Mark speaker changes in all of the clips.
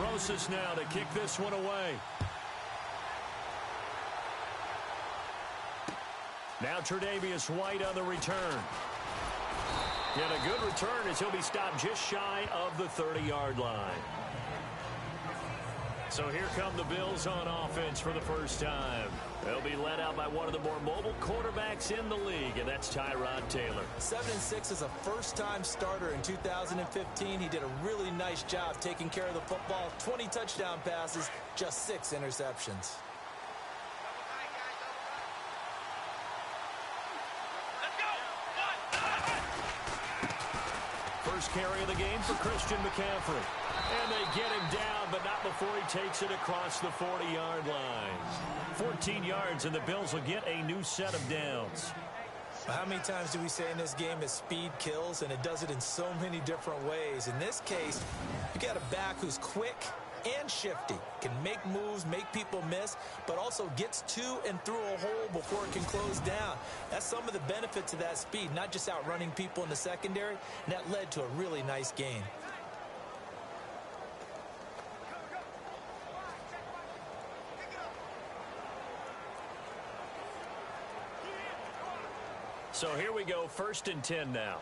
Speaker 1: Rosas now to kick this one away. Now Tre'Davious White on the return. And a good return as he'll be stopped just shy of the 30-yard line. So here come the Bills on offense for the first time. They'll be led out by one of the more mobile quarterbacks in the league, and that's Tyrod Taylor.
Speaker 2: 7-6 as a first-time starter in 2015. He did a really nice job taking care of the football. 20 touchdown passes, just 6 interceptions.
Speaker 1: First carry of the game for Christian McCaffrey. And they get him down, but not before he takes it across the 40-yard line. 14 yards, and the Bills will get a new set of downs.
Speaker 2: How many times do we say in this game that speed kills, and it does it in so many different ways? In this case, you got a back who's quick and shifty, can make moves, make people miss, but also gets to and through a hole before it can close down. That's some of the benefits of that speed, not just outrunning people in the secondary, and that led to a really nice gain.
Speaker 1: So here we go, 1st and 10 now.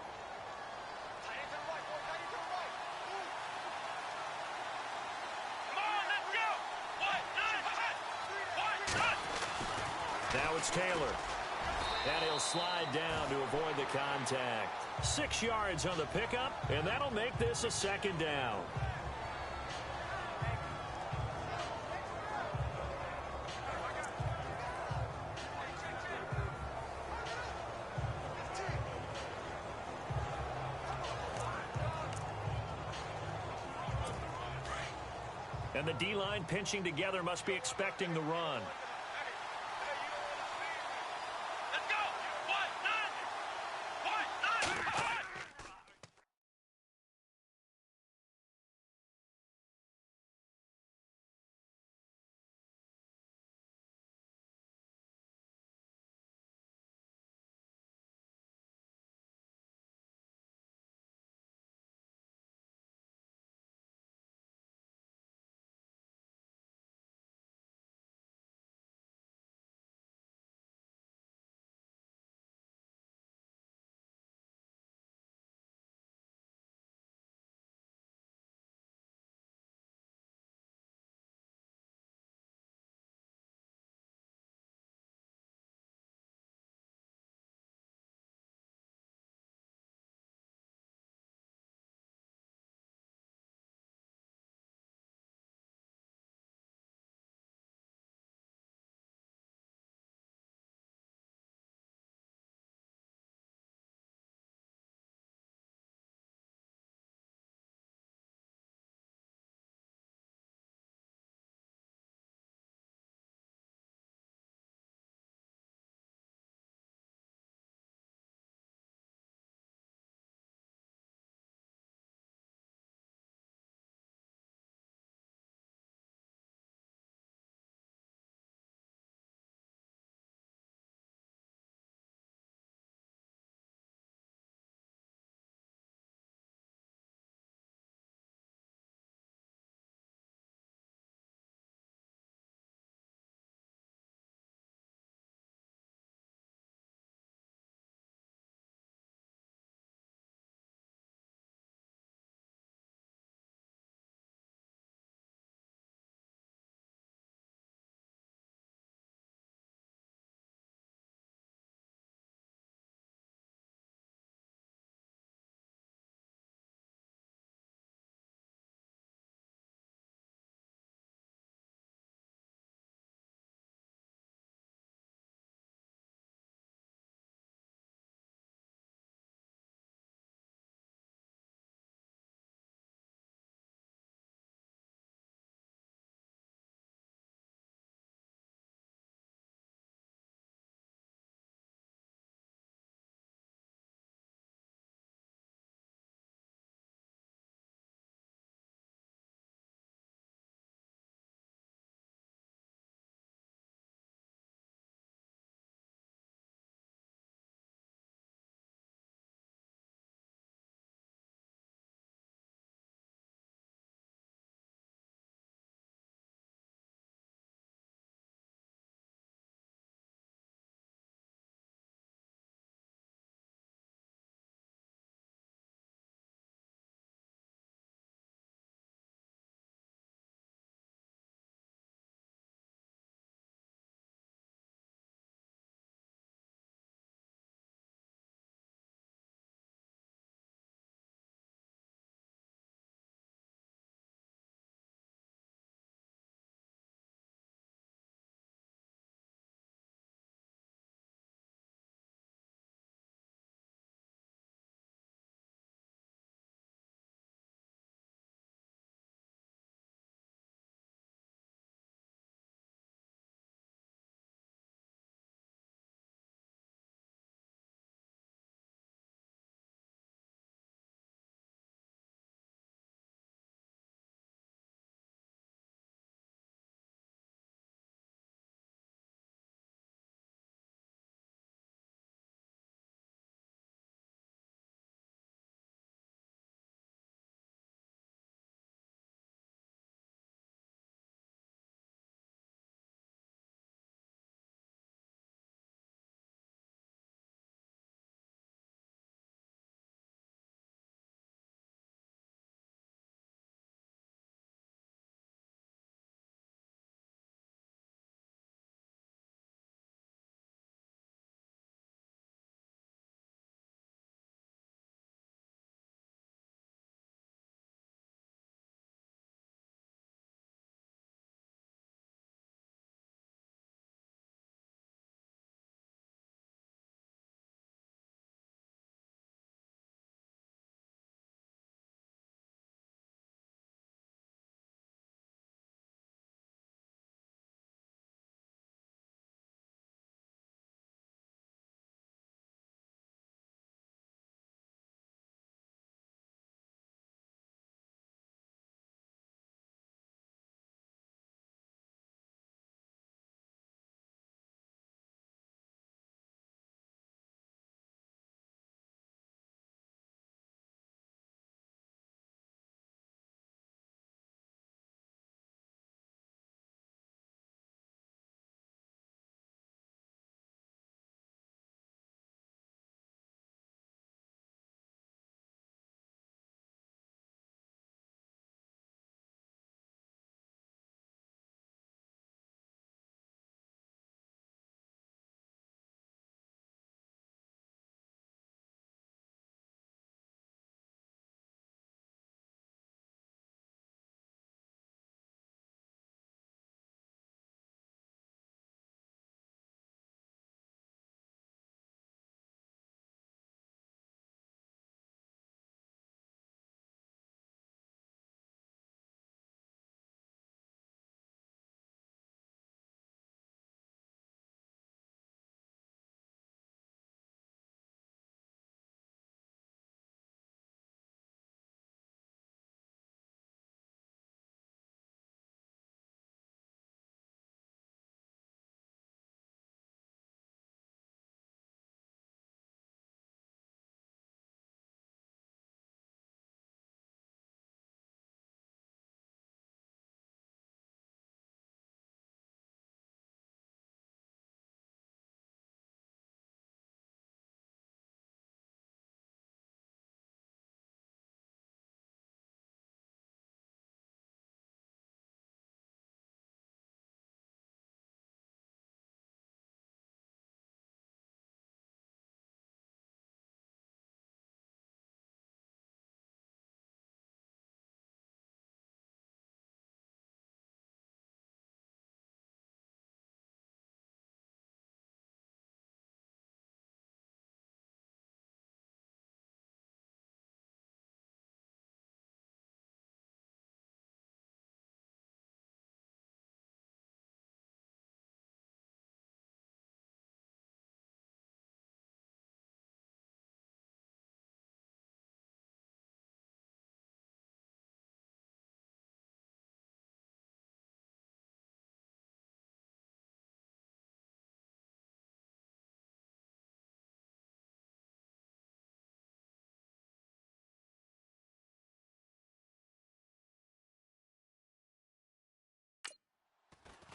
Speaker 1: Now it's Taylor. And he'll slide down to avoid the contact. 6 yards on the pickup, and that'll make this a 2nd down. And the D-line pinching together must be expecting the run.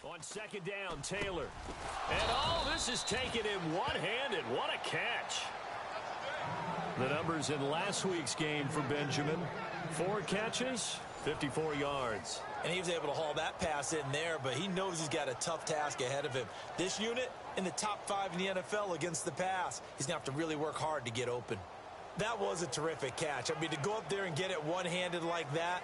Speaker 1: On second down, Taylor. And all this is taken in one-handed. What a catch. The numbers in last week's game for Benjamin. 4 catches, 54 yards.
Speaker 2: And he was able to haul that pass in there, but he knows he's got a tough task ahead of him. This unit in the top 5 in the NFL against the pass. He's going to have to really work hard to get open. That was a terrific catch. I mean, to go up there and get it one-handed like that,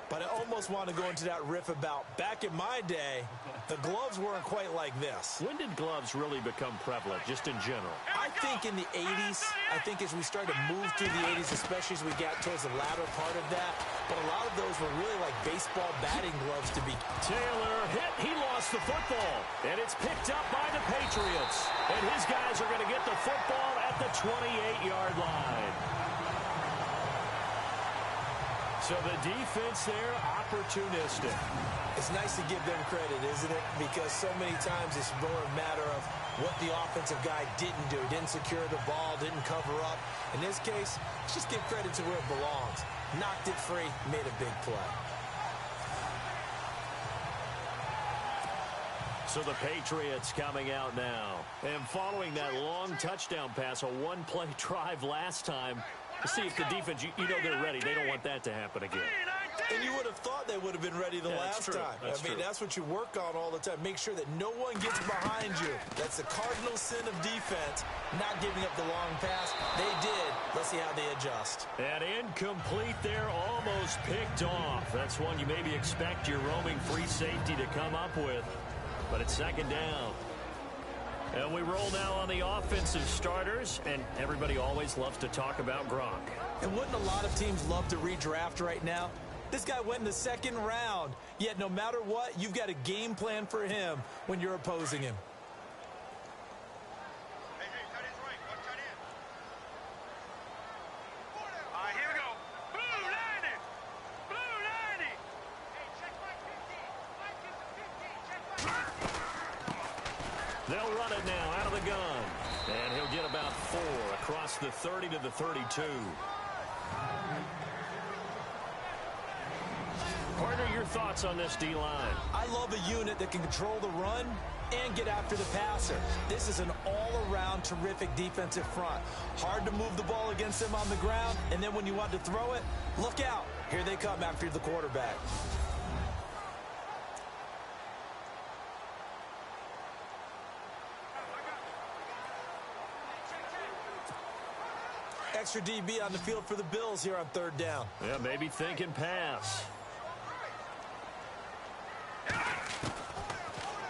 Speaker 2: but I almost want to go into that riff about back in my day, the gloves weren't quite like this.
Speaker 1: When did gloves really become prevalent, just in general?
Speaker 2: I think in the 80s. I think as we started to move through the 80s, especially as we got towards the latter part of that. But a lot of those were really like baseball batting gloves to be.
Speaker 1: Taylor hit. He lost the football. And it's picked up by the Patriots. And his guys are going to get the football at the 28-yard line. So the defense there, opportunistic.
Speaker 2: It's nice to give them credit, isn't it? Because so many times it's more a matter of what the offensive guy didn't do. Didn't secure the ball, didn't cover up. In this case, let's just give credit to where it belongs. Knocked it free, made a big play.
Speaker 1: So the Patriots coming out now. And following that long touchdown pass, a one-play drive last time, to see if the defense, you know they're ready. They don't want that to happen again.
Speaker 2: And you would have thought they would have been ready the last time. I mean, that's what you work on all the time. Make sure that no one gets behind you. That's the cardinal sin of defense, not giving up the long pass. They did. Let's see how they adjust.
Speaker 1: And incomplete there, almost picked off. That's one you maybe expect your roaming free safety to come up with. But it's second down. And we roll now on the offensive starters, and everybody always loves to talk about Gronk.
Speaker 2: And wouldn't a lot of teams love to redraft right now? This guy went in the second round, yet no matter what, you've got a game plan for him when you're opposing him.
Speaker 3: Here we go. Blue 90. Blue 90.
Speaker 1: They'll run it now out of the gun. And he'll get about 4 across the 30 to the 32. Partner, your thoughts on this D-line?
Speaker 2: I love a unit that can control the run and get after the passer. This is an all-around terrific defensive front. Hard to move the ball against them on the ground, and then when you want to throw it, look out. Here they come after the quarterback. Extra DB on the field for the Bills here on third down.
Speaker 1: Yeah, maybe thinking pass.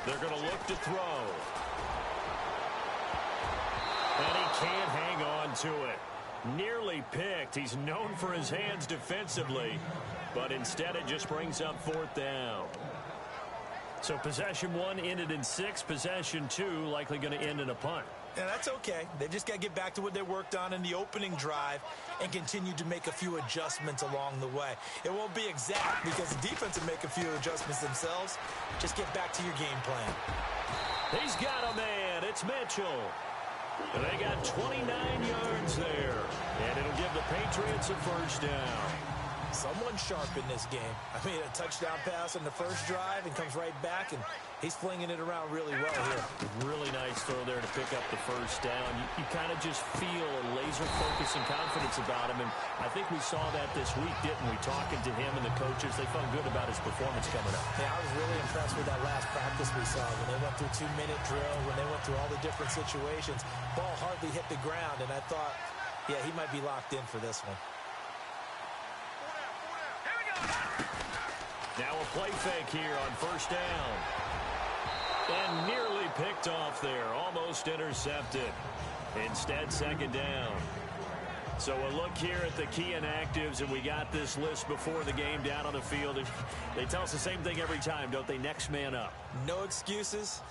Speaker 1: They're going to look to throw. And he can't hang on to it. Nearly picked. He's known for his hands defensively, but instead it just brings up fourth down. So possession 1 ended in 6. Possession 2 likely going to end in a punt.
Speaker 2: Yeah, that's okay. They've just got to get back to what they worked on in the opening drive and continue to make a few adjustments along the way. It won't be exact because the defense will make a few adjustments themselves. Just get back to your game plan.
Speaker 1: He's got a man. It's Mitchell. And they got 29 yards there. And it'll give the Patriots a first down.
Speaker 2: Someone sharp in this game. I mean, a touchdown pass on the first drive and comes right back, and he's flinging it around really well here.
Speaker 1: Really nice throw there to pick up the first down. You kind of just feel a laser focus and confidence about him, and I think we saw that this week, didn't we? Talking to him and the coaches, they felt good about his performance coming up.
Speaker 2: Yeah, I was really impressed with that last practice we saw when they went through 2-minute drill, when they went through all the different situations. Ball hardly hit the ground, and I thought, yeah, he might be locked in for this one.
Speaker 1: Now a play fake here on first down. And nearly picked off there. Almost intercepted. Instead, second down. So a look here at the key inactives, and we got this list before the game down on the field. They tell us the same thing every time, don't they? Next man up.
Speaker 2: No excuses.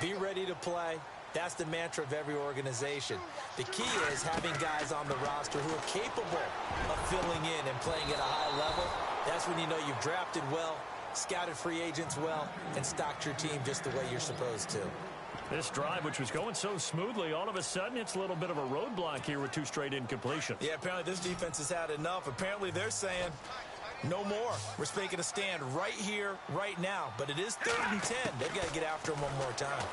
Speaker 2: Be ready to play. That's the mantra of every organization. The key is having guys on the roster who are capable of filling in and playing at a high level. That's when you know you've drafted well, scouted free agents well, and stocked your team just the way you're supposed to.
Speaker 1: This drive, which was going so smoothly, all of a sudden it's a little bit of a roadblock here with 2 straight incompletions.
Speaker 2: Yeah, apparently this defense has had enough. Apparently they're saying, No more. We're making a stand right here, right now. But it is 3rd and 10. They've got to get after him one more time.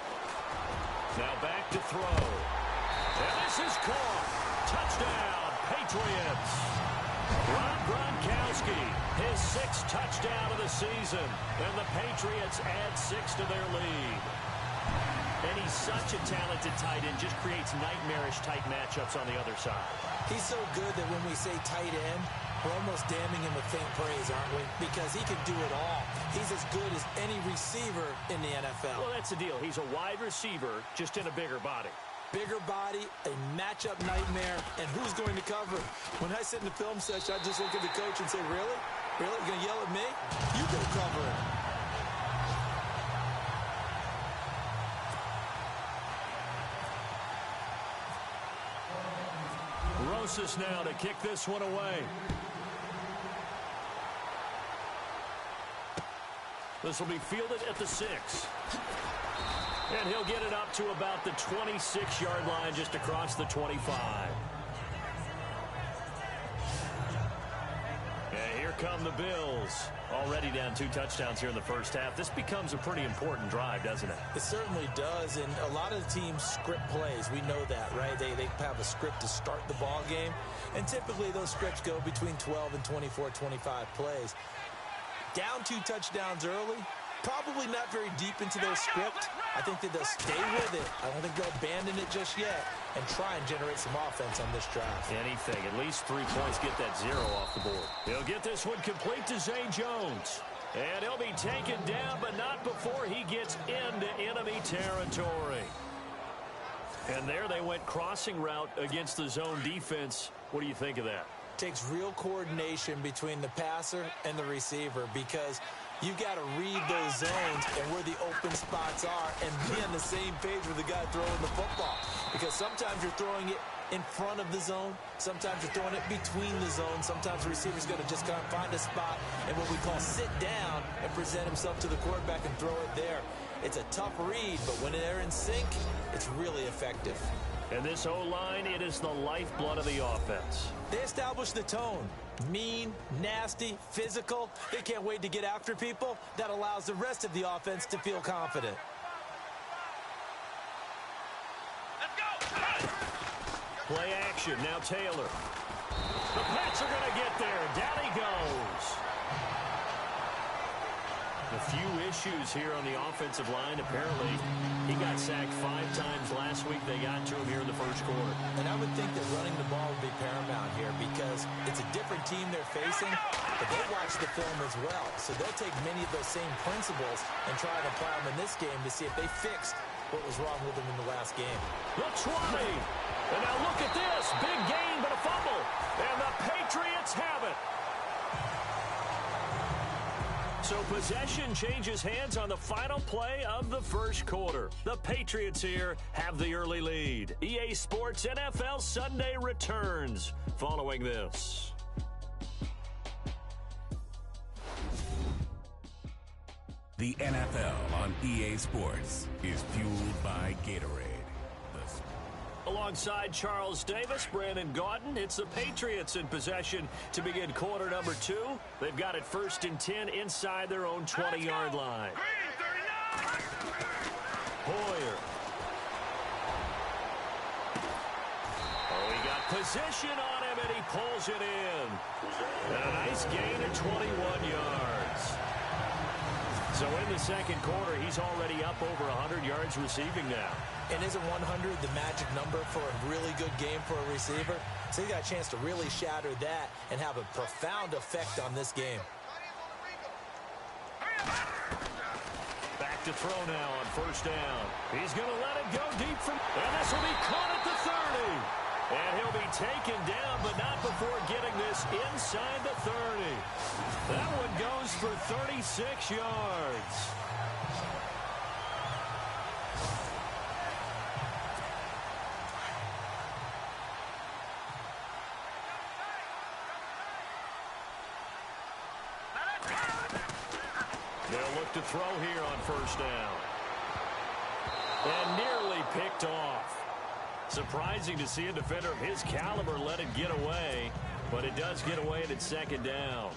Speaker 1: Now back to throw. And this is caught. Touchdown, Patriots. Rob Gronkowski, his 6th touchdown of the season. And the Patriots add 6 to their lead. And he's such a talented tight end, just creates nightmarish-type matchups on the other side.
Speaker 2: He's so good that when we say tight end, we're almost damning him with faint praise, aren't we? Because he can do it all. He's as good as any receiver in the NFL.
Speaker 1: Well, that's the deal. He's a wide receiver, just in a bigger body.
Speaker 2: Bigger body, a matchup nightmare, and who's going to cover it? When I sit in the film session, I just look at the coach and say, really? Really? You're going to yell at me? You go cover it.
Speaker 1: Rosas now to kick this one away. This will be fielded at the 6. And he'll get it up to about the 26-yard line, just across the 25. And here come the Bills. Already down 2 touchdowns here in the first half. This becomes a pretty important drive, doesn't it?
Speaker 2: It certainly does, and a lot of the teams script plays. We know that, right? They have a script to start the ball game, and typically those scripts go between 12 and 24, 25 plays. Down 2 touchdowns early, probably not very deep into their script. I think that they'll stay with it. I don't think they'll abandon it just yet and try and generate some offense on this drive.
Speaker 1: Anything. At least 3 points, get that 0 off the board. He'll get this one complete to Zay Jones. And he'll be taken down, but not before he gets into enemy territory. And there they went crossing route against the zone defense. What do you think of that?
Speaker 2: Takes real coordination between the passer and the receiver, because you've got to read those zones and where the open spots are and be on the same page with the guy throwing the football. Because sometimes you're throwing it in front of the zone. Sometimes you're throwing it between the zones. Sometimes the receiver's going to just kind of find a spot and what we call sit down and present himself to the quarterback and throw it there. It's a tough read, but when they're in sync, it's really effective.
Speaker 1: And this O-line, it is the lifeblood of the offense.
Speaker 2: They establish the tone. Mean, nasty, physical. They can't wait to get after people. That allows the rest of the offense to feel confident.
Speaker 3: Let's go!
Speaker 1: Play action, now Taylor. The Pats are going to get there. Down he goes. A few issues here on the offensive line. Apparently, he got sacked 5 times last week. They got to him here in the first quarter.
Speaker 2: And I would think that running the ball would be paramount here, because it's a different team they're facing, but they watch the film as well. So they'll take many of those same principles and try to apply them in this game to see if they fixed what was wrong with them in the last game.
Speaker 1: The 20. And now look at this. Big gain, but a fumble. And the Patriots have it. So possession changes hands on the final play of the first quarter. The Patriots here have the early lead. EA Sports NFL Sunday returns following this.
Speaker 4: The NFL on EA Sports is fueled by Gatorade.
Speaker 1: Alongside Charles Davis, Brandon Gaudin, it's the Patriots in possession to begin quarter number 2. They've got it 1st and 10 inside their own 20-yard line. Hoyer. Oh, he got position on him, and he pulls it in. And a nice gain of 21 yards. So in the second quarter, he's already up over 100 yards receiving now.
Speaker 2: And isn't 100 the magic number for a really good game for a receiver? So he got a chance to really shatter that and have a profound effect on this game.
Speaker 1: Back to throw now on 1st down. He's going to let it go deep from... And this will be caught at the 30. And he'll be taken down, but not before getting this inside the 30. That one goes for 36 yards. They'll look to throw here on 1st down. And nearly picked off. Surprising to see a defender of his caliber let it get away, but it does get away and it's 2nd down.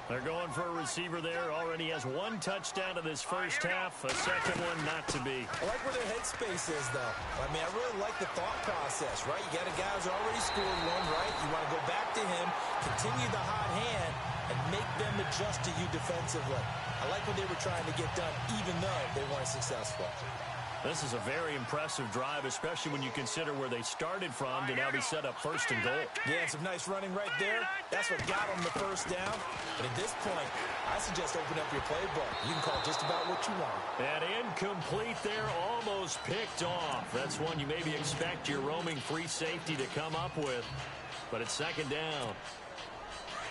Speaker 1: They're going for a receiver there. Already has one touchdown in this first half. A second one not to be.
Speaker 2: I like where their headspace is, though. I mean, I really like the thought process, right? You got a guy who's already scored one, right? You want to go back to him, continue the hot hand, and make them adjust to you defensively. I like what they were trying to get done, even though they weren't successful.
Speaker 1: This is a very impressive drive, especially when you consider where they started from to now be set up first and goal.
Speaker 2: Yeah, and some nice running right there. That's what got them the first down. But at this point, I suggest open up your playbook. You can call just about what you want.
Speaker 1: And incomplete there, almost picked off. That's one you maybe expect your roaming free safety to come up with. But it's second down.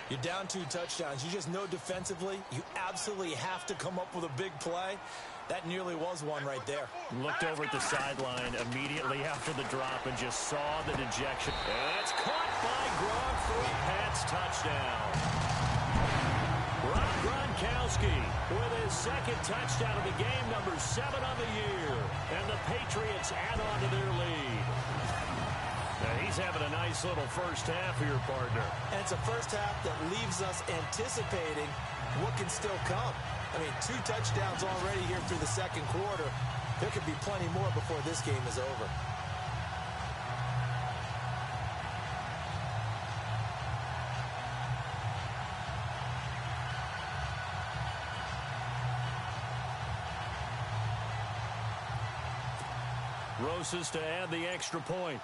Speaker 2: You're down 2 touchdowns. You just know defensively you absolutely have to come up with a big play. That nearly was one right there.
Speaker 1: Looked over at the sideline immediately after the drop and just saw the dejection. And it's caught by Gronk for a Pats touchdown. Rob Gronkowski with his second touchdown of the game, number 7 on the year. And the Patriots add on to their lead. Now he's having a nice little first half here, partner.
Speaker 2: And it's a first half that leaves us anticipating what can still come. I mean, 2 touchdowns already here through the second quarter. There could be plenty more before this game is over.
Speaker 1: Rosas to add the extra point.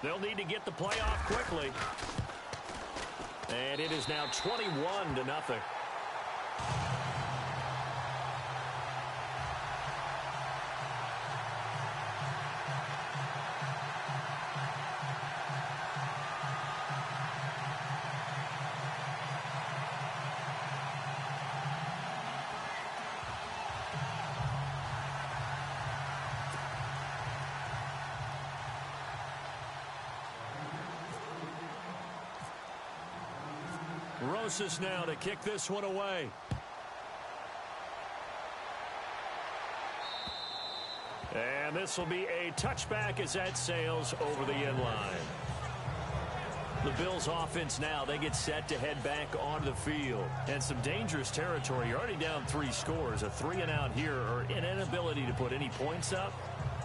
Speaker 1: They'll need to get the play off quickly. And it is now 21-0. Rosas now to kick this one away. And this will be a touchback as that sails over the end line. The Bills offense now, they get set to head back onto the field. And some dangerous territory. You're already down 3 scores. A 3-and-out here or an inability to put any points up.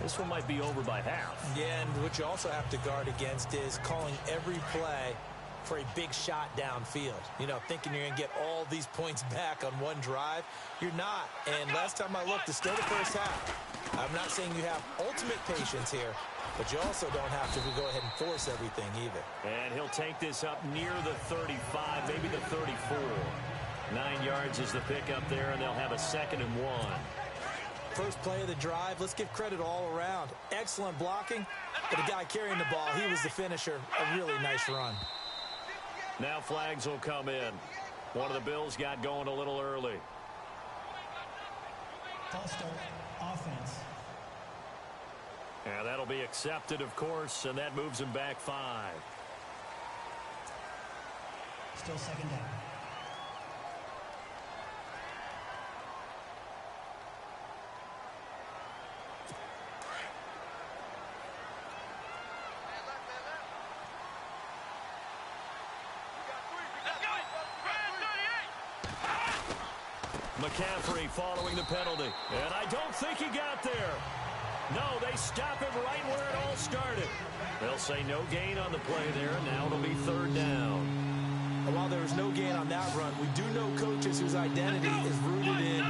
Speaker 1: This one might be over by half.
Speaker 2: Yeah, and what you also have to guard against is calling every play for a big shot downfield. You know, thinking you're going to get all these points back on one drive. You're not. And last time I looked, it's still the first half. I'm not saying you have ultimate patience here, but you also don't have to go ahead and force everything either.
Speaker 1: And he'll take this up near the 35, maybe the 34. 9 yards is the pickup there, and they'll have a 2nd and 1.
Speaker 2: First play of the drive, let's give credit all around. Excellent blocking, but the guy carrying the ball, he was the finisher. A really nice run.
Speaker 1: Now flags will come in. One of the Bills got going a little early.
Speaker 5: False start, offense.
Speaker 1: And that'll be accepted, of course, and that moves him back 5.
Speaker 5: Still second down.
Speaker 1: McCaffrey following the penalty. And I don't think he got there. No, they stop him right where it all started. They'll say no gain on the play there. Now it'll be 3rd down.
Speaker 2: And while there was no gain on that run, we do know coaches whose identity is rooted in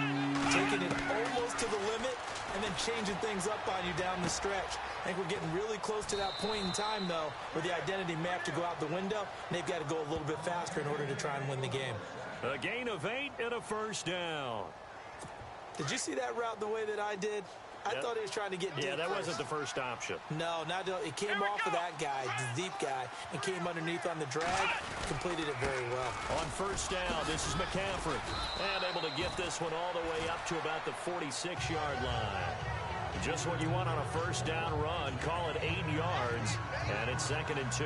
Speaker 2: taking it almost to the limit and then changing things up on you down the stretch. I think we're getting really close to that point in time, though, where the identity may have to go out the window, and they've got to go a little bit faster in order to try and win the game.
Speaker 1: A gain of 8 and a 1st down.
Speaker 2: Did you see that route the way that I did? I thought he was trying to get deep.
Speaker 1: Yeah, that
Speaker 2: first.
Speaker 1: wasn't the first option.
Speaker 2: No, it came off of that guy, the deep guy, and came underneath on the drag, completed it very well.
Speaker 1: On 1st down, this is McCaffrey. And able to get this one all the way up to about the 46-yard line. Just what you want on a 1st down run. Call it 8 yards, and it's 2nd and 2.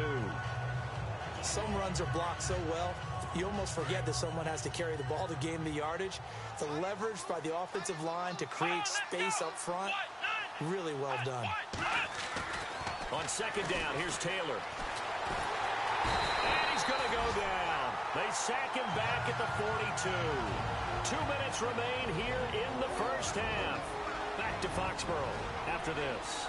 Speaker 2: Some runs are blocked so well, you almost forget that someone has to carry the ball to gain the yardage. The leverage by the offensive line to create space up front, really well done.
Speaker 1: On 2nd down, here's Taylor. And he's going to go down. They sack him back at the 42. 2 minutes remain here in the first half. Back to Foxborough after this.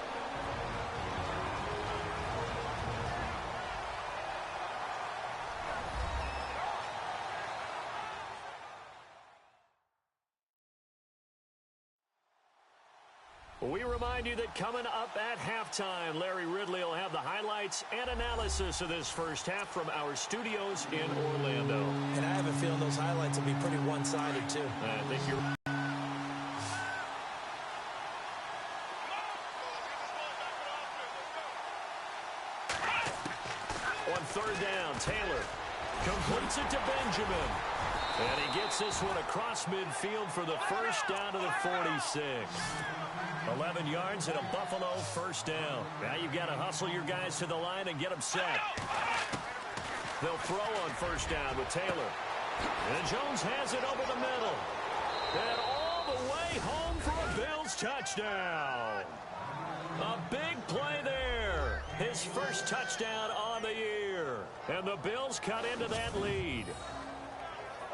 Speaker 1: We remind you that coming up at halftime, Larry Ridley will have the highlights and analysis of this first half from our studios in Orlando.
Speaker 2: And I have a feeling those highlights will be pretty one-sided, too.
Speaker 1: I think you're... On third down, Taylor completes it to Benjamin. And he gets this one across midfield for the first down to the 46. 11 yards and a Buffalo first down. Now you've got to hustle your guys to the line and get them set. They'll throw on first down with Taylor. And Jones has it over the middle. And all the way home for a Bills touchdown. A big play there. His first touchdown on the year. And the Bills cut into that lead.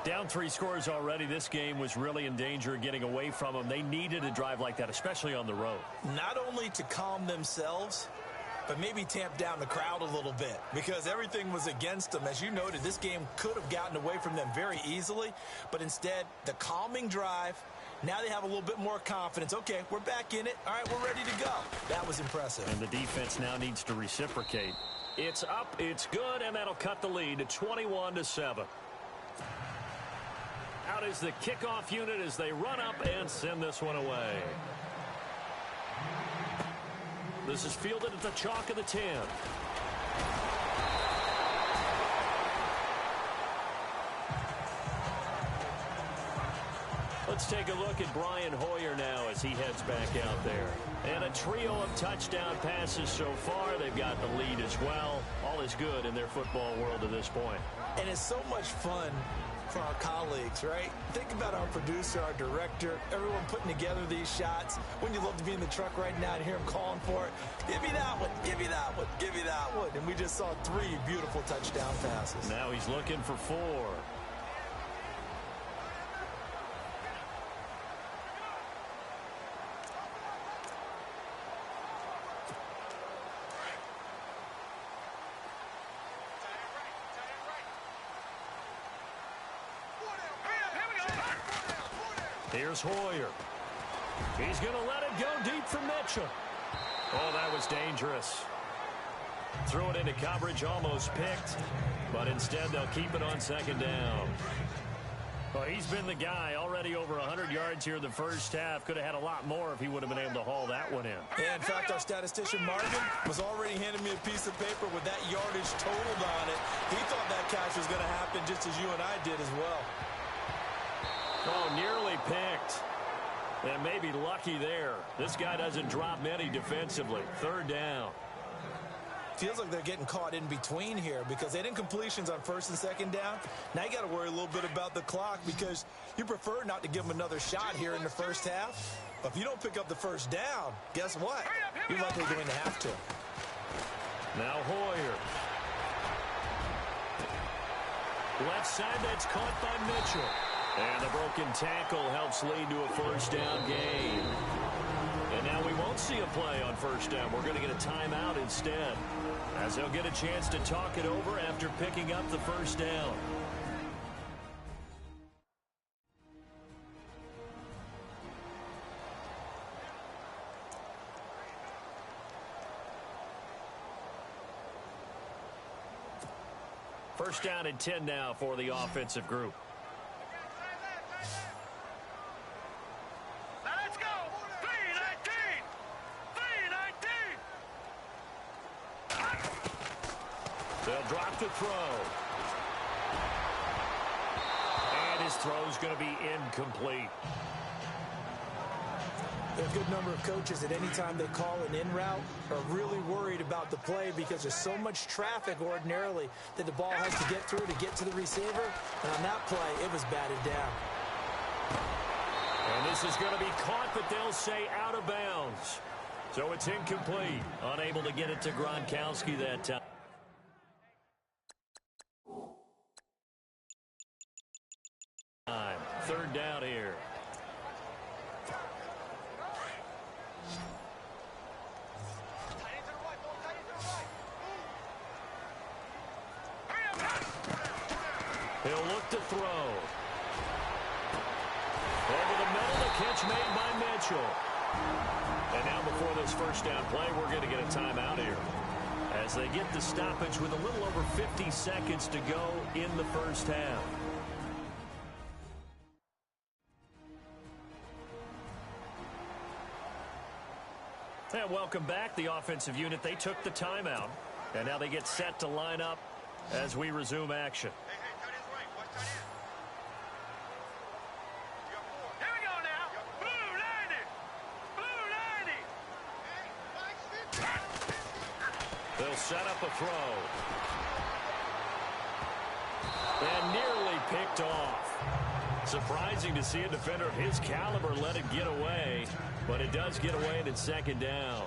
Speaker 1: Down 3 scores already. This game was really in danger of getting away from them. They needed a drive like that, especially on the road.
Speaker 2: Not only to calm themselves, but maybe tamp down the crowd a little bit because everything was against them. As you noted, this game could have gotten away from them very easily, but instead, the calming drive, now they have a little bit more confidence. Okay, we're back in it. All right, we're ready to go. That was impressive.
Speaker 1: And the defense now needs to reciprocate. It's up, it's good, and that'll cut the lead to 21-7. Out is the kickoff unit as they run up and send this one away. This is fielded at the chalk of the 10. Let's take a look at Brian Hoyer now as he heads back out there. And a trio of touchdown passes so far. They've got the lead as well. All is good in their football world at this point.
Speaker 2: And it's so much fun for our colleagues, right? Think about our producer, our director, everyone putting together these shots. Wouldn't you love to be in the truck right now and hear him calling for it? Give me that one, give me that one, give me that one. And we just saw 3 beautiful touchdown passes.
Speaker 1: Now he's looking for 4. Here's Hoyer. He's going to let it go deep for Mitchell. Oh, that was dangerous. Threw it into coverage, almost picked, but instead they'll keep it on second down. Well, he's been the guy, already over 100 yards here in the first half. Could have had a lot more if he would have been able to haul that one in.
Speaker 2: Yeah, in fact, our statistician Marvin was already handing me a piece of paper with that yardage totaled on it. He thought that catch was going to happen just as you and I did as well.
Speaker 1: Oh, nearly picked. And maybe lucky there. This guy doesn't drop many defensively. Third down.
Speaker 2: Feels like they're getting caught in between here because they didn't completions on first and second down. Now you got to worry a little bit about the clock because you prefer not to give them another shot here in the first half. But if you don't pick up the first down, guess what? You're likely going to have to.
Speaker 1: Now Hoyer. Left side, that's caught by Mitchell. And the broken tackle helps lead to a first down gain. And now we won't see a play on first down. We're going to get a timeout instead, as they'll get a chance to talk it over after picking up the first down. First down and 10 now for the offensive group.
Speaker 3: Let's go! 319! 319!
Speaker 1: They'll drop the throw. And his throw's going to be incomplete.
Speaker 2: There are a good number of coaches at any time they call an in route are really worried about the play because there's so much traffic ordinarily that the ball has to get through to get to the receiver. And on that play, it was batted down.
Speaker 1: And this is going to be caught, but they'll say out of bounds. So it's incomplete. Unable to get it to Gronkowski that time. Third down here. He'll look to throw. Over the middle, the catch made by Mitchell. And now before this first down play, we're going to get a timeout here, as they get the stoppage with a little over 50 seconds to go in the first half. And welcome back, the offensive unit. They took the timeout, and now they get set to line up as we resume action.
Speaker 3: Here we go now. Blue landing. Blue landing.
Speaker 1: They'll set up a throw. And nearly picked off. Surprising to see a defender of his caliber let it get away, but it does get away and it's second down.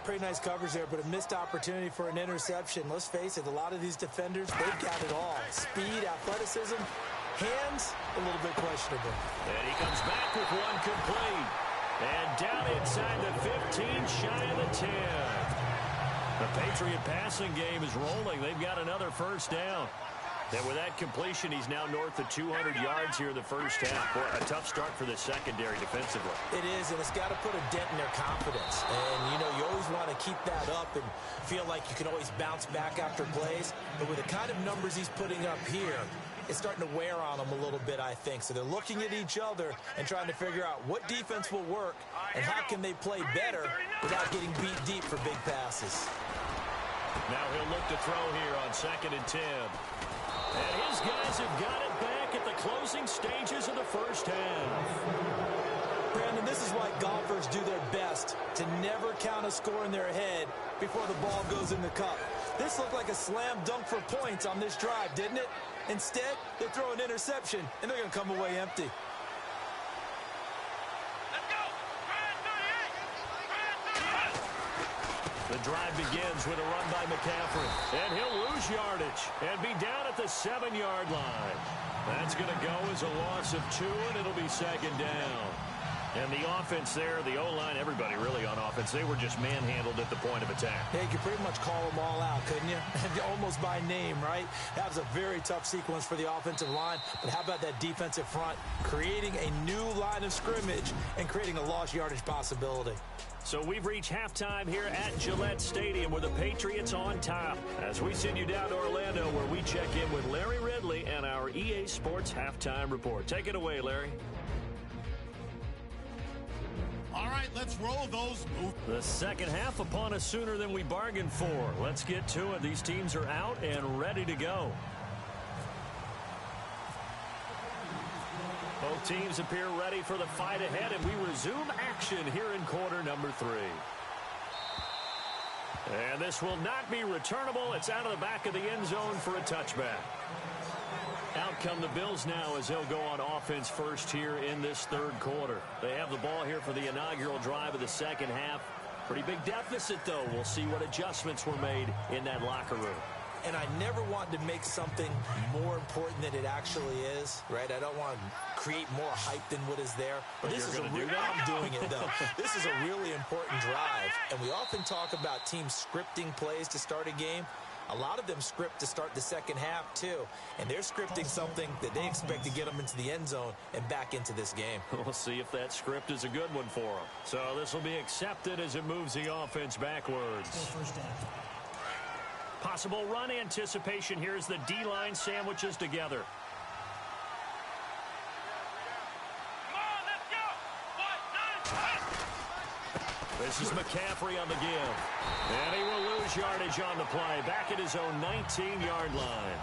Speaker 2: Pretty nice coverage there, but a missed opportunity for an interception. Let's face it, a lot of these defenders, they've got it all. Speed, athleticism, hands, a little bit questionable.
Speaker 1: And he comes back with one complete. And down inside the 15, shy of the 10. The Patriot passing game is rolling. They've got another first down. And with that completion, he's now north of 200 yards here in the first half. Boy, a tough start for the secondary defensively.
Speaker 2: It is, and it's got to put a dent in their confidence. And, you know, you always want to keep that up and feel like you can always bounce back after plays. But with the kind of numbers he's putting up here, it's starting to wear on them a little bit, I think. So they're looking at each other and trying to figure out what defense will work and how can they play better without getting beat deep for big passes.
Speaker 1: Now he'll look to throw here on 2nd and 10. And his guys have got it back at the closing stages of the first half.
Speaker 2: Brandon, this is why golfers do their best to never count a score in their head before the ball goes in the cup. This looked like a slam dunk for points on this drive, didn't it? Instead, they throw an interception, and they're going to come away empty.
Speaker 1: The drive begins with a run by McCaffrey. And he'll lose yardage and be down at the 7-yard line. That's going to go as a loss of 2, and it'll be second down. And the offense there, the O-line, everybody really on offense, they were just manhandled at the point of attack.
Speaker 2: Yeah, you could pretty much call them all out, couldn't you? Almost by name, right? That was a very tough sequence for the offensive line. But how about that defensive front creating a new line of scrimmage and creating a lost yardage possibility?
Speaker 1: So we've reached halftime here at Gillette Stadium with the Patriots on top. As we send you down to Orlando, where we check in with Larry Ridley and our EA Sports Halftime Report. Take it away, Larry.
Speaker 6: All right, let's roll those moves.
Speaker 1: The second half upon us sooner than we bargained for. Let's get to it. These teams are out and ready to go. Both teams appear ready for the fight ahead, and we resume action here in quarter number 3. And this will not be returnable. It's out of the back of the end zone for a touchback. Out come the Bills now as they'll go on offense first here in this third quarter. They have the ball here for the inaugural drive of the second half. Pretty big deficit, though. We'll see what adjustments were made in that locker room.
Speaker 2: And I never want to make something more important than it actually is, right? I don't want to create more hype than what is there. But this is I'm doing it, though. This is a really important drive. And we often talk about teams scripting plays to start a game. A lot of them script to start the second half, too. And they're scripting something that they expect to get them into the end zone and back into this game.
Speaker 1: We'll see if that script is a good one for them. So this will be accepted as it moves the offense backwards.
Speaker 5: First down.
Speaker 1: Possible run anticipation here as the D-line sandwiches together. This is McCaffrey on the give. And he will lose yardage on the play. Back at his own 19-yard line.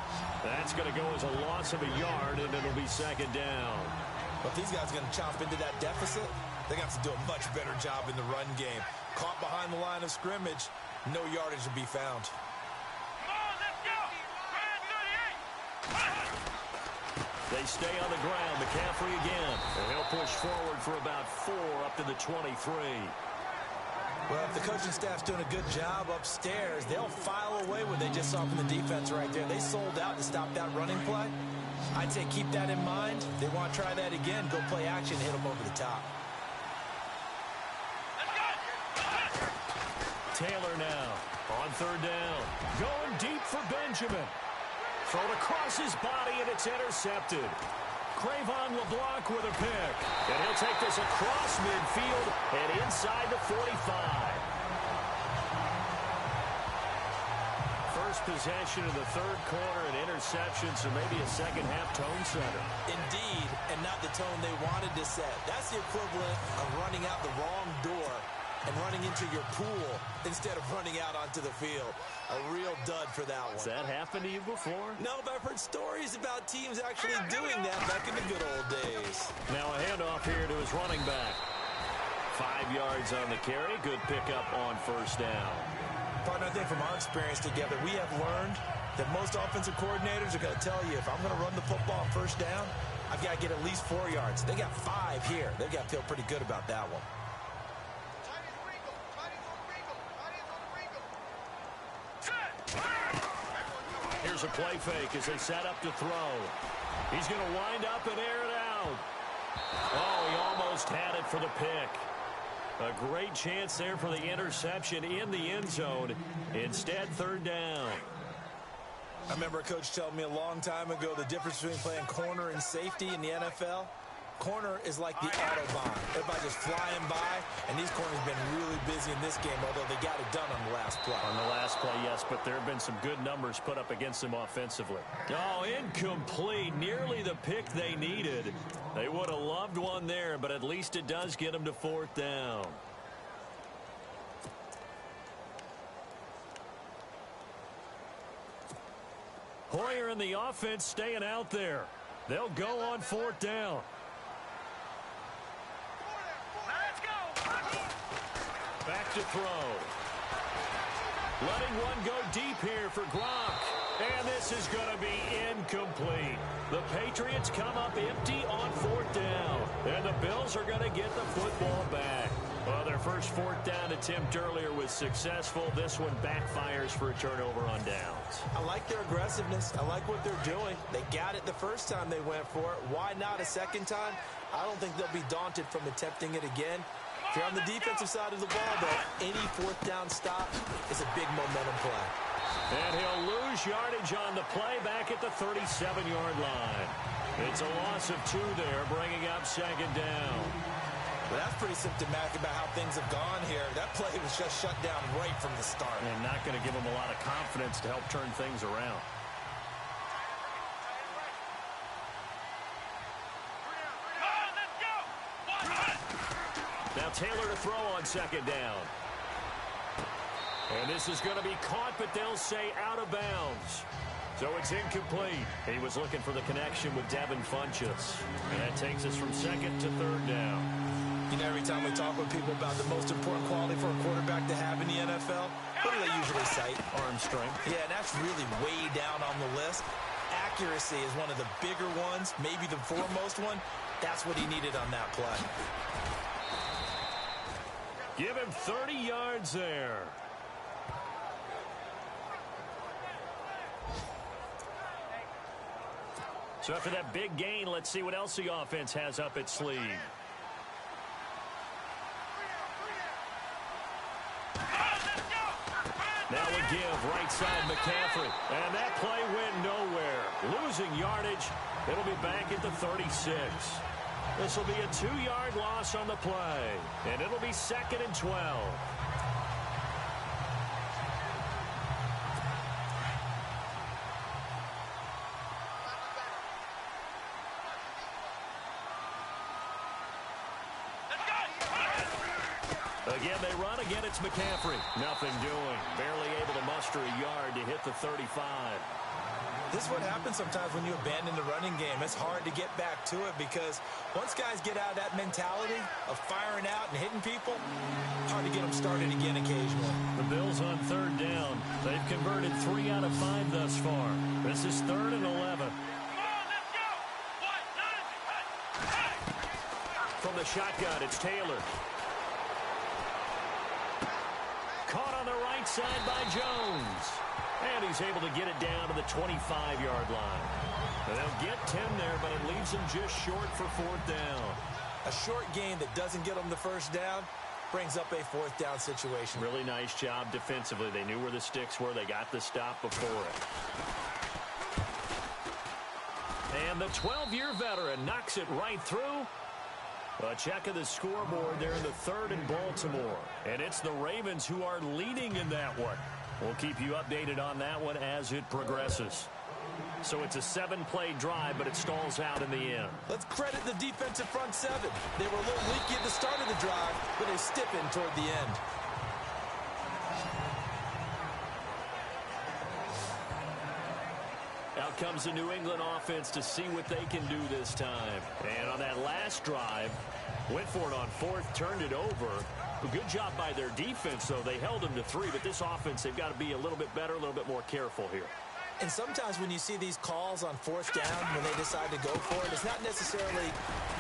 Speaker 1: That's going to go as a loss of a yard, and it'll be second down.
Speaker 2: But if these guys are going to chomp into that deficit, they're going to have to do a much better job in the run game. Caught behind the line of scrimmage, no yardage to be found.
Speaker 1: They stay on the ground. McCaffrey again. And he'll push forward for about 4 up to the 23.
Speaker 2: Well, if the coaching staff's doing a good job upstairs, they'll file away what they just saw from the defense right there. They sold out to stop that running play. I'd say keep that in mind. They want to try that again. Go play action, hit them over the top.
Speaker 1: Taylor now on third down. Going deep for Benjamin. Thrown across his body, and it's intercepted. Cravon LeBlanc with a pick. And he'll take this across midfield and inside the 45. First possession of the third quarter, an interception, so maybe a second-half tone setter.
Speaker 2: Indeed, and not the tone they wanted to set. That's the equivalent of running out the wrong door and running into your pool instead of running out onto the field. A real dud for that one.
Speaker 1: Has that happened to you before?
Speaker 2: No, but I've heard stories about teams actually doing that back in the good old days.
Speaker 1: Now a handoff here to his running back. 5 yards on the carry. Good pickup on first down.
Speaker 2: Partner, I think from our experience together, we have learned that most offensive coordinators are going to tell you, if I'm going to run the football on first down, I've got to get at least 4 yards. They got 5 here. They've got to feel pretty good about that one.
Speaker 1: Here's a play fake as they set up to throw. He's going to wind up and air it out. Oh, he almost had it for the pick. A great chance there for the interception in the end zone. Instead, third down.
Speaker 2: I remember a coach telling me a long time ago the difference between playing corner and safety in the NFL. Corner is like the Autobahn. Everybody just flying by, and these corners have been really busy in this game, although they got it done on the last play.
Speaker 1: On the last play, yes, but there have been some good numbers put up against them offensively. Oh, incomplete. Nearly the pick they needed. They would have loved one there, but at least it does get them to fourth down. Hoyer and the offense staying out there. They'll go on fourth down. Back to throw. Letting one go deep here for Gronk. And this is going to be incomplete. The Patriots come up empty on fourth down. And the Bills are going to get the football back. Well, their first fourth down attempt earlier was successful. This one backfires for a turnover on downs.
Speaker 2: I like their aggressiveness. I like what they're doing. They got it the first time they went for it. Why not a second time? I don't think they'll be daunted from attempting it again. If you're on the defensive side of the ball, though, any fourth down stop is a big momentum play.
Speaker 1: And he'll lose yardage on the play back at the 37-yard line. It's a loss of 2 there, bringing up second down.
Speaker 2: Well, that's pretty symptomatic about how things have gone here. That play was just shut down right from the start.
Speaker 1: And not going to give them a lot of confidence to help turn things around. Now Taylor to throw on second down. And this is going to be caught, but they'll say out of bounds. So it's incomplete. He was looking for the connection with Devin Funchess. And that takes us from second to third down.
Speaker 2: You know, every time we talk with people about the most important quality for a quarterback to have in the NFL, what do they usually cite?
Speaker 1: Arm strength.
Speaker 2: Yeah, and that's really way down on the list. Accuracy is one of the bigger ones, maybe the foremost one. That's what he needed on that play.
Speaker 1: Give him 30 yards there. So after that big gain, let's see what else the offense has up its sleeve. Now we give right side McCaffrey. And that play went nowhere. Losing yardage. It'll be back at the 36. This will be a 2-yard loss on the play. And it'll be second and 12. Again, they run. Again, it's McCaffrey. Nothing doing. Barely able to muster a yard to hit the 35.
Speaker 2: This is what happens sometimes when you abandon the running game. It's hard to get back to it because once guys get out of that mentality of firing out and hitting people, hard to get them started again occasionally.
Speaker 1: The Bills on third down. They've converted 3 out of 5 thus far. This is 3rd and 11. From the shotgun, it's Taylor. Caught on the right side by Jones. And he's able to get it down to the 25-yard line. And they'll get 10 there, but it leaves them just short for fourth down.
Speaker 2: A short game that doesn't get them the first down brings up a fourth down situation.
Speaker 1: Really nice job defensively. They knew where the sticks were. They got the stop before it. And the 12-year veteran knocks it right through. A check of the scoreboard there in the third in Baltimore. And it's the Ravens who are leading in that one. We'll keep you updated on that one as it progresses. So it's a 7-play drive, but it stalls out in the end.
Speaker 2: Let's credit the defensive front seven. They were a little leaky at the start of the drive, but they stiffened toward the end.
Speaker 1: Out comes the New England offense to see what they can do this time. And on that last drive, went for it on fourth, turned it over. A good job by their defense, though. They held them to 3, but this offense, they've got to be a little bit better, a little bit more careful here.
Speaker 2: And sometimes when you see these calls on fourth down, when they decide to go for it, it's not necessarily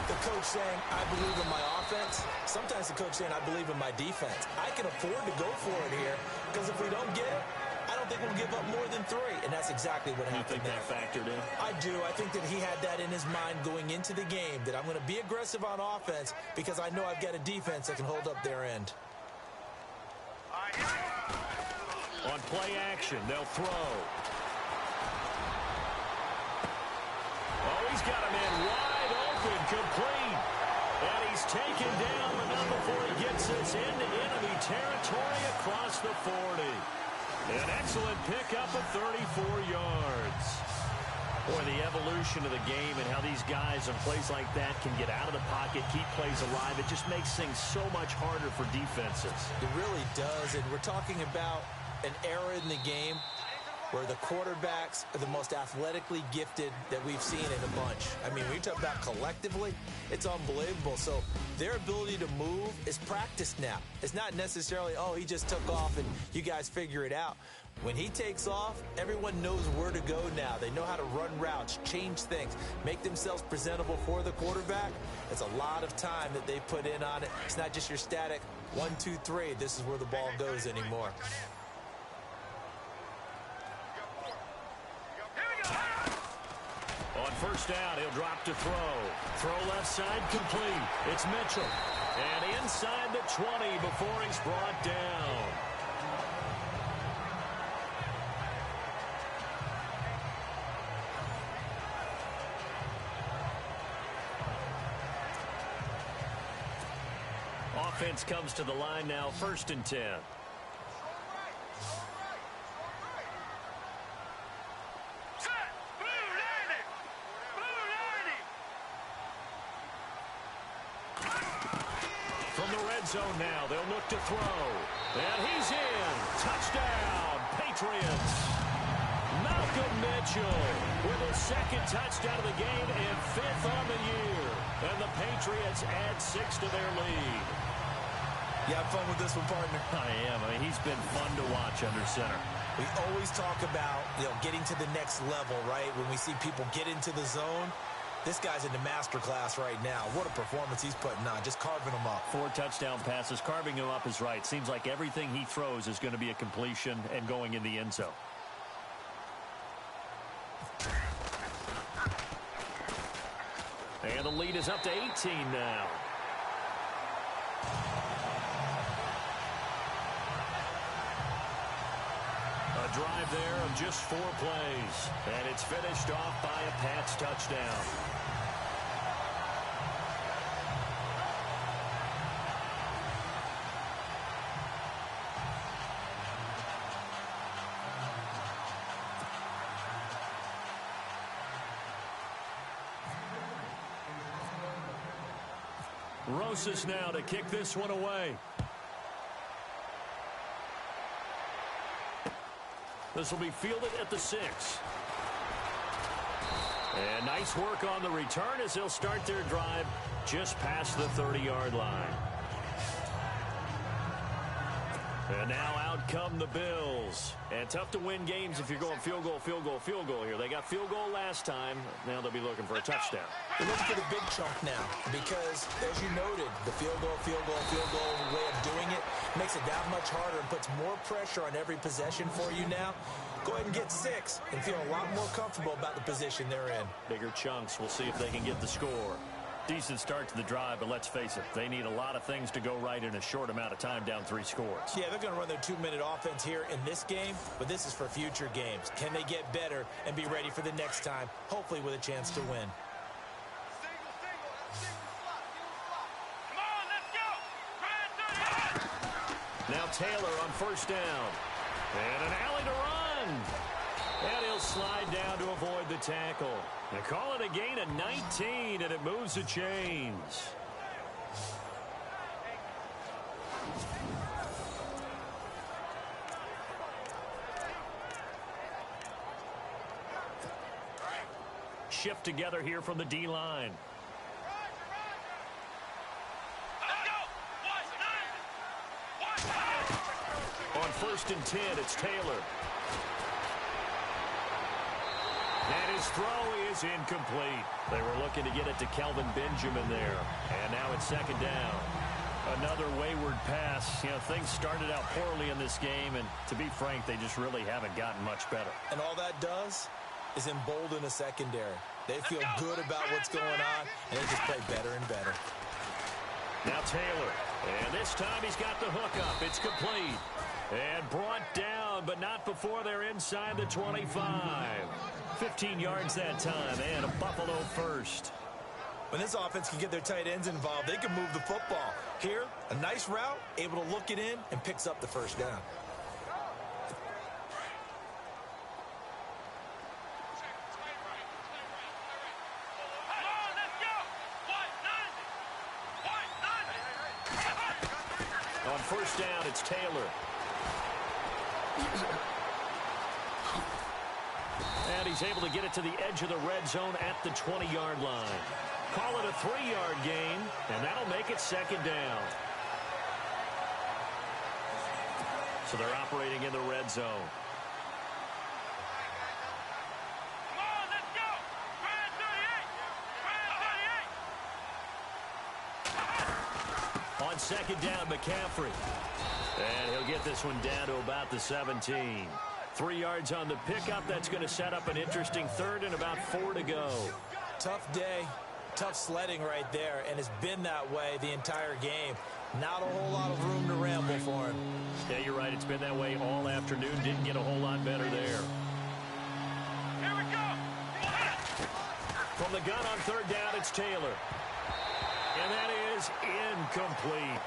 Speaker 2: the coach saying, I believe in my offense. Sometimes the coach saying, I believe in my defense. I can afford to go for it here, because if we don't get it, I don't think we'll give up more than 3. And that's exactly what happened.
Speaker 1: You think that factored in?
Speaker 2: I do. I think that he had that in his mind going into the game, that I'm going to be aggressive on offense because I know I've got a defense that can hold up their end.
Speaker 1: On play action, they'll throw. Oh, he's got a man wide open, complete. And he's taken down, but not before he gets this into enemy territory across the 40. An excellent pickup of 34 yards. Boy, the evolution of the game and how these guys in plays like that can get out of the pocket, keep plays alive, it just makes things so much harder for defenses.
Speaker 2: It really does, and we're talking about an era in the game where the quarterbacks are the most athletically gifted that we've seen in a bunch. I mean, when you talk about collectively, it's unbelievable. So their ability to move is practiced now. It's not necessarily, oh, he just took off and you guys figure it out. When he takes off, everyone knows where to go now. They know how to run routes, change things, make themselves presentable for the quarterback. It's a lot of time that they put in on it. It's not just your static 1, 2, 3. This is where the ball goes anymore.
Speaker 1: On first down, he'll drop to throw. Throw left side, complete. It's Mitchell. And inside the 20 before he's brought down. Offense comes to the line now, 1st and 10. Zone now. They'll look to throw. And he's in. Touchdown, Patriots. Malcolm Mitchell with his 2nd touchdown of the game and 5th on the year. And the Patriots add 6 to their lead.
Speaker 2: You have fun with this one, partner?
Speaker 1: I am. I mean, he's been fun to watch under center.
Speaker 2: We always talk about, getting to the next level, right? When we see people get into the zone. This guy's in the master class right now. What a performance he's putting on, just carving them up.
Speaker 1: 4 touchdown passes. Carving him up is right. Seems like everything he throws is going to be a completion and going in the end zone. And the lead is up to 18 now. A drive there of just 4 plays. And it's finished off by a Pats touchdown. Rosas now to kick this one away. This will be fielded at the 6. And nice work on the return as they'll start their drive just past the 30-yard line. And now out come the Bills. And tough to win games if you're going field goal, field goal, field goal here. They got field goal last time. Now they'll be looking for a touchdown.
Speaker 2: They're looking for the big chunk now because, as you noted, the field goal way of doing it makes it that much harder and puts more pressure on every possession for you now. Go ahead and get 6 and feel a lot more comfortable about the position they're in.
Speaker 1: Bigger chunks. We'll see if they can get the score. Decent start to the drive, but let's face it, they need a lot of things to go right in a short amount of time down 3 scores.
Speaker 2: Yeah, they're going to run their 2-minute offense here in this game, but this is for future games. Can they get better and be ready for the next time, hopefully with a chance to win?
Speaker 3: Come on, let's go.
Speaker 1: Now Taylor on first down. And an alley to run. And he'll slide down to avoid the tackle. They call it a gain of 19, and it moves the chains. Shift together here from the D-line. On first and 10, it's Taylor. And his throw is incomplete. They were looking to get it to Kelvin Benjamin there. And now it's second down. Another wayward pass. You know, things started out poorly in this game, and to be frank, they just really haven't gotten much better.
Speaker 2: And all that does is embolden a secondary. They feel good about what's going on, and they just play better and better.
Speaker 1: Now Taylor. And this time he's got the hook up. It's complete. And brought down, but not before they're inside the 25. 15 yards that time, and a Buffalo first.
Speaker 2: When this offense can get their tight ends involved, they can move the football. Here, a nice route, able to look it in, and picks up the first down.
Speaker 1: On first down, it's Taylor. And he's able to get it to the edge of the red zone at the 20-yard line. Call it a 3-yard gain, and that'll make it second down. So they're operating in the red zone.
Speaker 3: Come on, let's go. Brand 38.
Speaker 1: On second down, McCaffrey. And he'll get this one down to about the 17. 3 yards on the pickup. That's going to set up an interesting third and about 4 to go.
Speaker 2: Tough day, tough sledding right there, and it's been that way the entire game. Not a whole lot of room to ramble for him.
Speaker 1: Yeah, you're right. It's been that way all afternoon. Didn't get a whole lot better there.
Speaker 3: Here we go.
Speaker 1: From the gun on third down, it's Taylor. And that is incomplete.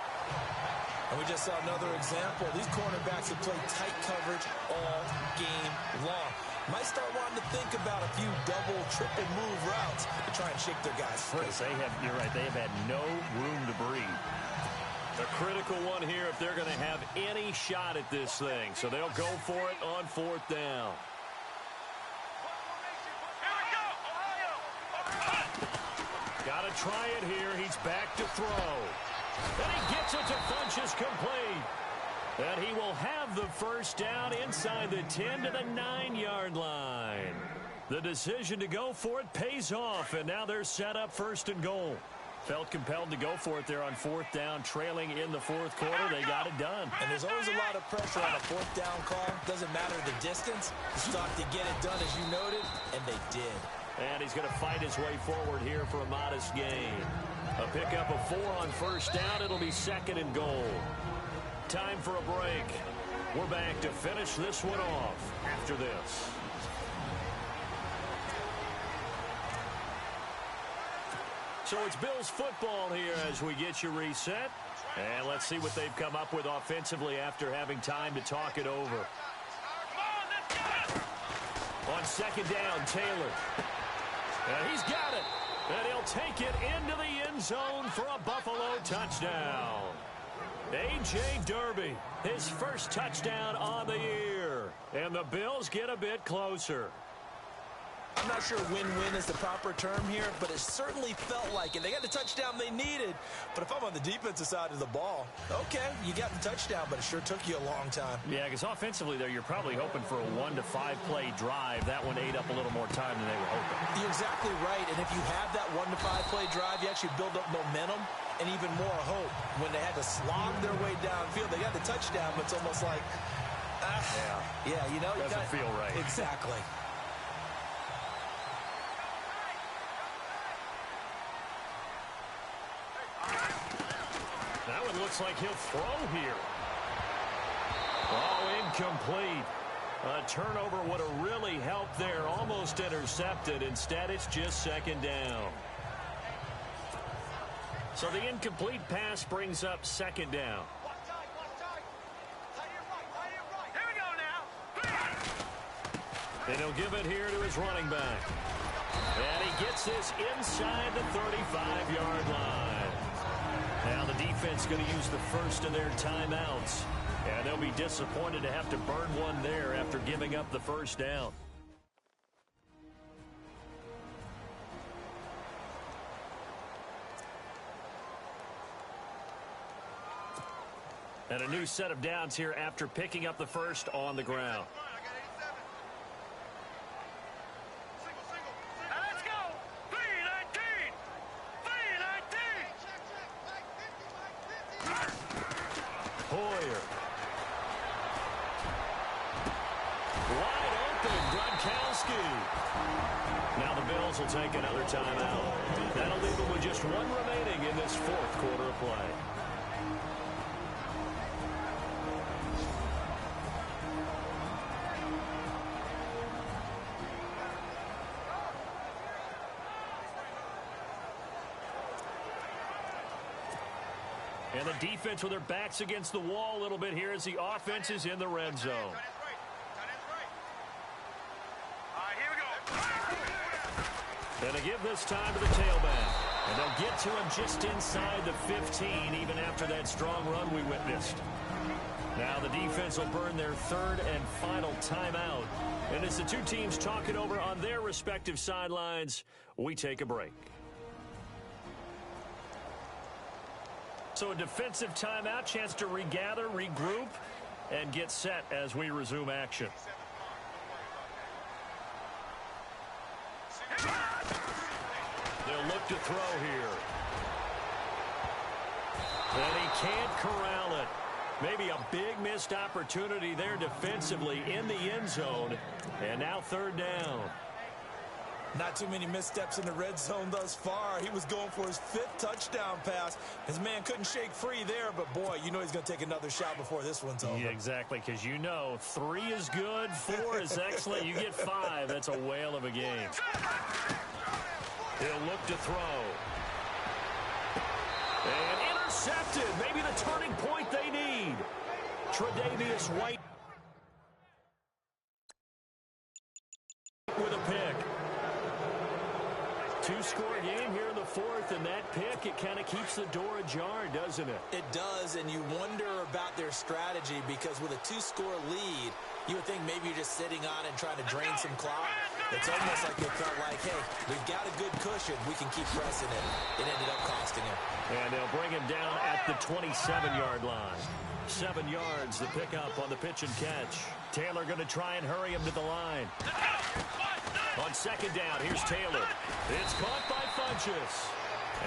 Speaker 2: And we just saw another example. These cornerbacks have played tight coverage all game long. Might start wanting to think about a few double, triple move routes to try and shake their guys free.
Speaker 1: You're right. They have had no room to breathe. The critical one here if they're going to have any shot at this thing. So they'll go for it on fourth down. Got to try it here. He's back to throw. And he gets it to Funchess complete. And he will have the first down inside the 10 to the 9-yard line. The decision to go for it pays off, and now they're set up first and goal. Felt compelled to go for it there on fourth down, trailing in the fourth quarter. They got it done.
Speaker 2: And there's always a lot of pressure on a fourth down call. Doesn't matter the distance. He thought to get it done, as you noted, and they did.
Speaker 1: And he's going to fight his way forward here for a modest gain. A pickup of 4 on first down. It'll be second and goal. Time for a break. We're back to finish this one off after this. So it's Bills football here as we get you reset. And let's see what they've come up with offensively after having time to talk it over. On second down, Taylor. And he's got it. And he'll take it into the end zone for a Buffalo touchdown. A.J. Derby, his first touchdown on the year. And the Bills get a bit closer.
Speaker 2: I'm not sure win-win is the proper term here, but it certainly felt like it. They got the touchdown they needed, but if I'm on the defensive side of the ball, okay, you got the touchdown, but it sure took you a long time.
Speaker 1: Yeah, because offensively there, you're probably hoping for a 1 to 5 play drive. That one ate up a little more time than they were hoping.
Speaker 2: You're exactly right, and if you have that 1 to 5 play drive, you actually build up momentum and even more hope. When they had to slog their way downfield, they got the touchdown, but it's almost like, yeah, you know,
Speaker 1: doesn't feel right.
Speaker 2: Exactly.
Speaker 1: That one looks like he'll throw here. Oh, incomplete. A turnover would have really helped there. Almost intercepted. Instead, it's just second down. So the incomplete pass brings up second down.
Speaker 3: Here we go now.
Speaker 1: And he'll give it here to his running back. And he gets this inside the 35-yard line. Now the defense going to use the first of their timeouts. And they'll be disappointed to have to burn one there after giving up the first down. And a new set of downs here after picking up the first on the ground.
Speaker 3: Let's go. 319. 319.
Speaker 1: Hoyer. Wide open, Gronkowski. Now the Bills will take another timeout. That'll leave them with just one remaining in this fourth quarter of play. And the defense with their backs against the wall a little bit here as the offense is in the red zone.
Speaker 3: All right, here we go.
Speaker 1: And they give this time to the tailback. And they'll get to him just inside the 15, even after that strong run we witnessed. Now the defense will burn their third and final timeout. And as the two teams talk it over on their respective sidelines, we take a break. So a defensive timeout, chance to regather, regroup, and get set as we resume action. They'll look to throw here. And he can't corral it. Maybe a big missed opportunity there defensively in the end zone. And now third down.
Speaker 2: Not too many missteps in the red zone thus far. He was going for his 5th touchdown pass. His man couldn't shake free there, but boy, you know he's going to take another shot before this one's over.
Speaker 1: Yeah, exactly, because you know 3 is good, 4 is excellent. You get 5, that's a whale of a game. He'll look to throw. And intercepted. Maybe the turning point they need. Tre'Davious White with a pick. 2-score game here in the fourth, and that pick, it kind of keeps the door ajar, doesn't it?
Speaker 2: It does, and you wonder about their strategy because with a 2-score lead, you would think maybe you're just sitting on and trying to drain some clock. It's almost like they felt like, hey, we've got a good cushion. We can keep pressing it. It ended up costing him.
Speaker 1: And they'll bring him down at the 27-yard line. 7 yards, the pickup on the pitch and catch. Taylor going to try and hurry him to the line. On second down, here's Taylor. It's caught by Funchess.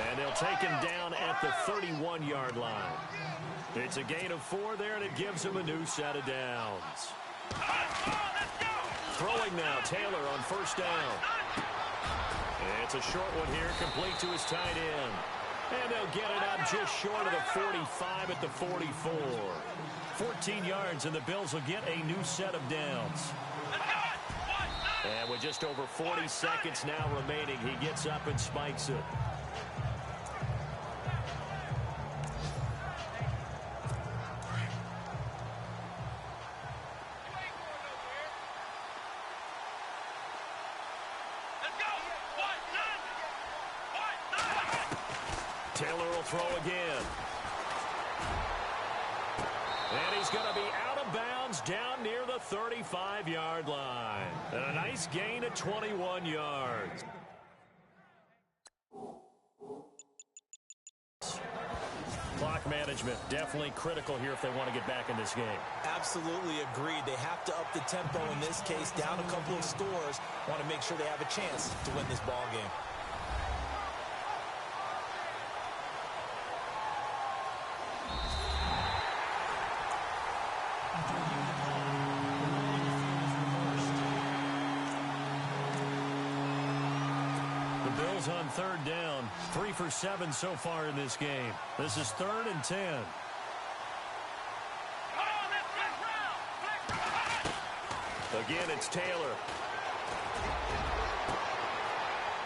Speaker 1: And they'll take him down at the 31-yard line. It's a gain of 4 there, and it gives him a new set of downs. Throwing now, Taylor on first down. It's a short one here, complete to his tight end. And they'll get it up just short of the 45 at the 44. 14 yards, and the Bills will get a new set of downs. And with just over 40 seconds now remaining, he gets up and spikes it. Taylor will throw again. And he's going to be out of bounds downs down near the 35-yard line. And a nice gain of 21 yards. Clock management definitely critical here if they want to get back in this game.
Speaker 2: Absolutely agreed. They have to up the tempo in this case, down a couple of scores. Want to make sure they have a chance to win this ball game.
Speaker 1: The Bills on third down, 3 for 7 so far in this game. This is 3rd and 10. Again, it's Taylor.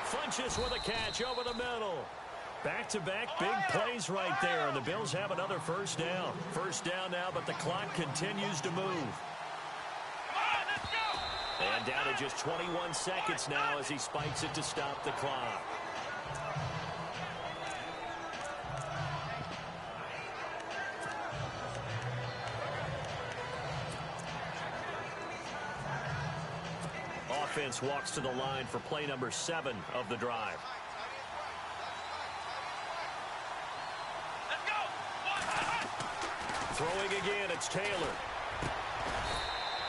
Speaker 1: Funches with a catch over the middle. Back-to-back big plays right there, and the Bills have another first down. First down now, but the clock continues to move. And down to just 21 seconds now as he spikes it to stop the clock. Offense walks to the line for play number 7 of the drive. Throwing again, it's Taylor.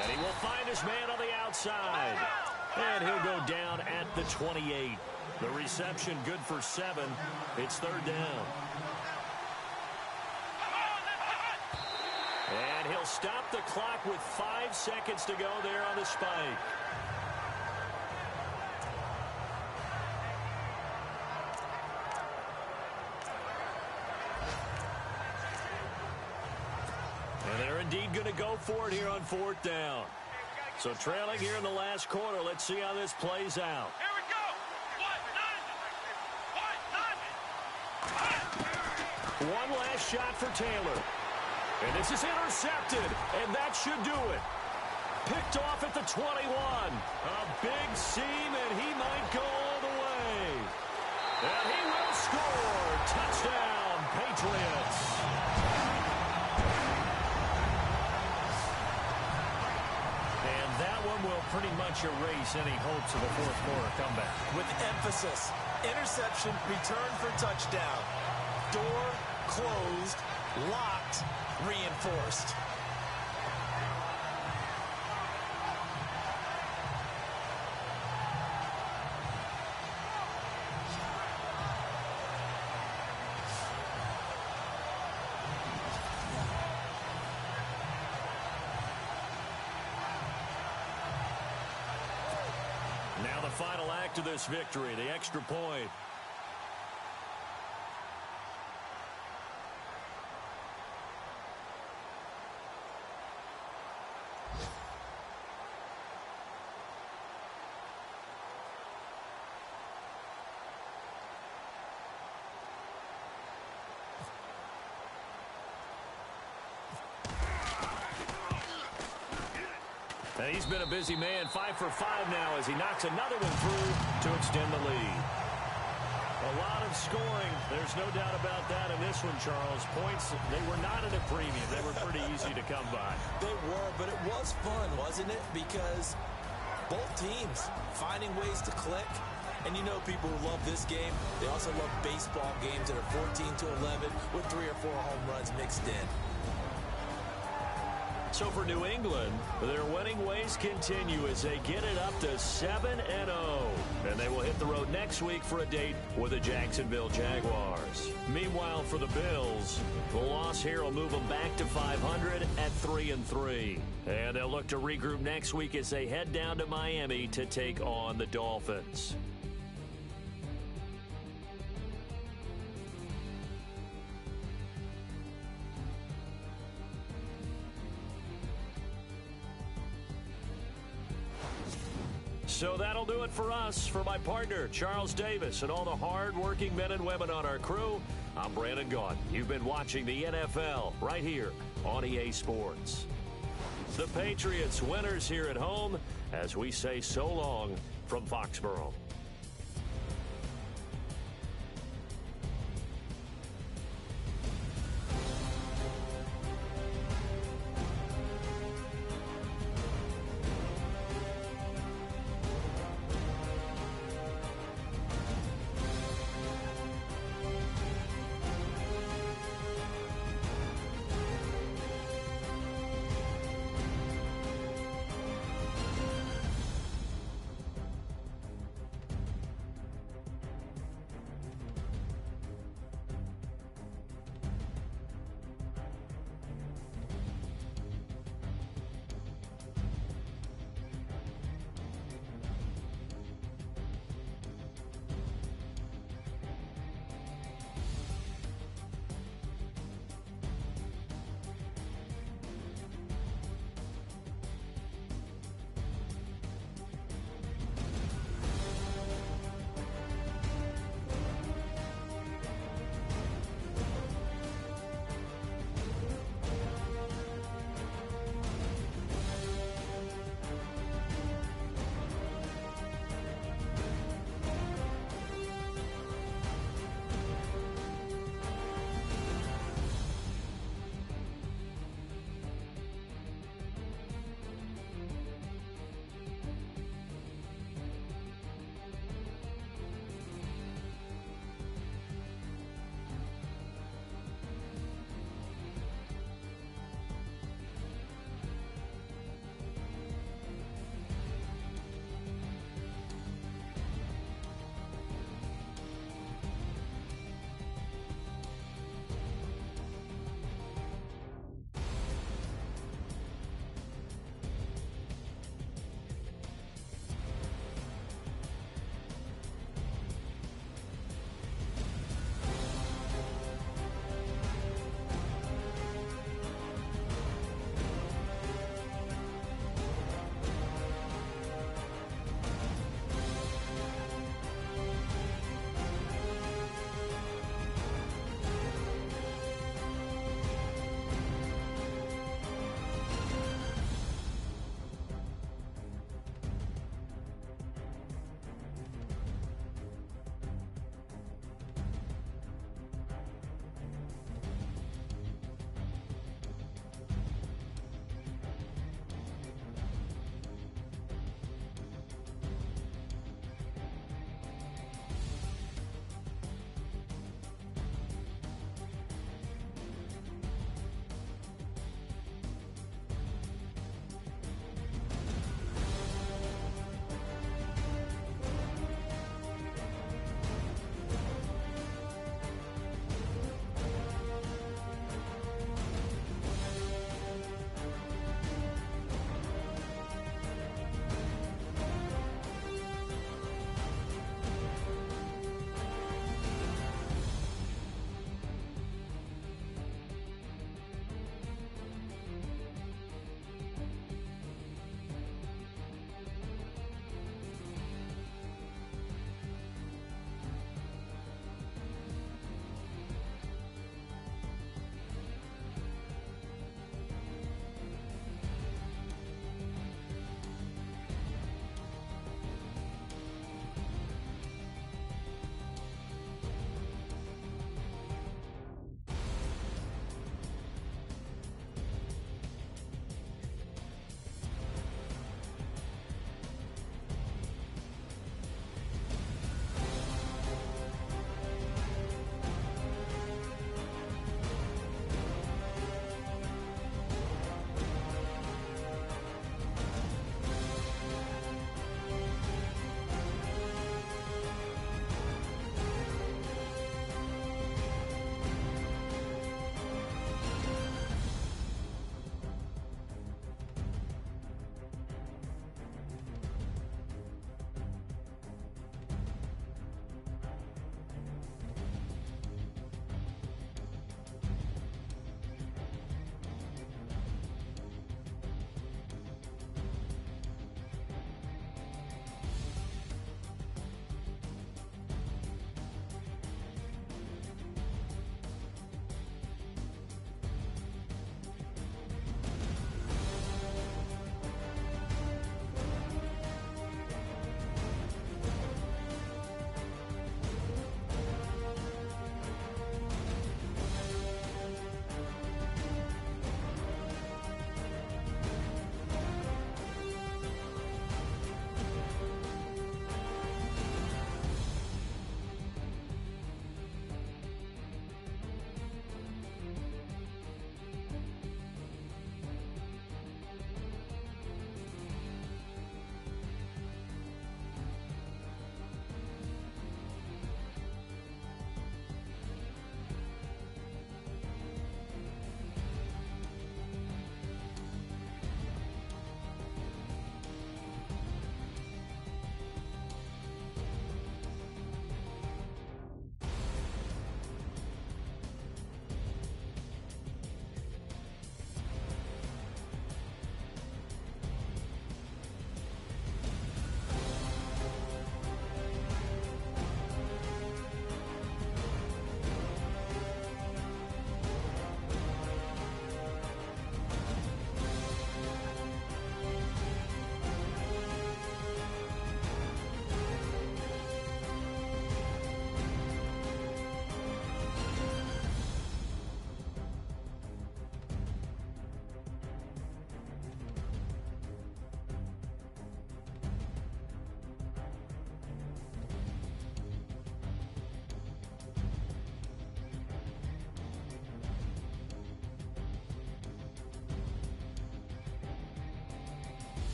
Speaker 1: And he will find his man on the outside. And he'll go down at the 28. The reception good for 7. It's 3rd down. And he'll stop the clock with 5 seconds to go there on the spike. And they're indeed going to go for it here on 4th down. So trailing here in the last quarter. Let's see how this plays out.
Speaker 3: Here we go.
Speaker 1: One last shot for Taylor. And this is intercepted. And that should do it. Picked off at the 21. A big seam, and he might go all the way. And he will score. Touchdown, Patriots. And that one will pretty much erase any hopes of a fourth quarter comeback.
Speaker 2: With emphasis, interception, return for touchdown. Door closed, locked, reinforced.
Speaker 1: Now the final act of this victory, the extra point. And he's been a busy man, 5 for 5 now as he knocks another one through to extend the lead. A lot of scoring. There's no doubt about that in this one, Charles. Points, they were not at a premium. They were pretty easy to come by.
Speaker 2: They were, but it was fun, wasn't it? Because both teams finding ways to click. And you know people who love this game, they also love baseball games that are 14-11 with 3 or 4 home runs mixed in.
Speaker 1: So for New England, their winning ways continue as they get it up to 7-0. And they will hit the road next week for a date with the Jacksonville Jaguars. Meanwhile, for the Bills, the loss here will move them back to 500 at 3-3. And they'll look to regroup next week as they head down to Miami to take on the Dolphins. So that'll do it for us. For my partner, Charles Davis, and all the hard-working men and women on our crew, I'm Brandon Gaudin. You've been watching the NFL right here on EA Sports. The Patriots winners here at home as we say so long from Foxborough.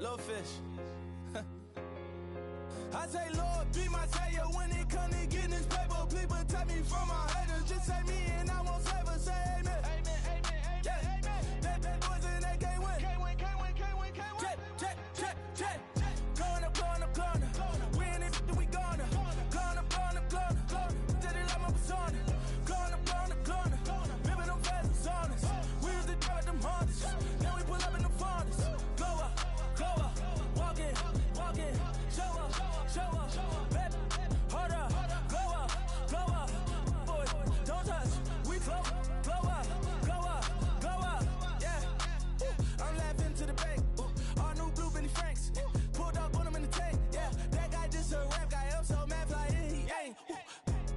Speaker 2: Little fish. I say, Lord, be my savior when it come to getting this paper. Please protect me from my haters. Just say me and I won't save her. Say amen. Amen, amen, amen, yeah. Amen. That boys and they can't win. Can't win, can't win, can't win, can't win. Check, check, check, check. Going up, going up, going up. We in it, we gonna. Going up, going up, going up. Did it like my persona. Going up, going up, going up. Remember them fast and songs. We used to drive them Hondas. Now we pull up in the Fondas. Go up, walk in, show up, baby, hold up, go up, boy, don't touch, we flow up, yeah. I'm laughing to the bank, all new blue Benny Franks, pulled up on him in the tank, yeah. That guy just a rap guy, I'm so mad, fly in, he ain't.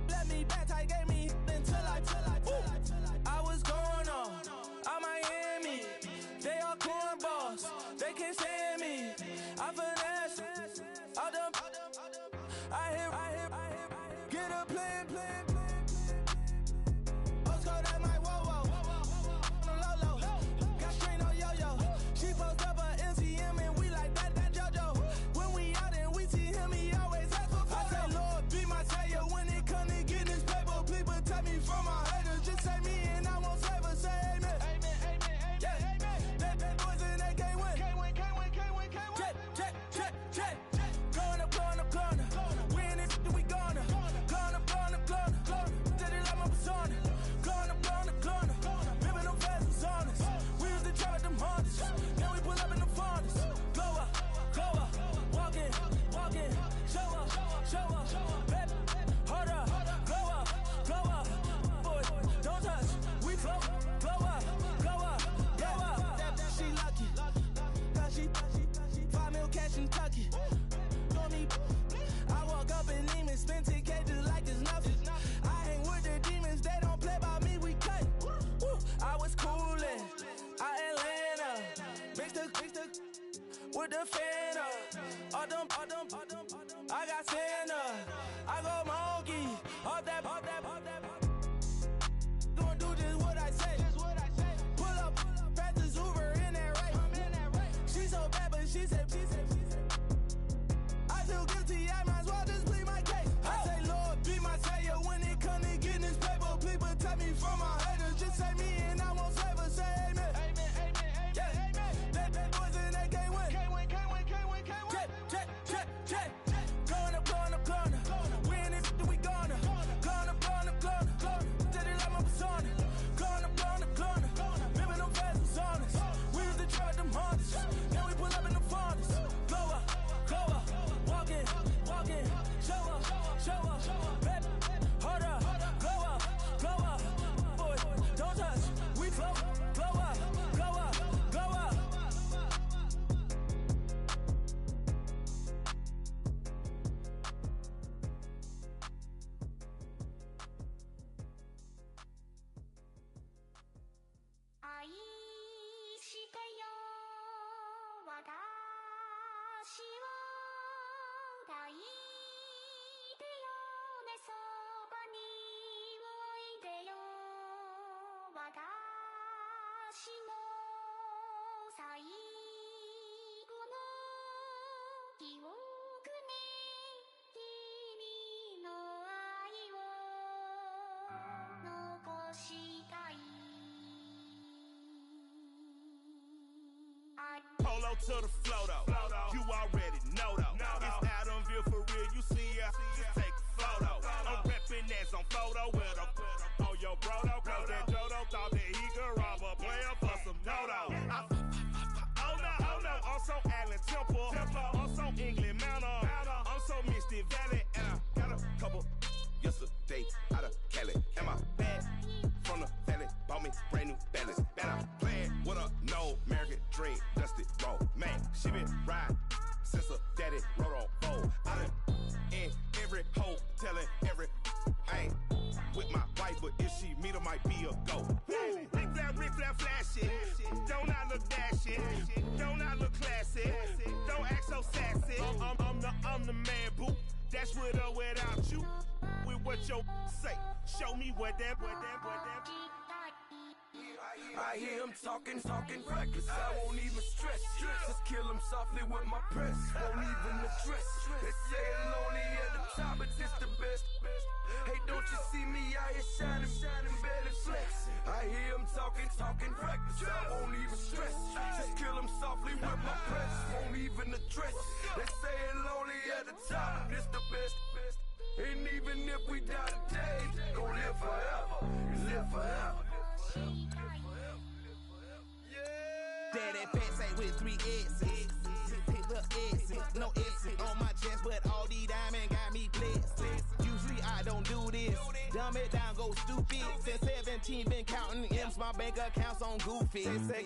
Speaker 2: Let me back, tight gave me until I was going on Miami. They all cornballs, they can't stand me. I finesse, all them. I hear, get a plan. Let's go that my whoa. Low. Got strain on yo-yo. She post up a MCM and we like that JoJo. When we out and we see him, he always asks for photo. I say, Lord, be my savior when it come to getting this paper. Please protect me from my haters. Just say me and I won't save her. Say amen. Amen, amen, yeah. Amen. That boys and they can't win. Can't win. Check. Going up. We in it, we gonna. Going up. Did it like my persona. Going up. Remember them fast and songs. We used to drive them Hondas. Now we pull up in the Fondas. Go up, walk in, show up, baby, hold up, go up, boy, don't touch, we flow up, yeah. She lucky, cause she 5 mil cash in Kentucky. Know me, I walk up and name and spend 10K just like it's nothing. I hang with the demons, they don't play by me, we cut. Woo. I was coolin', Atlanta, mixed the with the fan up. All them, I got Santa, I go monkey, all that. Don't do just what I say. Pull up, fastest Uber in that right. She so bad, but she said. I feel guilty, I might as well just plead my case. I say, Lord, be my savior when it come to getting this paper. Please protect me from my haters. Just say me and I won't save her. Say amen. Amen, yeah. Amen. That boys and they can't win. Can't win. Check. Going up. We in it, we gonna. Going up. Did it like my persona. Going up. Remember them fast and songs. We used to drive them Hondas. Now we pull up in the Fondas. Go up, walk in, show up, baby, hold up, go up, boy, don't touch, we flow up.
Speaker 7: Polo to the flow though. You already know though. It's Adamville for real. You see ya, just take a photo. I'm reppin' as on photo with a on your bro though. Cause that Dodo thought that he could rob a player for some dodo. Oh no, I'm so Allen Temple. I'm so England Mountain. I'm so Misty Valley. And I got a couple yesterday out of Cali. And my bag from the valley bought me brand new balance. And I'm playing with a no American dream. Dusty roll. Man, she been ride since her daddy rode on bowl. I done in every hole telling every I ain't with my wife, but if she meet her might be a go. Rick flat flashy. Don't I look dashy? Don't I look classy? Don't act so sassy. I'm the man, boo. That's with or without you. With what your say. Show me what that.
Speaker 8: I hear him talking reckless. I won't even stress. Just kill him softly with my press. Won't even address. They say it's lonely at the top, but this the best. Hey, don't you see me out here shining, belly flex? I hear him talking reckless. I won't even stress. Just kill him softly with my press. Won't even address. They say it's lonely at the top, but this the best. And even if we die today, gon' live forever. Live forever.
Speaker 9: Daddy pants ain't with 3 S's. The S's, no S's on my chest, but all these diamonds got me blessed. Usually I don't do this. Dumb it down, go stupid. Since 17, been counting M's, my bank accounts on Goofy. Say,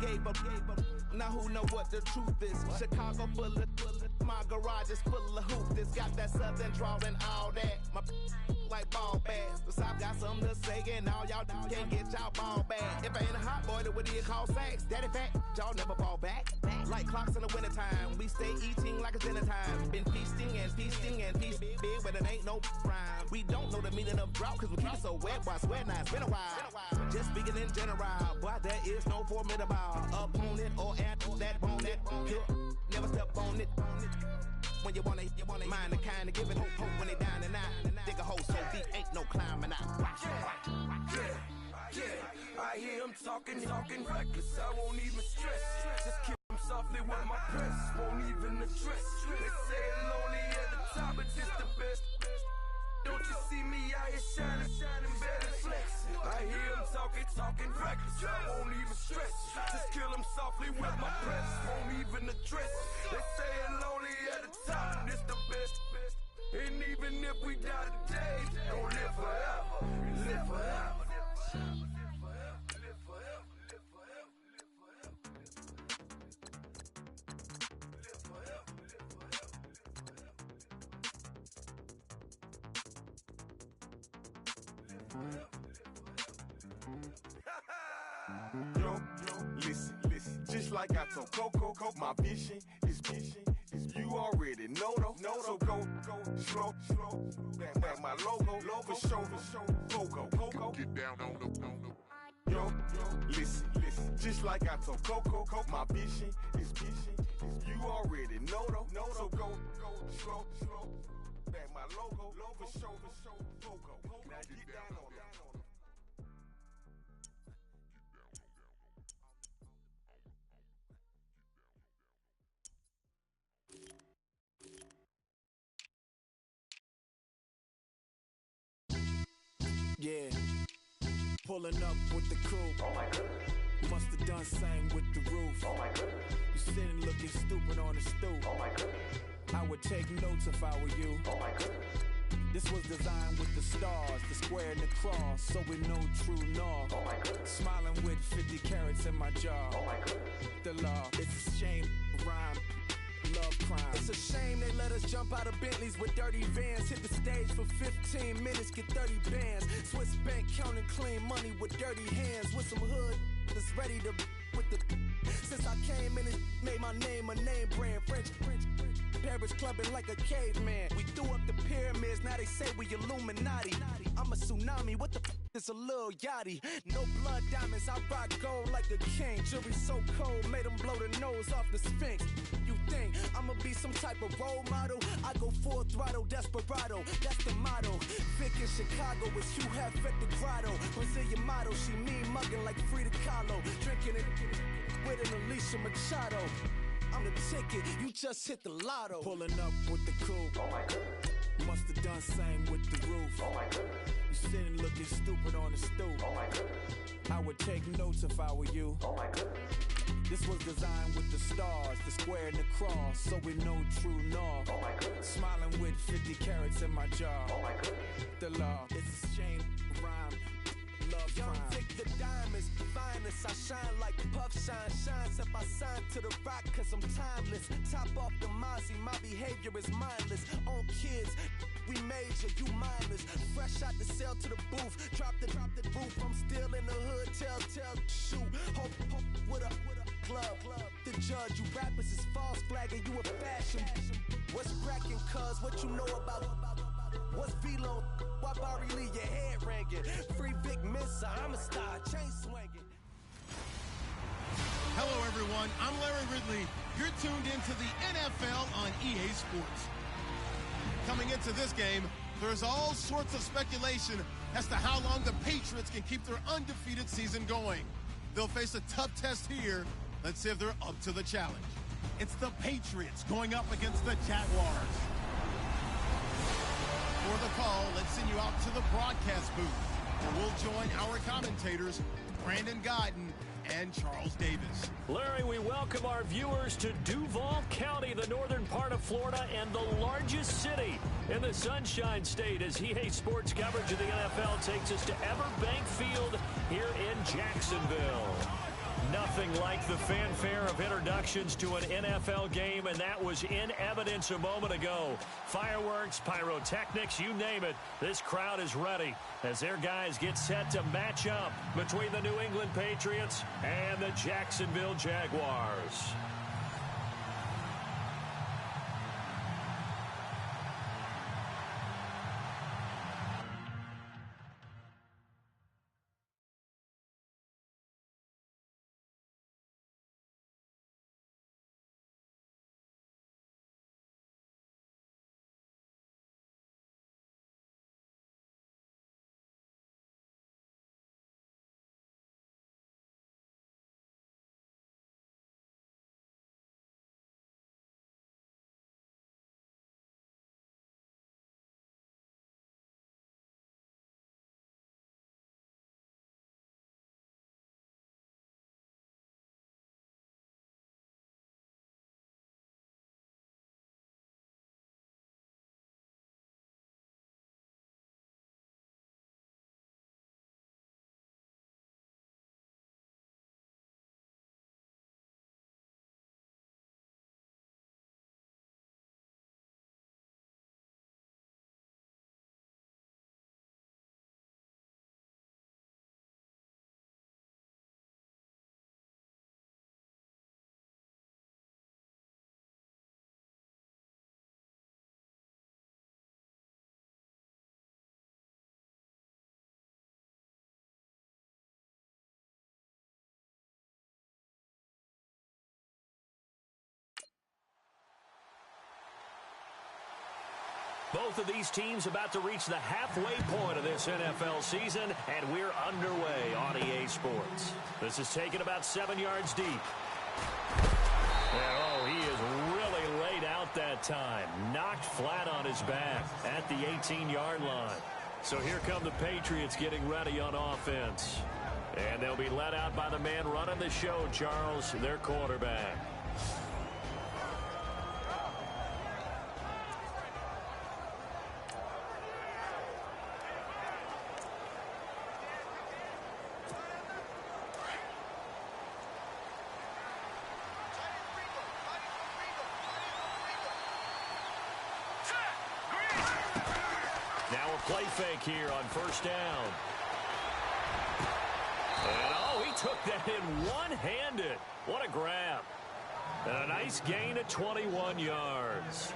Speaker 9: gave up. Now who know what the truth is? Chicago full of, my garage is full of hoops. This got that southern drawl and all that. My like ball bags. The South got something to say, and all y'all can't get y'all ball back. If I ain't a hot boy, then what do you call sacks? Daddy fat, y'all never ball back. Like clocks in the wintertime, we stay eating like it's dinner time. Been feasting and feasting and feasting big, but it ain't no rhyme. We don't know the meaning of drought, cause we keep it so wet, boy, I swear now it's been a while. Just speaking in general, boy, there is no formidable opponent or at that bone, never step on it. When you wanna mind the kind of giving hope when they down and out. Dig a hole so deep, ain't no climbing out.
Speaker 8: Yeah, I hear him talking reckless. I won't even stress. Just kill him softly with my press. Won't even address. They say it's lonely at the top, but this the best. Don't you see me out here shining, belly flex? I hear him talking reckless. I won't even stress. Just kill him softly with my press. Won't even address. They say it's lonely at the top, this the best. And even if we die today, don't live forever. Live forever.
Speaker 10: Yo, listen, just like I told Coco, my vision is you already know though. So go slow, back my logo, for show, Coco, get down on the. Yo, listen, just like I told Coco, my vision is you already know though. So go slow, back my logo, for show, Coco, now get down on that.
Speaker 11: Yeah, pulling up with the coupe.
Speaker 12: Oh my goodness.
Speaker 11: Must have done same with the roof.
Speaker 12: Oh my goodness.
Speaker 11: You sitting looking stupid on the stoop.
Speaker 12: Oh my goodness.
Speaker 11: I would take notes if I were you.
Speaker 12: Oh my goodness.
Speaker 11: This was designed with the stars, the square and the cross, so we know true north.
Speaker 12: Oh my goodness.
Speaker 11: Smiling with 50 carats in my jaw.
Speaker 12: Oh my goodness.
Speaker 11: The law, it's a shame, rhyme. Love crime.
Speaker 13: It's a shame they let us jump out of Bentleys with dirty vans. Hit the stage for 15 minutes, get 30 bands. Swiss bank counting clean money with dirty hands. With some hood that's ready to with the. Since I came in and made my name a name brand. French. Paris clubbing like a caveman. We threw up the pyramids, now they say we Illuminati. I'm a tsunami, what the f is a little yachty? No blood diamonds, I rock gold like a king. Jury so cold, made them blow the nose off the Sphinx. You think I'ma be some type of role model? I go full throttle, desperado, that's the motto. Vic in Chicago is Hugh Hef at the grotto. Brazilian model, she mean mugging like Frida Kahlo. Drinking it with an Alicia Machado. I'm the ticket, you just hit the lotto.
Speaker 11: Pulling up with the coupe.
Speaker 12: Oh my goodness.
Speaker 11: Must have done same with the roof.
Speaker 12: Oh my goodness.
Speaker 11: You sitting looking stupid on the stoop.
Speaker 12: Oh my goodness.
Speaker 11: I would take notes if I were you.
Speaker 12: Oh my goodness.
Speaker 11: This was designed with the stars, the square and the cross, so we know true north.
Speaker 12: Oh my goodness.
Speaker 11: Smiling with 50 carats in my jaw.
Speaker 12: Oh my goodness.
Speaker 11: The law, it's a shame, rhyme. Love
Speaker 13: Young
Speaker 11: crime.
Speaker 13: Vic the diamonds, finest. I shine like puff shines if I sign to the rock cause I'm timeless. Top off the Mozzie, my behavior is mindless. On kids, we major, you minors. Fresh out the cell to the booth, drop the roof. I'm still in the hood, tell, shoot. Hope with a club. The judge, you rappers is false flagging, you a fashion. What's cracking, cuz? What you know about? What's V-Lo? Why Barry leave your head ringing? Free Vic Mensa, I'm a star, chain swinging.
Speaker 6: everyone. I'm Larry Ridley. You're tuned into the NFL on EA Sports. Coming into this game, there's all sorts of speculation as to how long the Patriots can keep their undefeated season going. They'll face a tough test here. Let's see if they're up to the challenge. It's the Patriots going up against the Jaguars. For the call, let's send you out to the broadcast booth, where we'll join our commentators, Brandon Godden and Charles Davis.
Speaker 1: Larry, we welcome our viewers to Duval County, the northern part of Florida, and the largest city in the Sunshine State, as EA Sports coverage of the NFL takes us to Everbank Field here in Jacksonville. Nothing like the fanfare of introductions to an NFL game, and that was in evidence a moment ago. Fireworks, pyrotechnics, you name it. This crowd is ready as their guys get set to match up between the New England Patriots and the Jacksonville Jaguars. Both of these teams about to reach the halfway point of this NFL season, and we're underway on EA Sports. This is taken about 7 yards deep. And, oh, he is really laid out that time. Knocked flat on his back at the 18-yard line. So here come the Patriots getting ready on offense. And they'll be led out by the man running the show, Charles, their quarterback. Play fake here on first down. And, oh, he took that in one-handed. What a grab. And a nice gain of 21 yards.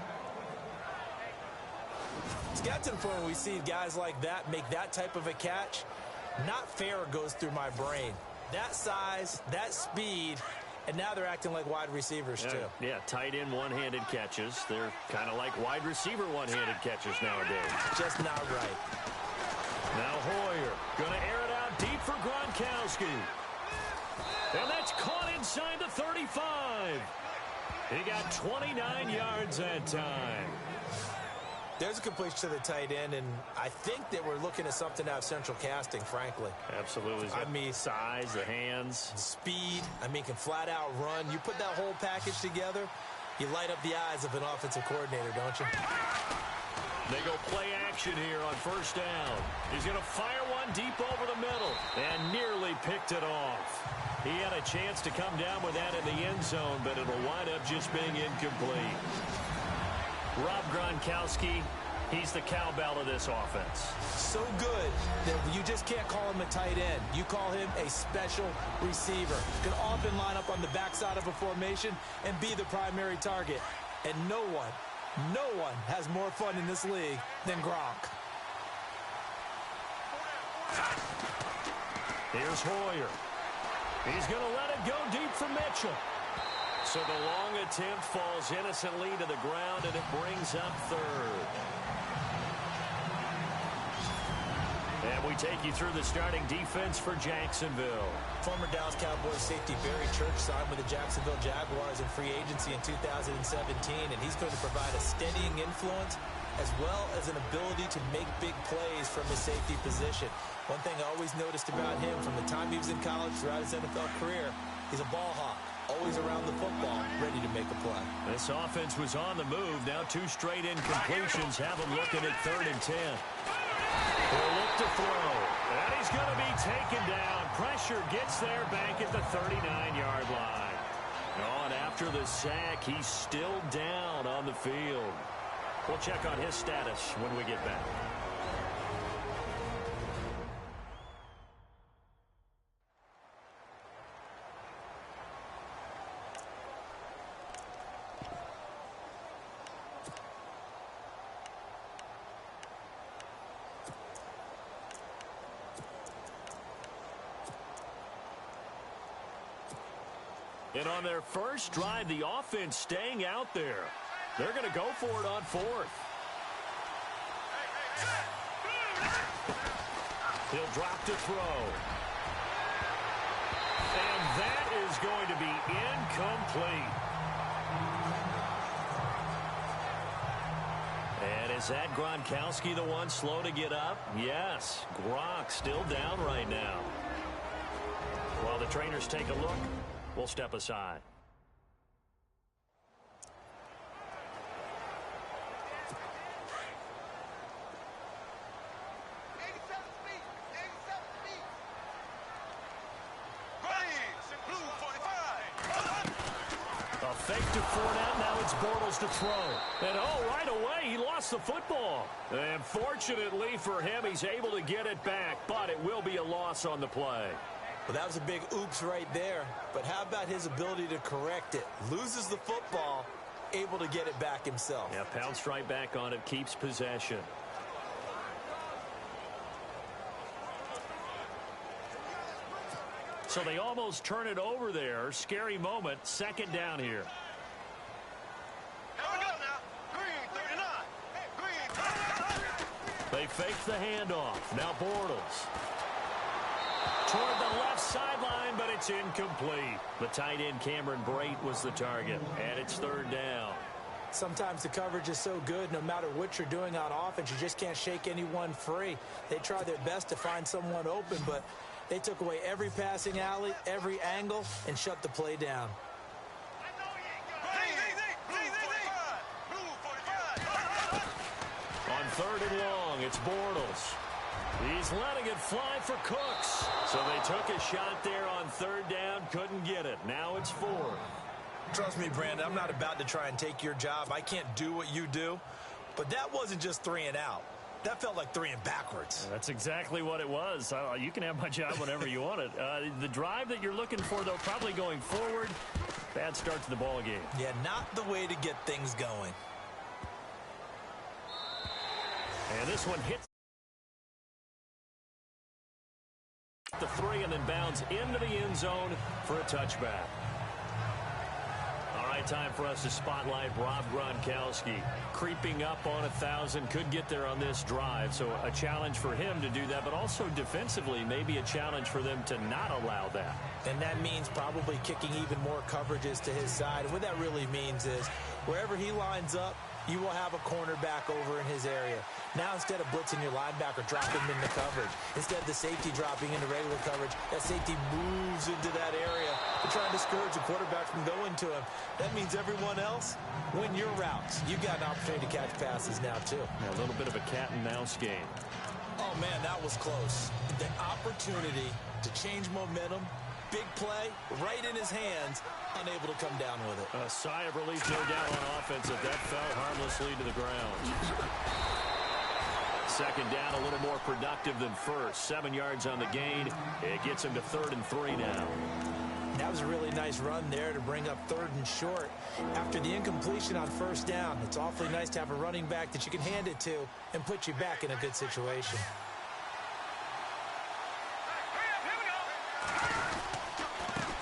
Speaker 2: It's got to the point where we see guys like that make that type of a catch. Not fair goes through my brain. That size, that speed, and now they're acting like wide receivers, too.
Speaker 1: Yeah, tight end one-handed catches. They're kind of like wide receiver one-handed catches nowadays.
Speaker 2: Just not right.
Speaker 1: Now Hoyer going to air it out deep for Gronkowski. And that's caught inside the 35. He got 29 yards that time.
Speaker 2: There's a completion to the tight end, and I think that we're looking at something out of central casting, frankly.
Speaker 1: Absolutely.
Speaker 2: I mean,
Speaker 1: size, the hands.
Speaker 2: Speed. I mean, can flat out run. You put that whole package together, you light up the eyes of an offensive coordinator, don't you?
Speaker 1: They go play action here on first down. He's going to fire one deep over the middle and nearly picked it off. He had a chance to come down with that in the end zone, but it'll wind up just being incomplete. Rob Gronkowski, he's the cowbell of this offense.
Speaker 2: So good that you just can't call him a tight end. You call him a special receiver. Can often line up on the backside of a formation and be the primary target. And no one has more fun in this league than Gronk.
Speaker 1: Here's Hoyer. He's going to let it go deep for Mitchell. So the long attempt falls innocently to the ground, and it brings up third. And we take you through the starting defense for Jacksonville.
Speaker 2: Former Dallas Cowboys safety Barry Church signed with the Jacksonville Jaguars in free agency in 2017, and he's going to provide a steadying influence as well as an ability to make big plays from his safety position. One thing I always noticed about him from the time he was in college throughout his NFL career, he's a ball hawk, always around the football, ready to make a play.
Speaker 1: This offense was on the move. Now 2 straight incompletions have him looking at 3rd and 10. He'll look to throw, and he's going to be taken down. Pressure gets there back at the 39-yard line. Oh, and after the sack, he's still down on the field. We'll check on his status when we get back. And on their first drive, the offense staying out there. They're going to go for it on 4th. He'll drop to throw. And that is going to be incomplete. And is that Gronkowski the one slow to get up? Yes. Gronk still down right now. While the trainers take a look, we'll step aside. A fake to Fournette. Now it's Bortles to throw. And right away, he lost the football. And fortunately for him, he's able to get it back, but it will be a loss on the play.
Speaker 2: Well, that was a big oops right there. But how about his ability to correct it? Loses the football, able to get it back himself.
Speaker 1: Yeah, pounced right back on it, keeps possession. So they almost turn it over there. Scary moment. 2nd down here. They fake the handoff. Now Bortles. Toward the left sideline, but it's incomplete. The tight end, Cameron Brate, was the target, and it's 3rd down.
Speaker 2: Sometimes the coverage is so good, no matter what you're doing on offense, you just can't shake anyone free. They try their best to find someone open, but they took away every passing alley, every angle, and shut the play down.
Speaker 1: On 3rd and long, it's Bortles. He's letting it fly for Cooks. So they took a shot there on 3rd down, couldn't get it. Now it's 4th.
Speaker 2: Trust me, Brandon, I'm not about to try and take your job. I can't do what you do. But that wasn't just 3 and out. That felt like 3 and backwards.
Speaker 1: That's exactly what it was. You can have my job whenever you want it. The drive that you're looking for, though, probably going forward. Bad start to the ball game.
Speaker 2: Yeah, not the way to get things going.
Speaker 1: And this one hits the 3 and then bounds into the end zone for a touchback. All right, time for us to spotlight Rob Gronkowski. Creeping up on 1,000, could get there on this drive. So a challenge for him to do that, but also defensively, maybe a challenge for them to not allow that.
Speaker 2: And that means probably kicking even more coverages to his side. And what that really means is wherever he lines up, you will have a cornerback over in his area. Now, instead of blitzing your linebacker, drop him into coverage. Instead of the safety dropping into regular coverage, that safety moves into that area to try and discourage the quarterback from going to him. That means everyone else, win your routes. You've got an opportunity to catch passes now, too.
Speaker 1: A little bit of a cat-and-mouse game.
Speaker 2: Oh, man, that was close. The opportunity to change momentum, big play, right in his hands, unable to come down with it.
Speaker 1: A sigh of relief, no doubt, on offense if that fell harmlessly to the ground. 2nd down, a little more productive than first. 7 yards on the gain. It gets him to 3rd and 3 now.
Speaker 2: That was a really nice run there to bring up 3rd and short. After the incompletion on 1st down, it's awfully nice to have a running back that you can hand it to and put you back in a good situation.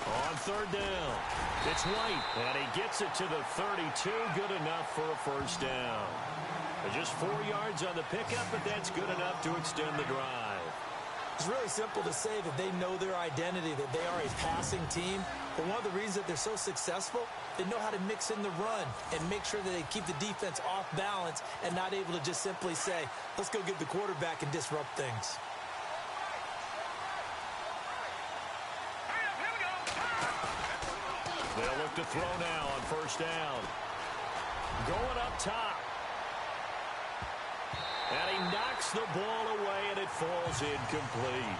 Speaker 1: On 3rd down. It's White, and he gets it to the 32. Good enough for a first down. Just 4 yards on the pickup, but that's good enough to extend the drive.
Speaker 2: It's really simple to say that they know their identity, that they are a passing team. But one of the reasons that they're so successful, they know how to mix in the run and make sure that they keep the defense off balance and not able to just simply say, let's go get the quarterback and disrupt things.
Speaker 1: They'll look to throw now on first down. Going up top. And he knocks the ball away, and it falls incomplete.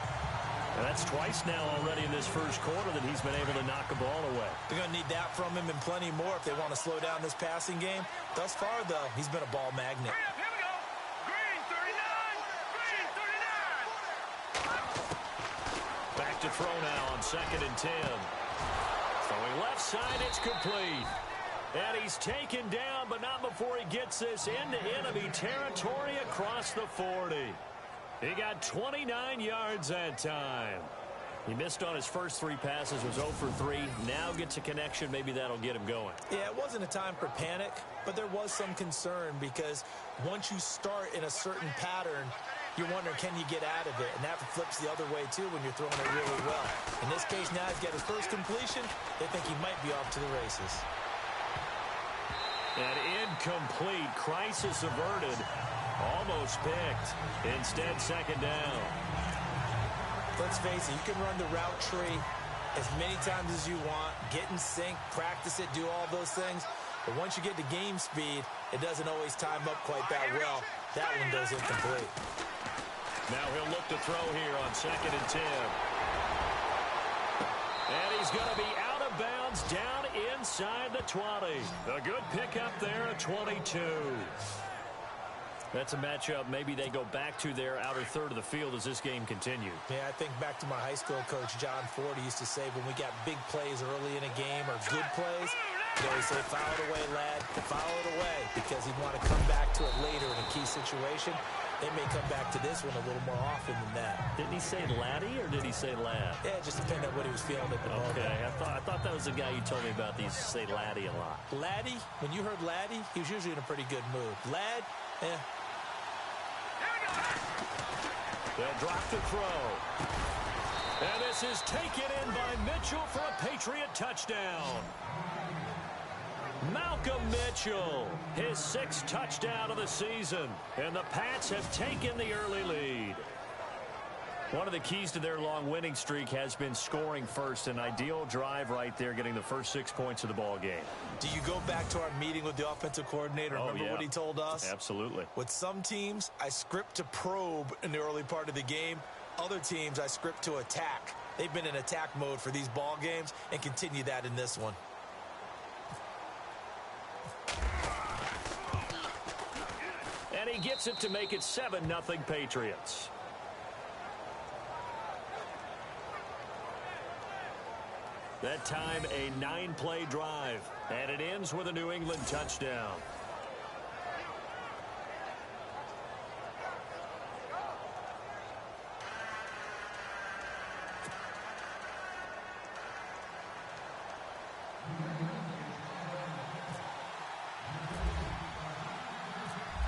Speaker 1: And that's twice now already in this first quarter that he's been able to knock a ball away.
Speaker 2: They're going to need that from him and plenty more if they want to slow down this passing game. Thus far, though, he's been a ball magnet.
Speaker 3: Here we go. Green 39.
Speaker 1: Back to throw now on 2nd and 10. Throwing left side, it's complete. And he's taken down, but not before he gets this into enemy territory across the 40. He got 29 yards that time. He missed on his first 3 passes, was 0 for 3. Now gets a connection. Maybe that'll get him going.
Speaker 2: Yeah, it wasn't a time for panic, but there was some concern because once you start in a certain pattern, you're wondering, can you get out of it? And that flips the other way, too, when you're throwing it really well. In this case, now he's got his first completion. They think he might be off to the races.
Speaker 1: And incomplete. Crisis averted. Almost picked. Instead, 2nd down.
Speaker 2: Let's face it, you can run the route tree as many times as you want, get in sync, practice it, do all those things. But once you get to game speed, it doesn't always time up quite that well. That one goes incomplete.
Speaker 1: Now he'll look to throw here on 2nd and 10. And he's going to be out of bounds down inside the 20. A good pickup there at 22. That's a matchup maybe they go back to their outer third of the field as this game continues.
Speaker 2: Yeah, I think back to my high school coach, John Ford, used to say when we got big plays early in a game or good plays, he'd always say, foul it away, lad, foul it away, because he'd want to come back to it later in a key situation. They may come back to this one a little more often than that.
Speaker 1: Didn't he say laddie or did he say lad?
Speaker 2: Yeah, it just depended on what he was feeling at the moment.
Speaker 1: Okay, I thought that was the guy you told me about. He used to say laddie a lot.
Speaker 2: Laddie, when you heard laddie, he was usually in a pretty good mood. Lad,
Speaker 1: They'll drop the throw. And this is taken in by Mitchell for a Patriot touchdown. Malcolm Mitchell, his 6th touchdown of the season. And the Pats have taken the early lead. One of the keys to their long winning streak has been scoring first. An ideal drive right there, getting the first 6 points of the ball game.
Speaker 2: Do you go back to our meeting with the offensive coordinator? Remember what he told us?
Speaker 1: Absolutely.
Speaker 2: With some teams, I script to probe in the early part of the game. Other teams, I script to attack. They've been in attack mode for these ball games and continue that in this one.
Speaker 1: And he gets it to make it 7-0 Patriots. That time, a 9-play drive. And it ends with a New England touchdown.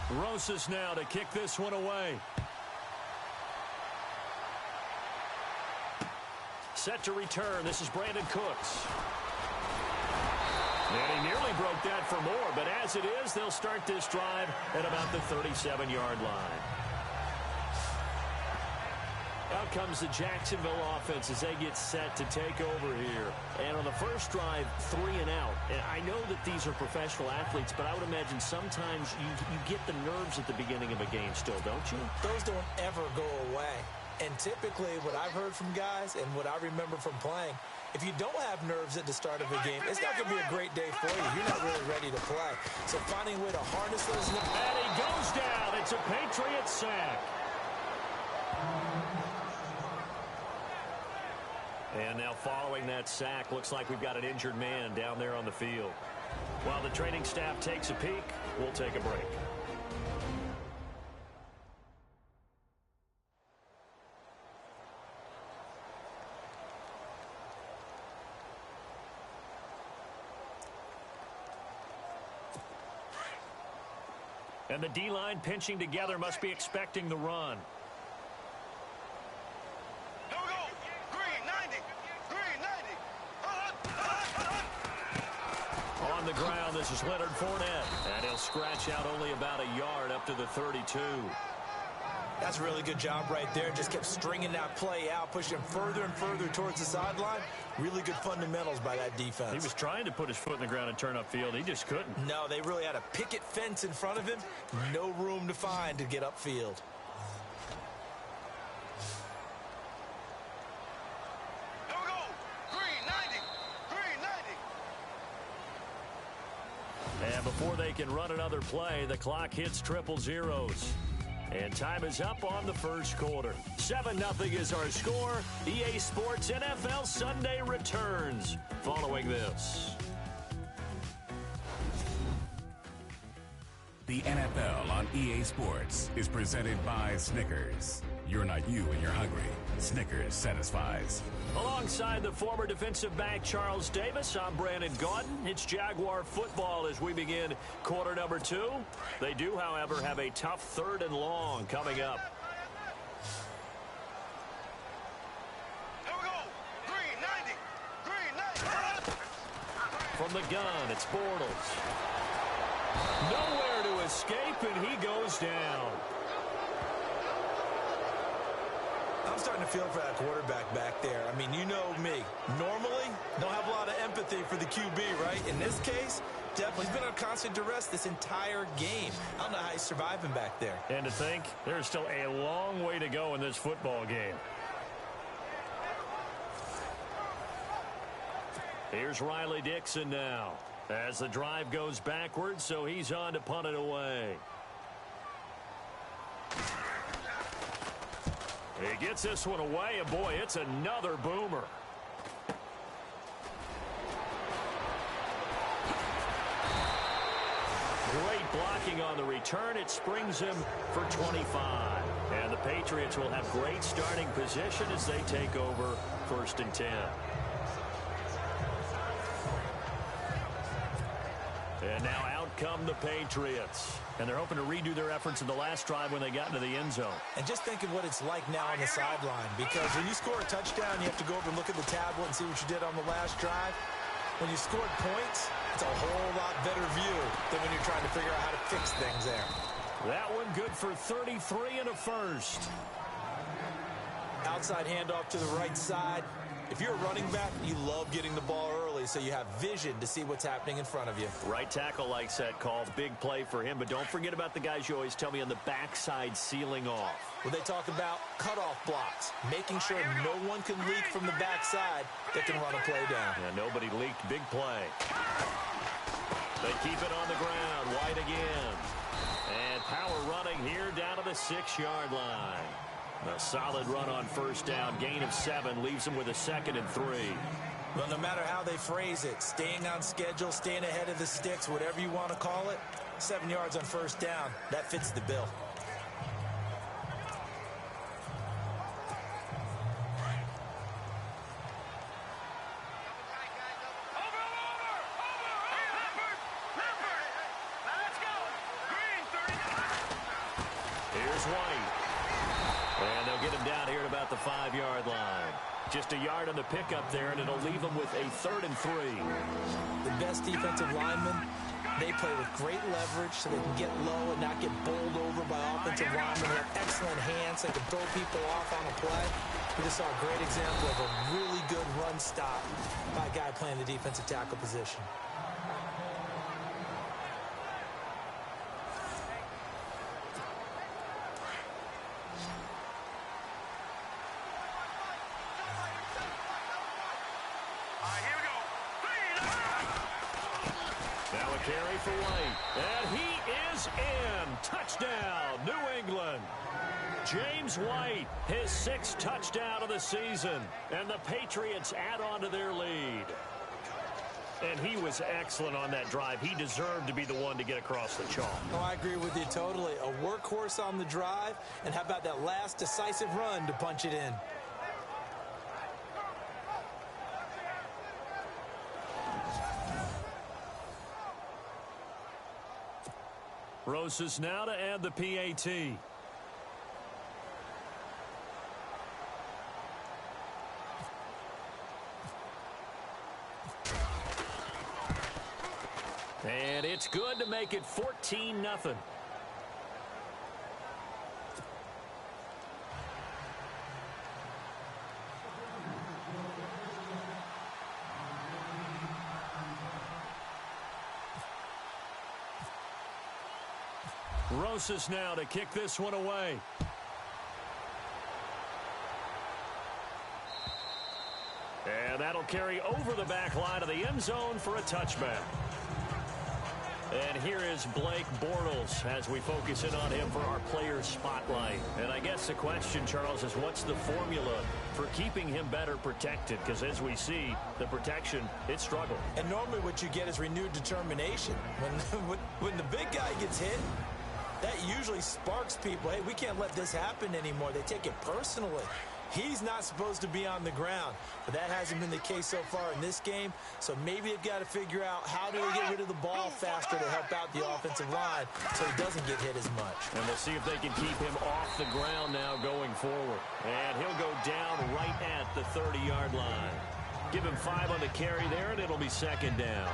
Speaker 1: Rosas now to kick this one away. Set to return. This is Brandon Cooks. And he nearly broke that for more, but as it is, they'll start this drive at about the 37-yard line. Out comes the Jacksonville offense as they get set to take over here. And on the first drive, 3 and out. And I know that these are professional athletes, but I would imagine sometimes you get the nerves at the beginning of a game still, don't you?
Speaker 2: Those don't ever go away. And typically what I've heard from guys and what I remember from playing, if you don't have nerves at the start of a game, it's not going to be a great day for you. You're not really ready to play. So finding a way to harness those nerves.
Speaker 1: And he goes down. It's a Patriot sack. And now following that sack, looks like we've got an injured man down there on the field. While the training staff takes a peek, we'll take a break. And the D-line pinching together must be expecting the run.
Speaker 3: Here we go. Green 90. Green 90.
Speaker 1: On the ground, this is Leonard Fournette. And he'll scratch out only about a yard up to the 32.
Speaker 2: That's a really good job right there. Just kept stringing that play out, pushing him further and further towards the sideline. Really good fundamentals by that defense.
Speaker 1: He was trying to put his foot in the ground and turn upfield. He just couldn't.
Speaker 2: No, they really had a picket fence in front of him. No room to find to get upfield.
Speaker 3: Here we go. Green 90. Green 90.
Speaker 1: And before they can run another play, the clock hits triple zeros. And time is up on the first quarter. 7-0 is our score. EA Sports NFL Sunday returns following this.
Speaker 4: The NFL on EA Sports is presented by Snickers. You're not you when you're hungry. Snickers satisfies.
Speaker 1: Alongside the former defensive back Charles Davis, I'm Brandon Gaudin. It's Jaguar football as we begin quarter number 2. They do, however, have a tough 3rd and long coming up.
Speaker 3: Here we go. Green 90. Green 90.
Speaker 1: From the gun, it's Bortles. Nowhere to escape, and he goes down.
Speaker 2: I'm starting to feel for that quarterback back there. I mean, you know me. Normally, don't have a lot of empathy for the QB, right? In this case, definitely. He's been on constant duress this entire game. I don't know how he's surviving back there.
Speaker 1: And to think, there's still a long way to go in this football game. Here's Riley Dixon now. As the drive goes backwards, so he's on to punt it away. He gets this one away, and boy, it's another boomer. Great blocking on the return. It springs him for 25. And the Patriots will have great starting position as they take over 1st and 10. And now out come the Patriots. And they're hoping to redo their efforts in the last drive when they got into the end zone.
Speaker 2: And just think of what it's like now on the sideline. Because when you score a touchdown, you have to go over and look at the tablet and see what you did on the last drive. When you scored points, it's a whole lot better view than when you're trying to figure out how to fix things there.
Speaker 1: That one good for 33 and a first.
Speaker 2: Outside handoff to the right side. If you're a running back, you love getting the ball early so you have vision to see what's happening in front of you.
Speaker 1: Right tackle likes that call. Big play for him, but don't forget about the guys you always tell me on the backside sealing off.
Speaker 2: Well, they talk about cutoff blocks, making sure no one can leak from the backside that can run a play down.
Speaker 1: Yeah, nobody leaked. Big play. They keep it on the ground. White again. And power running here down to the 6-yard line. A solid run on first down. Gain of 7 leaves them with a 2nd and 3.
Speaker 2: Well, no matter how they phrase it, staying on schedule, staying ahead of the sticks, whatever you want to call it, 7 yards on first down, that fits the bill.
Speaker 1: Here's White. And they'll get him down here at about the 5-yard line. Just a yard on the pickup there, and it'll leave him with a 3rd and 3.
Speaker 2: The best defensive linemen, they play with great leverage so they can get low and not get bowled over by offensive linemen. They have excellent hands. They can throw people off on a play. We just saw a great example of a really good run stop by a guy playing the defensive tackle position.
Speaker 1: Now a carry for White. And he is in. Touchdown, New England. James White, his 6th touchdown of the season. And the Patriots add on to their lead. And he was excellent on that drive. He deserved to be the one to get across the chalk.
Speaker 2: Oh, I agree with you totally. A workhorse on the drive. And how about that last decisive run to punch it in?
Speaker 1: Rosas now to add the PAT. And it's good to make it 14-0. Rosas now to kick this one away. And that'll carry over the back line of the end zone for a touchback. And here is Blake Bortles as we focus in on him for our player spotlight. And I guess the question, Charles, is what's the formula for keeping him better protected? Because as we see, the protection, it struggled.
Speaker 2: And normally what you get is renewed determination. When the big guy gets hit, that usually sparks people. Hey, we can't let this happen anymore. They take it personally. He's not supposed to be on the ground, but that hasn't been the case so far in this game. So maybe they've got to figure out how do they get rid of the ball faster to help out the offensive line so he doesn't get hit as much.
Speaker 1: And we'll see if they can keep him off the ground now going forward. And he'll go down right at the 30-yard line. Give him 5 on the carry there, and it'll be second down.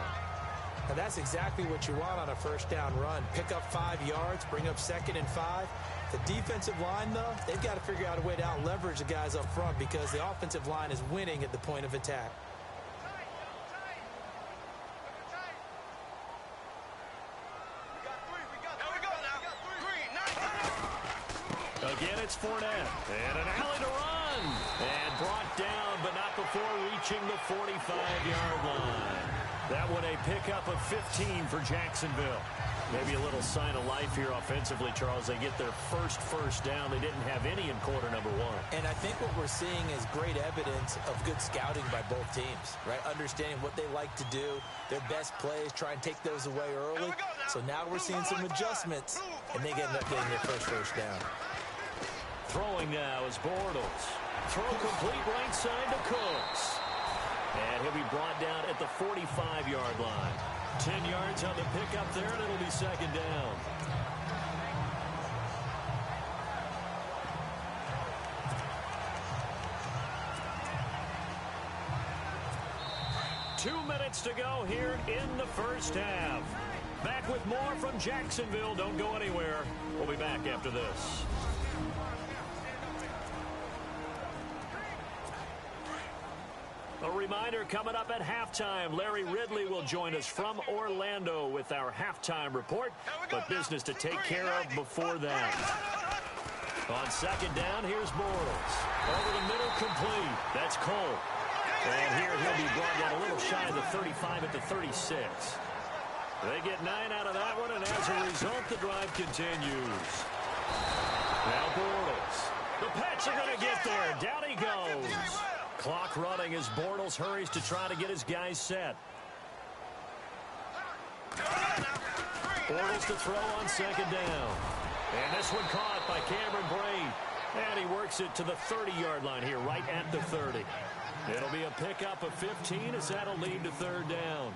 Speaker 2: And that's exactly what you want on a first down run. Pick up 5 yards, bring up 2nd and 5. The defensive line, though, they've got to figure out a way to out-leverage the guys up front because the offensive line is winning at the point of attack.
Speaker 1: Again, it's Fournette. And an alley to run. And brought down, but not before reaching the 45-yard line. That one a pickup of 15 for Jacksonville. Maybe a little sign of life here offensively, Charles. They get their first down. They didn't have any in quarter number 1.
Speaker 2: And I think what we're seeing is great evidence of good scouting by both teams, right? Understanding what they like to do, their best plays, try and take those away early. So now we're seeing some adjustments, and they end up getting their first down.
Speaker 1: Throwing now is Bortles. Throw complete right side to Cooks. And he'll be brought down at the 45-yard line. 10 yards on the pickup there, and it'll be second down. Two minutes to go here in the first half. Back with more from Jacksonville. Don't go anywhere. We'll be back after this. A reminder, coming up at halftime, Larry Ridley will join us from Orlando with our halftime report, but business to take care of before that. On second down, here's Bortles. Over the middle, complete. That's Cole. And here he'll be brought down a little shy of the 35 at the 36. They get 9 out of that one, and as a result, the drive continues. Now Bortles. The Pats are going to get there. Down he goes. Clock running as Bortles hurries to try to get his guys set. Bortles to throw on second down. And this one caught by Cameron Brate. And he works it to the 30-yard line here, right at the 30. It'll be a pickup of 15 as that'll lead to third down.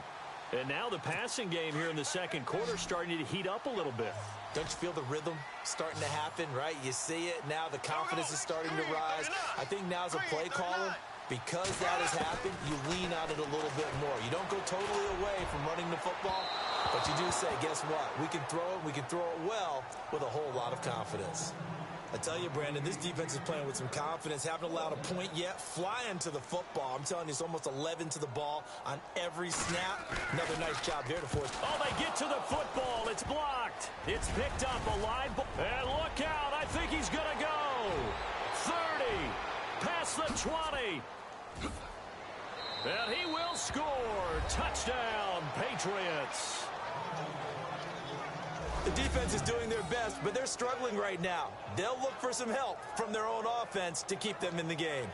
Speaker 1: And now the passing game here in the second quarter starting to heat up a little bit.
Speaker 2: Don't you feel the rhythm starting to happen, right? You see it. Now the confidence is starting to rise. I think now as a play caller, because that has happened, you lean on it a little bit more. You don't go totally away from running the football, but you do say, guess what? We can throw it. We can throw it well with a whole lot of confidence. I tell you, Brandon, this defense is playing with some confidence. Haven't allowed a point yet. Flying to the football. I'm telling you, it's almost 11 to the ball on every snap. Another nice job there to force.
Speaker 1: Oh, they get to the football. It's blocked. It's picked up a live ball. And look out. I think he's going to go. 30. Past the 20. And he will score. Touchdown, Patriots.
Speaker 2: The defense is doing their best, but they're struggling right now. They'll look for some help from their own offense to keep them in the game.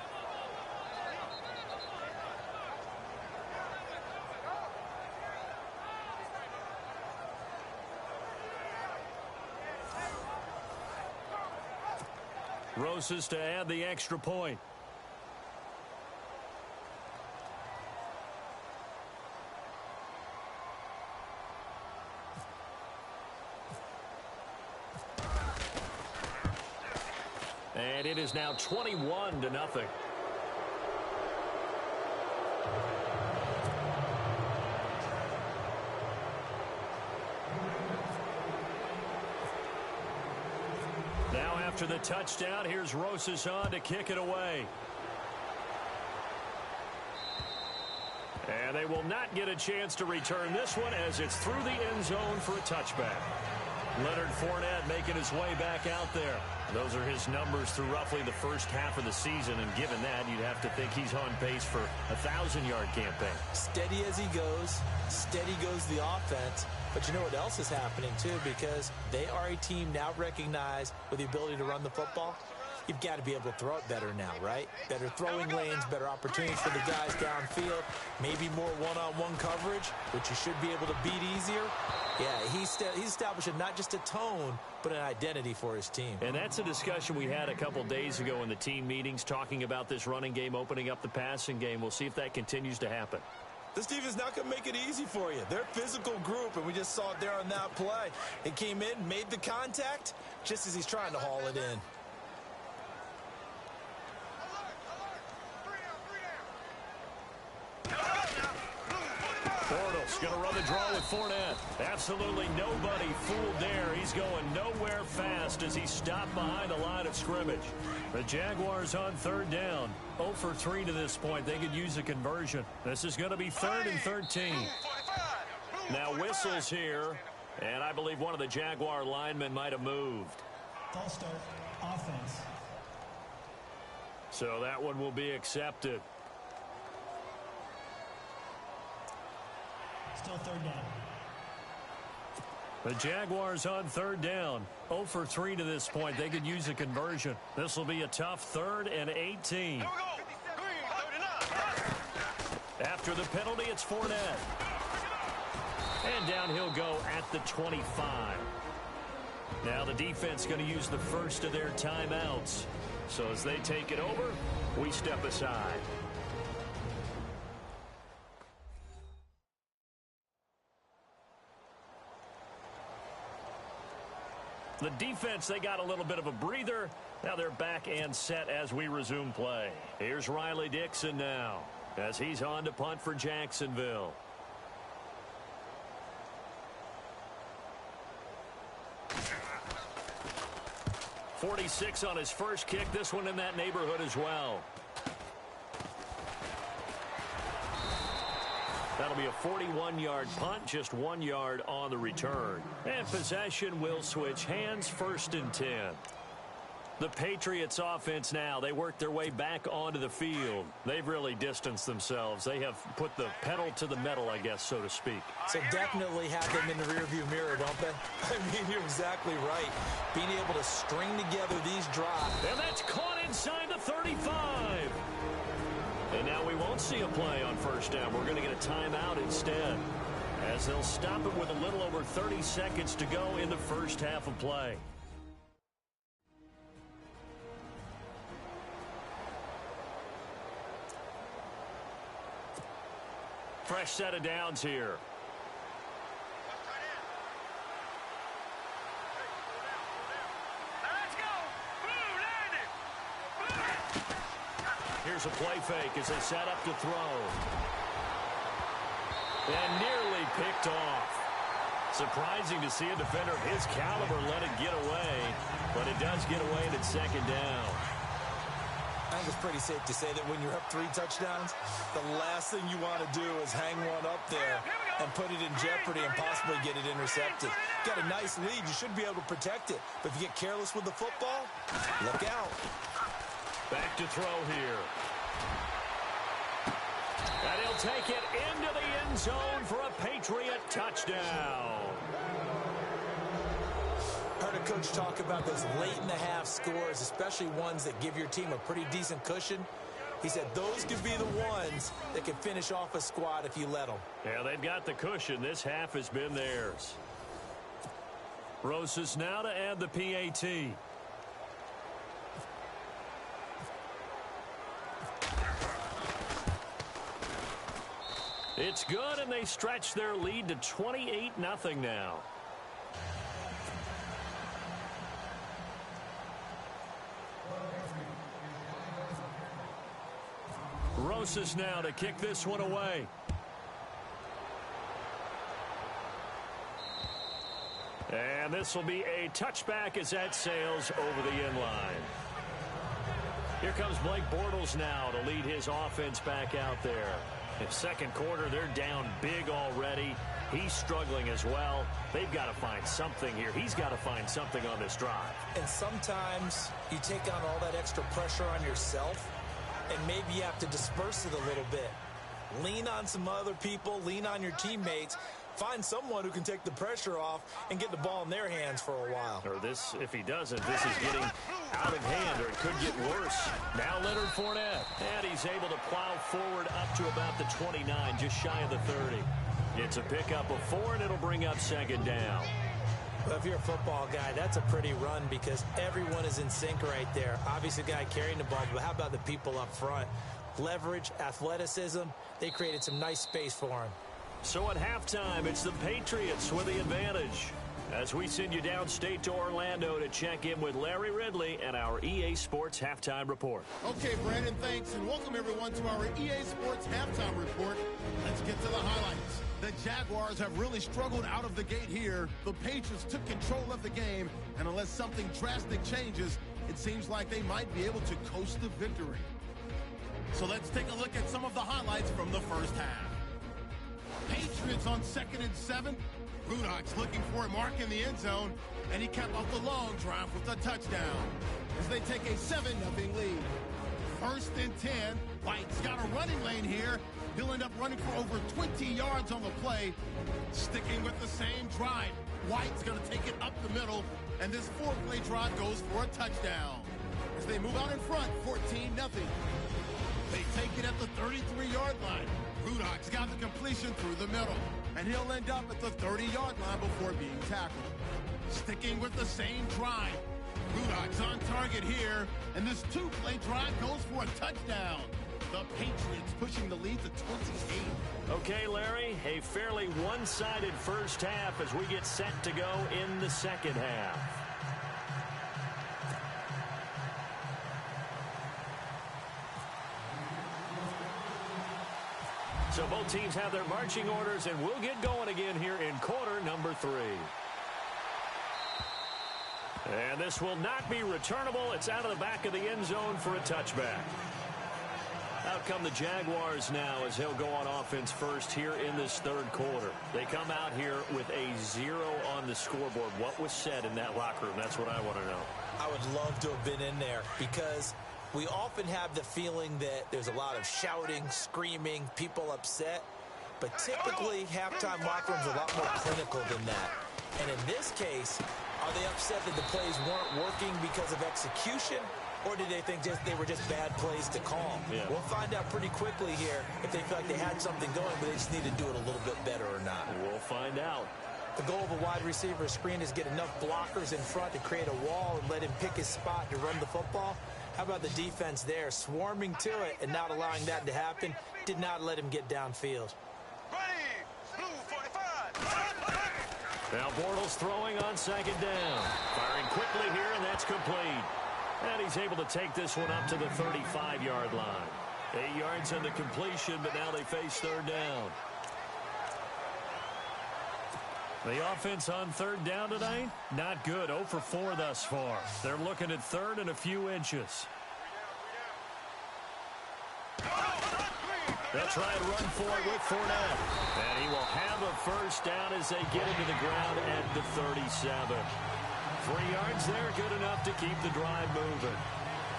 Speaker 1: Rosas to add the extra point. And it is now 21-0. Now after the touchdown, here's Rosas on to kick it away. And they will not get a chance to return this one as it's through the end zone for a touchback. Leonard Fournette making his way back out there. Those are his numbers through roughly the first half of the season, and given that, you'd have to think he's on pace for a 1,000-yard campaign.
Speaker 2: Steady as he goes, steady goes the offense. But you know what else is happening, too, because they are a team now recognized with the ability to run the football. You've got to be able to throw it better now, right? Better throwing lanes, better opportunities for the guys downfield, maybe more one-on-one coverage, which you should be able to beat easier. Yeah, he's establishing not just a tone, but an identity for his team.
Speaker 1: And that's a discussion we had a couple days ago in the team meetings, talking about this running game, opening up the passing game. We'll see if that continues to happen.
Speaker 2: This defense not going to make it easy for you. They're a physical group, and we just saw it there on that play. He came in, made the contact, just as he's trying to haul it in.
Speaker 1: Bortles going to run the draw with Fournette. Absolutely nobody fooled there. He's going nowhere fast as he stopped behind the line of scrimmage. The Jaguars on third down. 0 for 3 to this point. They could use a conversion. This is going to be 3rd and 13. Now whistles here, and I believe one of the Jaguar linemen might have moved.
Speaker 5: False start, offense.
Speaker 1: So that one will be accepted.
Speaker 5: Still third down.
Speaker 1: The Jaguars on third down. 0 for 3 to this point. They could use a conversion. This will be a tough 3rd and 18. After the penalty, it's Fournette. And down he'll go at the 25. Now the defense going to use the first of their timeouts. So as they take it over, we step aside. The defense, they got a little bit of a breather. Now they're back and set as we resume play. Here's Riley Dixon now as he's on to punt for Jacksonville. .46 on his first kick. This one in that neighborhood as well. That'll be a 41-yard punt, just 1 yard on the return. And possession will switch hands, 1st and 10. The Patriots offense now, they work their way back onto the field. They've really distanced themselves. They have put the pedal to the metal, I guess, so to speak.
Speaker 2: So definitely have them in the rearview mirror, don't they? I mean, you're exactly right. Being able to string together these drives.
Speaker 1: And that's caught inside the 35. And now we won't see a play on first down. We're going to get a timeout instead, as they'll stop it with a little over 30 seconds to go in the first half of play. Fresh set of downs here. Here's a play fake as they set up to throw. And nearly picked off. Surprising to see a defender of his caliber let it get away, but it does get away and it's 2nd down.
Speaker 2: I think it's pretty safe to say that when you're up 3 touchdowns, the last thing you want to do is hang one up there and put it in jeopardy and possibly get it intercepted. Got a nice lead. You should be able to protect it. But if you get careless with the football, look out.
Speaker 1: Back to throw here. And he'll take it into the end zone for a Patriot touchdown.
Speaker 2: Heard a coach talk about those late-in-the-half scores, especially ones that give your team a pretty decent cushion. He said those could be the ones that can finish off a squad if you let them.
Speaker 1: Yeah, they've got the cushion. This half has been theirs. Rosas now to add the PAT. It's good, and they stretch their lead to 28-0 now. Rosas now to kick this one away. And this will be a touchback as that sails over the end line. Here comes Blake Bortles now to lead his offense back out there. In second quarter, they're down big already. He's struggling as well. They've got to find something here. He's got to find something on this drive.
Speaker 2: And sometimes you take on all that extra pressure on yourself, and maybe you have to disperse it a little bit. Lean on some other people, lean on your teammates. Find someone who can take the pressure off and get the ball in their hands for a while.
Speaker 1: Or this, if he doesn't, this is getting out of hand, or it could get worse. Now Leonard Fournette, and he's able to plow forward up to about the 29, just shy of the 30. It's a pickup of 4, and it'll bring up second down.
Speaker 2: Well, if you're a football guy, that's a pretty run because everyone is in sync right there. Obviously, the guy carrying the ball, but how about the people up front? Leverage, athleticism, they created some nice space for him.
Speaker 1: So at halftime, it's the Patriots with the advantage. As we send you downstate to Orlando to check in with Larry Ridley and our EA Sports Halftime Report.
Speaker 6: Okay, Brandon, thanks, and welcome everyone to our EA Sports Halftime Report. Let's get to the highlights. The Jaguars have really struggled out of the gate here. The Patriots took control of the game, and unless something drastic changes, it seems like they might be able to coast to victory. So let's take a look at some of the highlights from the first half. Patriots on 2nd and 7. Rudolph's looking for a mark in the end zone, and he capped off the long drive with a touchdown as they take a 7-0 lead. 1st and 10. White's got a running lane here. He'll end up running for over 20 yards on the play. Sticking with the same drive, White's going to take it up the middle, and this 4-play drive goes for a touchdown. As they move out in front, 14-0. They take it at the 33-yard line. Rudolph's got the completion through the middle, and he'll end up at the 30-yard line before being tackled. Sticking with the same drive, Rudolph's on target here, and this 2-play drive goes for a touchdown. The Patriots pushing the lead to 28.
Speaker 1: Okay, Larry, a fairly one-sided first half as we get set to go in the second half. So both teams have their marching orders, and we'll get going again here in quarter number 3. And this will not be returnable. It's out of the back of the end zone for a touchback. Out come the Jaguars now as they'll go on offense first here in this third quarter. They come out here with a 0 on the scoreboard. What was said in that locker room? That's what I want to know.
Speaker 2: I would love to have been in there because we often have the feeling that there's a lot of shouting, screaming, people upset. But typically, halftime locker rooms are a lot more clinical than that. And in this case, are they upset that the plays weren't working because of execution? Or did they think they were just bad plays to call?
Speaker 1: Yeah.
Speaker 2: We'll find out pretty quickly here if they feel like they had something going, but they just need to do it a little bit better or not.
Speaker 1: We'll find out.
Speaker 2: The goal of a wide receiver screen is get enough blockers in front to create a wall and let him pick his spot to run the football. How about the defense there, swarming to it and not allowing that to happen? Did not let him get downfield.
Speaker 1: Now Bortles throwing on second down. Firing quickly here, and that's complete. And he's able to take this one up to the 35-yard line. 8 yards on the completion, but now they face third down. The offense on third down tonight, not good. 0 for 4 thus far. They're looking at third and a few inches. They'll try and run for it with Fournette. And he will have a first down as they get into the ground at the 37. 3 yards there, good enough to keep the drive moving.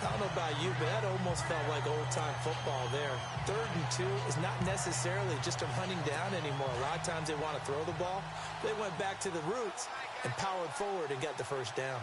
Speaker 2: I don't know about you, but that almost felt like old-time football there. 3rd and 2 is not necessarily just a running down anymore. A lot of times they want to throw the ball. They went back to the roots and powered forward and got the first down.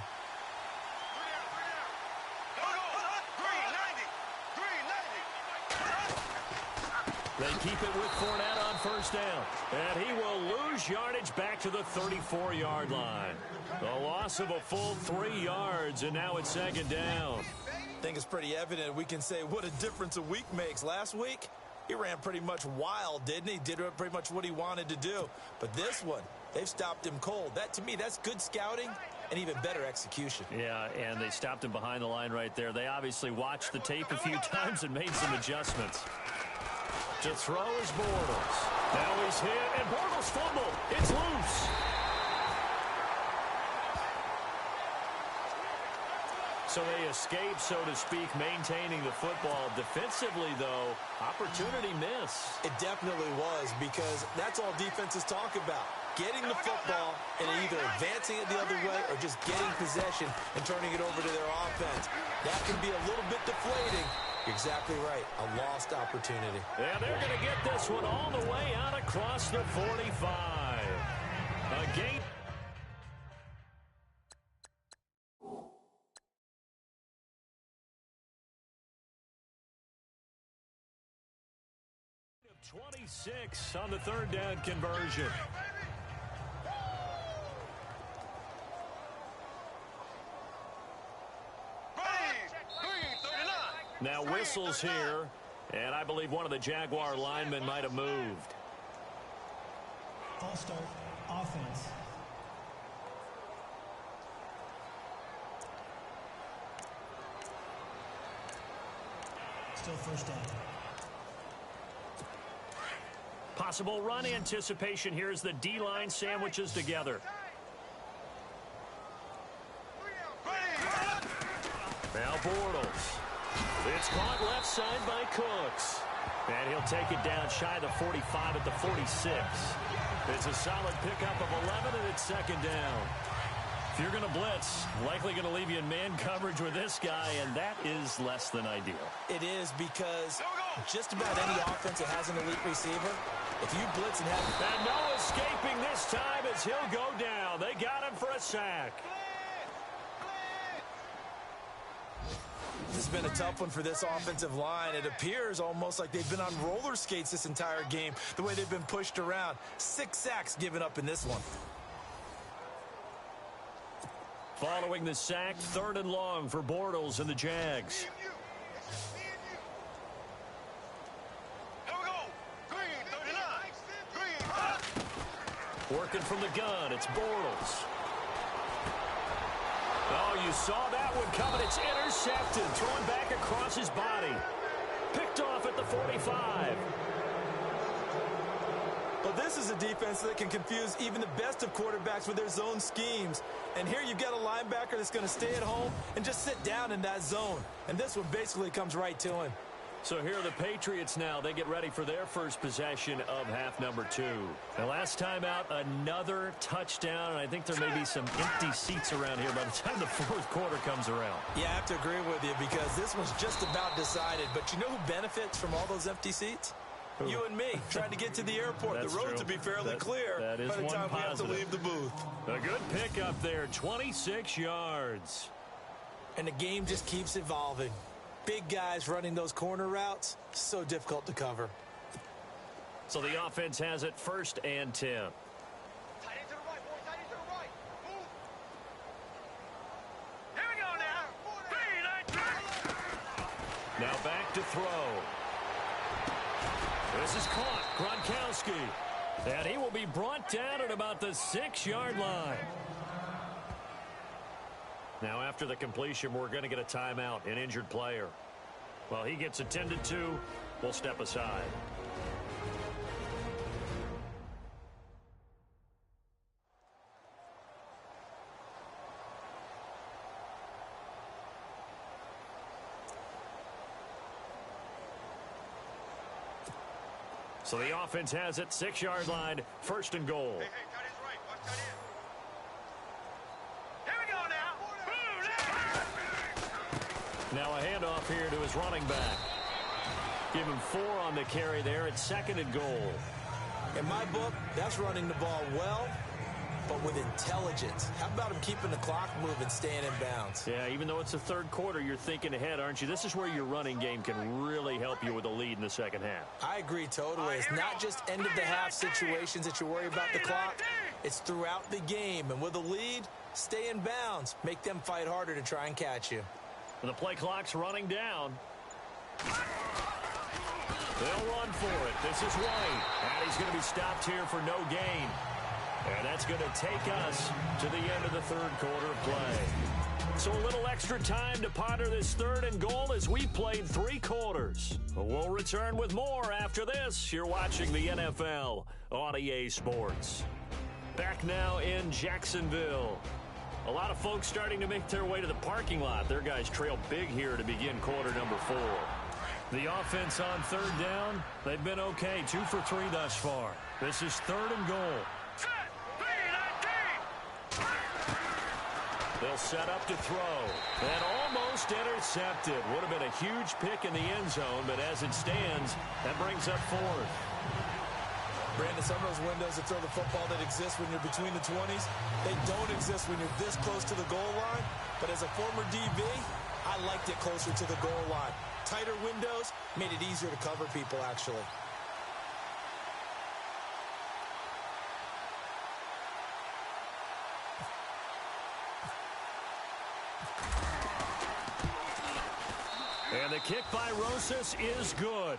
Speaker 1: They keep it with Fournette on first down. And he will lose yardage back to the 34-yard line. A loss of a full 3 yards, and now it's second down.
Speaker 2: I think it's pretty evident. We can say what a difference a week makes. Last week, he ran pretty much wild, didn't he? Did pretty much what he wanted to do. But this one, they've stopped him cold. That, to me, that's good scouting and even better execution.
Speaker 1: Yeah, and they stopped him behind the line right there. They obviously watched the tape a few times and made some adjustments. To throw is Bortles. Now he's hit, and Bortles fumble. It's loose. So they escape, so to speak, maintaining the football. Defensively, though, opportunity miss.
Speaker 2: It definitely was, because that's all defenses talk about. Getting the football and either advancing it the other way or just getting possession and turning it over to their offense. That can be a little bit deflating. You're exactly right. A lost opportunity.
Speaker 1: Yeah, they're going to get this one all the way out across the 45. A gain. 26 on the third down conversion. Now whistles here, and I believe one of the Jaguar linemen might have moved.
Speaker 5: False start, offense. Still first down.
Speaker 1: Possible run anticipation here as the D-line sandwiches together. Now Bortles. It's caught left side by Cooks. And he'll take it down shy of the 45 at the 46. It's a solid pickup of 11, and it's second down. If you're going to blitz, likely going to leave you in man coverage with this guy, and that is less than ideal.
Speaker 2: It is, because just about any offense that has an elite receiver, if you blitz and have...
Speaker 1: And no escaping this time as he'll go down. They got him for a sack.
Speaker 2: This has been a tough one for this offensive line. It appears almost like they've been on roller skates this entire game, the way they've been pushed around. 6 sacks given up in this one.
Speaker 1: Following the sack, 3rd and long for Bortles and the Jags. Working from the gun, it's Bortles. Oh, you saw that one coming. It's intercepted. Thrown back across his body. Picked off at the 45.
Speaker 2: But this is a defense that can confuse even the best of quarterbacks with their zone schemes. And here you've got a linebacker that's going to stay at home and just sit down in that zone. And this one basically comes right to him.
Speaker 1: So here are the Patriots now. They get ready for their first possession of half number 2. The last time out, another touchdown, and I think there may be some empty seats around here by the time the 4th quarter comes around.
Speaker 2: Yeah, I have to agree with you, because this one's just about decided. But you know who benefits from all those empty seats? Who? You and me, trying to get to the airport. The roads will be fairly clear by the time we have to leave the booth.
Speaker 1: A good pickup there, 26 yards.
Speaker 2: And the game just keeps evolving. Big guys running those corner routes, so difficult to cover.
Speaker 1: So the offense has it 1st and 10. Now back to throw. This is caught. Gronkowski. And he will be brought down at about the 6-yard line. Now, after the completion, we're going to get a timeout, an injured player. While he gets attended to, we'll step aside. So the offense has it, 6-yard line, 1st and goal.
Speaker 3: Hey, tight end's right. Watch tight end.
Speaker 1: Now a handoff here to his running back. Give him 4 on the carry there. It's 2nd and goal.
Speaker 2: In my book, that's running the ball well, but with intelligence. How about him keeping the clock moving, staying in bounds?
Speaker 1: Yeah, even though it's the 3rd quarter, you're thinking ahead, aren't you? This is where your running game can really help you with a lead in the 2nd half.
Speaker 2: I agree totally. It's not just end-of-the-half situations that you worry about the clock. It's throughout the game. And with a lead, stay in bounds. Make them fight harder to try and catch you.
Speaker 1: And the play clock's running down. They'll run for it. This is White. And he's going to be stopped here for no gain. And that's that's going to take us to the end of the third quarter of play. So a little extra time to ponder this 3rd and goal as we played 3 quarters. We'll return with more after this. You're watching the NFL on EA Sports. Back now in Jacksonville. A lot of folks starting to make their way to the parking lot. Their guys trail big here to begin quarter number 4. The offense on 3rd down, they've been okay. 2 for 3 thus far. This is 3rd and goal. They'll set up to throw. And almost intercepted. Would have been a huge pick in the end zone, but as it stands, that brings up 4th.
Speaker 2: Brandon, some of those windows to throw the football that exist when you're between the 20s, they don't exist when you're this close to the goal line. But as a former DB, I liked it closer to the goal line. Tighter windows made it easier to cover people, actually.
Speaker 1: And the kick by Rosas is good.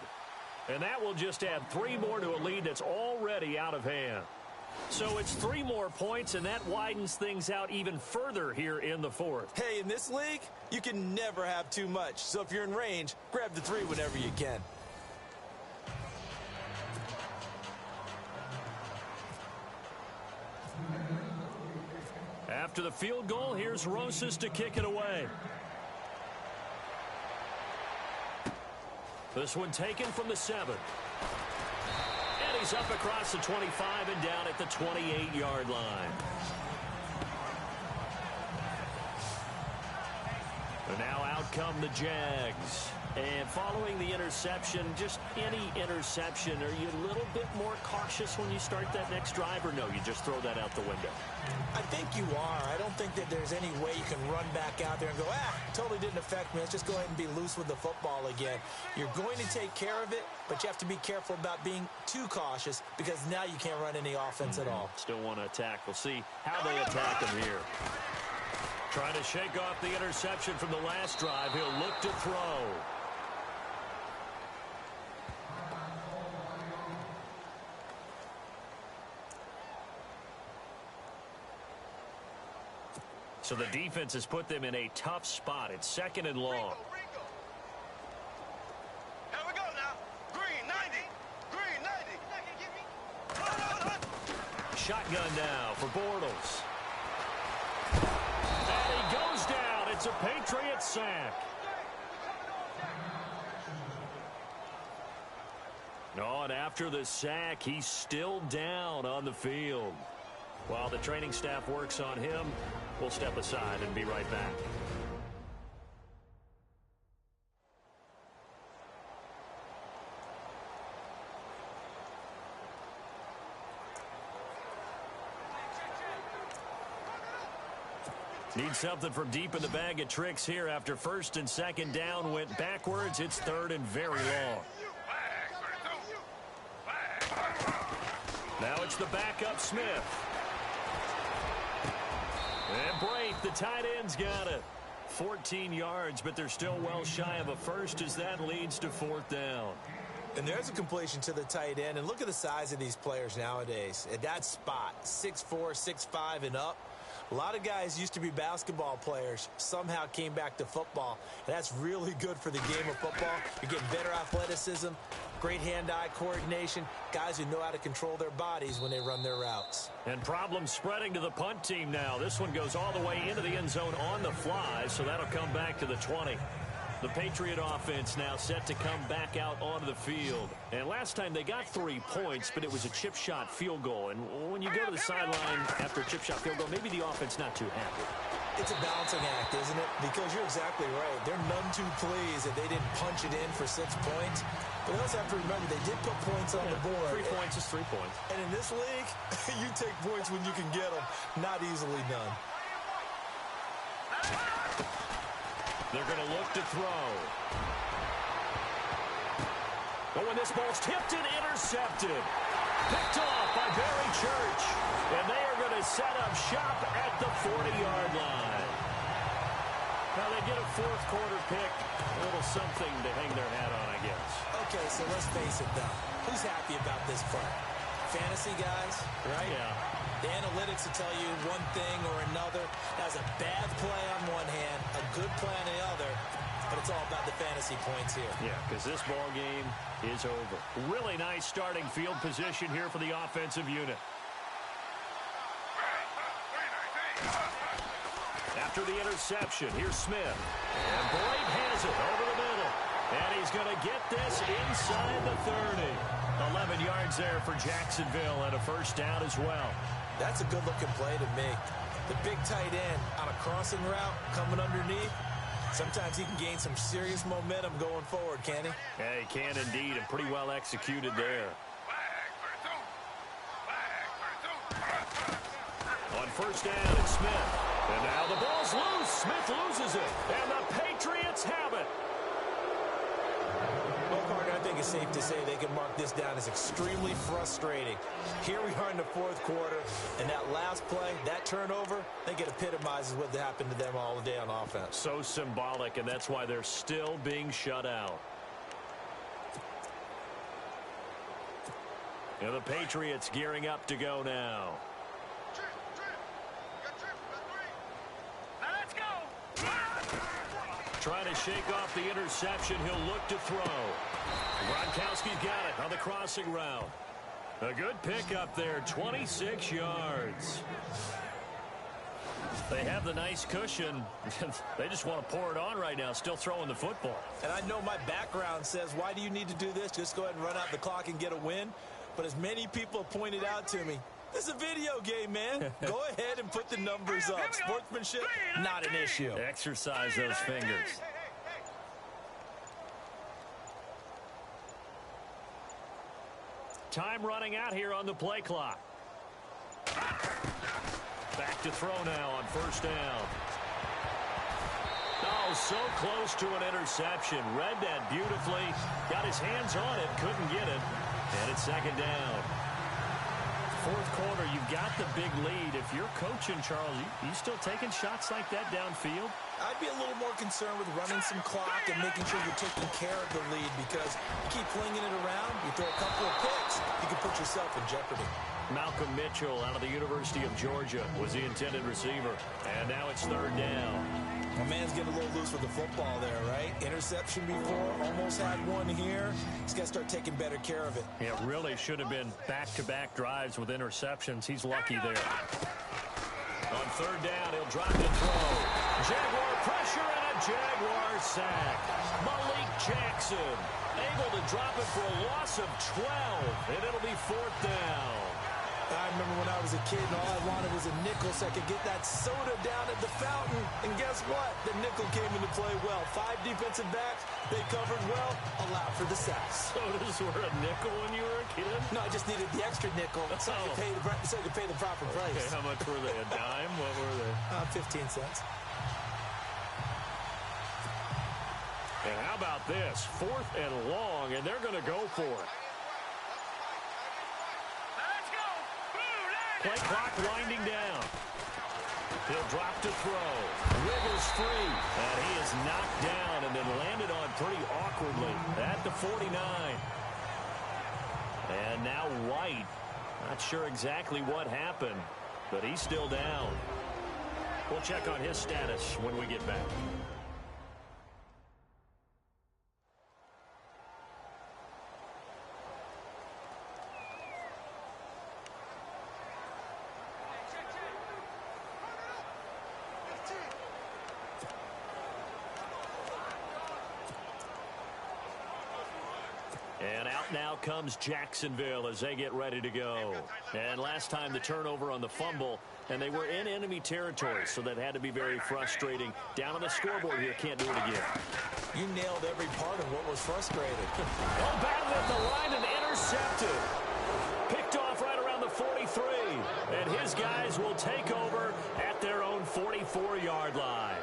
Speaker 1: And that will just add 3 more to a lead that's already out of hand. So it's 3 more points, and that widens things out even further here in the 4th.
Speaker 2: Hey, in this league, you can never have too much. So if you're in range, grab the 3 whenever you can.
Speaker 1: After the field goal, here's Rosas to kick it away. This one taken from the 7. And he's up across the 25 and down at the 28-yard line. And now out come the Jags. And following the interception, just any interception, are you a little bit more cautious when you start that next drive, or no, you just throw that out the window?
Speaker 2: I think you are. I don't think that there's any way you can run back out there and go, totally didn't affect me. Let's just go ahead and be loose with the football again. You're going to take care of it, but you have to be careful about being too cautious because now you can't run any offense at all.
Speaker 1: Still want to attack. We'll see how they attack him here. Trying to shake off the interception from the last drive. He'll look to throw. So the defense has put them in a tough spot. It's 2nd and long.
Speaker 3: Here we go now. Green 90. Green 90.
Speaker 1: Shotgun now for Bortles. And he goes down. It's a Patriot sack. Oh, and after the sack, he's still down on the field. While the training staff works on him, we'll step aside and be right back. Need something from deep in the bag of tricks here after 1st and 2nd down went backwards. It's 3rd and very long. Now it's the backup Smith. And Braith, the tight end's got it. 14 yards, but they're still well shy of a first as that leads to 4th down.
Speaker 2: And there's a completion to the tight end. And look at the size of these players nowadays. At that spot, 6'4", 6'5", and up. A lot of guys used to be basketball players, somehow came back to football. And that's really good for the game of football. You're getting better athleticism, great hand-eye coordination, guys who know how to control their bodies when they run their routes.
Speaker 1: And problems spreading to the punt team now. This one goes all the way into the end zone on the fly, so that'll come back to the 20. The Patriot offense now set to come back out onto the field. And last time they got 3 points, but it was a chip shot field goal. And when you go to the sideline after a chip shot field goal, maybe the offense not too happy.
Speaker 2: It's a balancing act, isn't it? Because you're exactly right. They're none too pleased that they didn't punch it in for 6 points. But you also have to remember they did put points on the board.
Speaker 1: 3 points is 3 points.
Speaker 2: And in this league, you take points when you can get them. Not easily done.
Speaker 1: They're going to look to throw. Oh, and this ball's tipped and intercepted. Picked off by Barry Church. And they are going to set up shop at the 40-yard line. Now they get a 4th quarter pick. A little something to hang their hat on, I guess.
Speaker 2: Okay, so let's face it, though. Who's happy about this play? Fantasy guys, right?
Speaker 1: Yeah.
Speaker 2: The analytics will tell you one thing or another. Has a bad play on one hand, a good play on the other, but it's all about the fantasy points here.
Speaker 1: Yeah, because this ball game is over. Really nice starting field position here for the offensive unit. After the interception, here's Smith. And Boyd has it over the middle. And he's going to get this inside the 30. 11 yards there for Jacksonville and a first down as well.
Speaker 2: That's a good-looking play to me. The big tight end on a crossing route coming underneath. Sometimes he can gain some serious momentum going forward, can he?
Speaker 1: Yeah, he can indeed, and pretty well executed there. On first down, it's Smith. And now the ball's loose. Smith loses it. And the Patriots have it.
Speaker 2: Well, partner, I think it's safe to say they can mark this down as extremely frustrating. Here we are in the fourth quarter, and that last play, that turnover, I think it epitomizes what happened to them all day on offense.
Speaker 1: So symbolic, and that's why they're still being shut out. And the Patriots gearing up to go now. Trying to shake off the interception. He'll look to throw. Gronkowski's got it on the crossing route. A good pick up there, 26 yards. They have the nice cushion. They just want to pour it on right now, still throwing the football.
Speaker 2: And I know my background says, why do you need to do this? Just go ahead and run out the clock and get a win. But as many people pointed out to me, this is a video game, man. Go ahead and put the numbers up. Sportsmanship, not an issue.
Speaker 1: Exercise those fingers. Time running out here on the play clock. Back to throw now on first down. Oh, so close to an interception. Read that beautifully. Got his hands on it. Couldn't get it. And it's second down. Fourth quarter, you've got the big lead. If you're coaching, Charles, you still taking shots like that downfield?
Speaker 2: I'd be a little more concerned with running some clock and making sure you're taking care of the lead, because you keep flinging it around, you throw a couple of picks, you can put yourself in jeopardy.
Speaker 1: Malcolm Mitchell out of the University of Georgia was the intended receiver. And now it's third down.
Speaker 2: My man's getting a little loose with the football there, right? Interception before, almost had one here. He's got to start taking better care of it.
Speaker 1: It really should have been back-to-back drives with interceptions. He's lucky there. On third down, he'll drop the throw. Jaguar pressure and a Jaguar sack. Malik Jackson able to drop it for a loss of 12, and it'll be fourth down.
Speaker 2: I remember when I was a kid and all I wanted was a nickel so I could get that soda down at the fountain. And guess what? The nickel came into play well. 5 defensive backs, they covered well, allowed for the sacks.
Speaker 1: Sodas were a nickel when you were a kid?
Speaker 2: No, I just needed the extra nickel so I could pay the proper price.
Speaker 1: Okay, how much were they? A dime? What were they?
Speaker 2: 15 cents.
Speaker 1: And how about this? Fourth and long, and they're going to go for it. Play clock winding down. He'll drop to throw. Wiggles free. And he is knocked down and then landed on pretty awkwardly at the 49. And now White. Not sure exactly what happened, but he's still down. We'll check on his status when we get back. And out now comes Jacksonville as they get ready to go. And last time the turnover on the fumble, and they were in enemy territory, so that had to be very frustrating. Down on the scoreboard here, can't do it again.
Speaker 2: You nailed every part of what was frustrating.
Speaker 1: Well, battled at the line and intercepted. Picked off right around the 43. And his guys will take over at their own 44-yard line.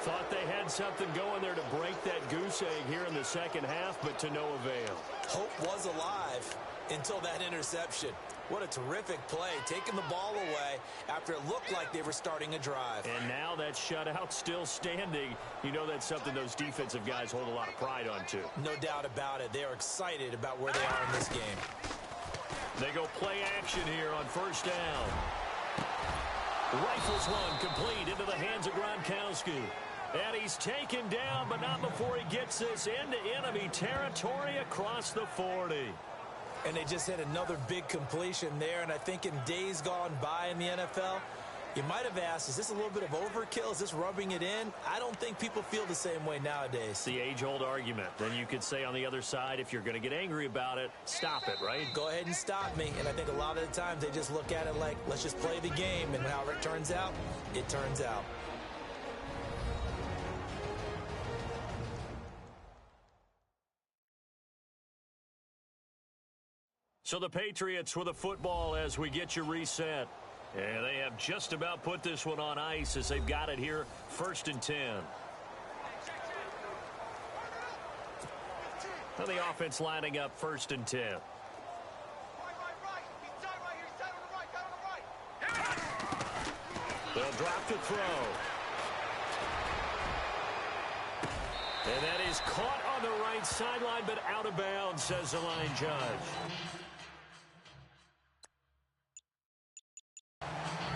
Speaker 1: Thought they had something going there to break that goose egg here in the second half, but to no avail.
Speaker 2: Hope was alive until that interception. What a terrific play, taking the ball away after it looked like they were starting a drive.
Speaker 1: And now that shutout still standing. You know that's something those defensive guys hold a lot of pride on, too.
Speaker 2: No doubt about it. They are excited about where they are in this game.
Speaker 1: They go play action here on first down. Rifles one complete into the hands of Gronkowski. And he's taken down, but not before he gets this into enemy territory across the 40.
Speaker 2: And they just had another big completion there. And I think in days gone by in the NFL, you might have asked, is this a little bit of overkill? Is this rubbing it in? I don't think people feel the same way nowadays.
Speaker 1: It's the age-old argument. Then you could say on the other side, if you're going to get angry about it, stop it, right?
Speaker 2: Go ahead and stop me. And I think a lot of the times they just look at it like, let's just play the game. And however it turns out, it turns out.
Speaker 1: So the Patriots with a football as we get you reset. And they have just about put this one on ice as they've got it here, 1st and 10. And the offense lining up 1st and 10. They'll drop to throw. And that is caught on the right sideline, but out of bounds, says the line judge.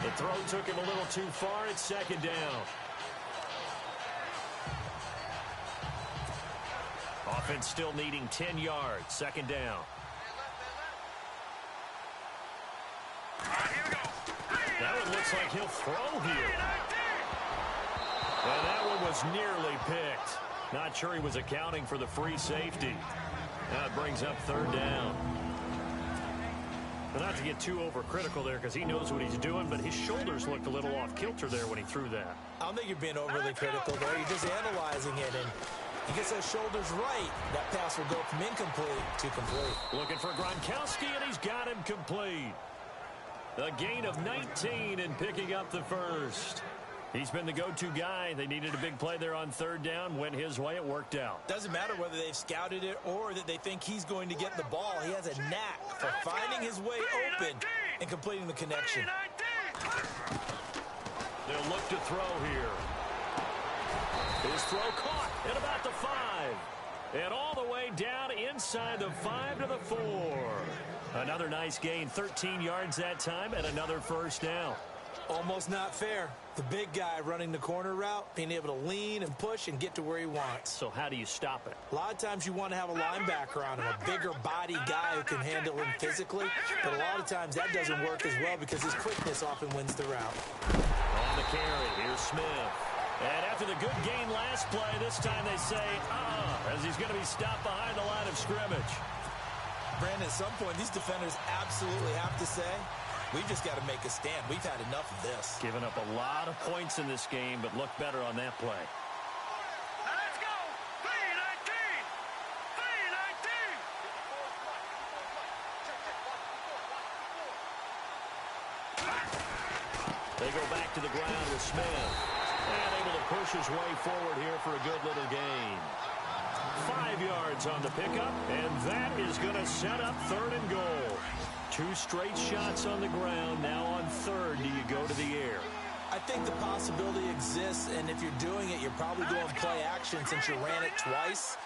Speaker 1: The throw took him a little too far. It's 2nd down. Offense still needing 10 yards. 2nd down. That one looks like he'll throw here. And that one was nearly picked. Not sure he was accounting for the free safety. Now it brings up 3rd down. But not to get too overcritical there because he knows what he's doing, but his shoulders looked a little off kilter there when he threw that.
Speaker 2: I don't think you're being overly critical there. You're just analyzing it, and he gets those shoulders right. That pass will go from incomplete to complete.
Speaker 1: Looking for Gronkowski, and he's got him complete. A gain of 19 and picking up the first. He's been the go-to guy. They needed a big play there on 3rd down. Went his way. It worked out.
Speaker 2: Doesn't matter whether they've scouted it or that they think he's going to get the ball. He has a knack for finding his way open and completing the connection.
Speaker 1: They'll look to throw here. His throw caught at about the 5. And all the way down inside the 5 to the 4. Another nice gain. 13 yards that time and another 1st down.
Speaker 2: Almost not fair. The big guy running the corner route, being able to lean and push and get to where he wants.
Speaker 1: So how do you stop it?
Speaker 2: A lot of times you want to have a linebacker on him, a bigger body guy who can handle him physically. But a lot of times that doesn't work as well because his quickness often wins the route.
Speaker 1: On the carry, here's Smith. And after the good gain last play, this time they say, as he's going to be stopped behind the line of scrimmage.
Speaker 2: Brandon, at some point, these defenders absolutely have to say, we've just got to make a stand. We've had enough of this.
Speaker 1: Giving up a lot of points in this game, but look better on that play.
Speaker 3: Let's go! 3-19! 3-19!
Speaker 1: They go back to the ground with Smith. And able to push his way forward here for a good little gain. 5 yards on the pickup, and that is going to set up 3rd and goal. 2 straight shots on the ground. Now on 3rd, do you go to the air?
Speaker 2: I think the possibility exists, and if you're doing it, you're probably going play action since you ran it twice.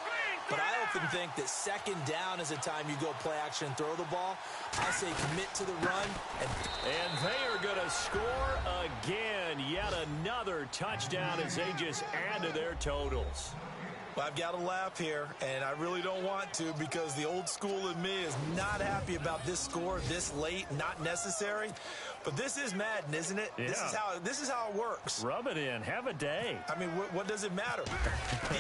Speaker 2: But I often think that 2nd down is a time you go play action and throw the ball. I say commit to the run.
Speaker 1: And they are going to score again. Yet another touchdown as they just add to their totals.
Speaker 2: Well, I've got to laugh here, and I really don't want to because the old school in me is not happy about this score this late, not necessary. But this is Madden, isn't it?
Speaker 1: Yeah.
Speaker 2: This is how it works.
Speaker 1: Rub it in. Have a day.
Speaker 2: I mean, what does it matter?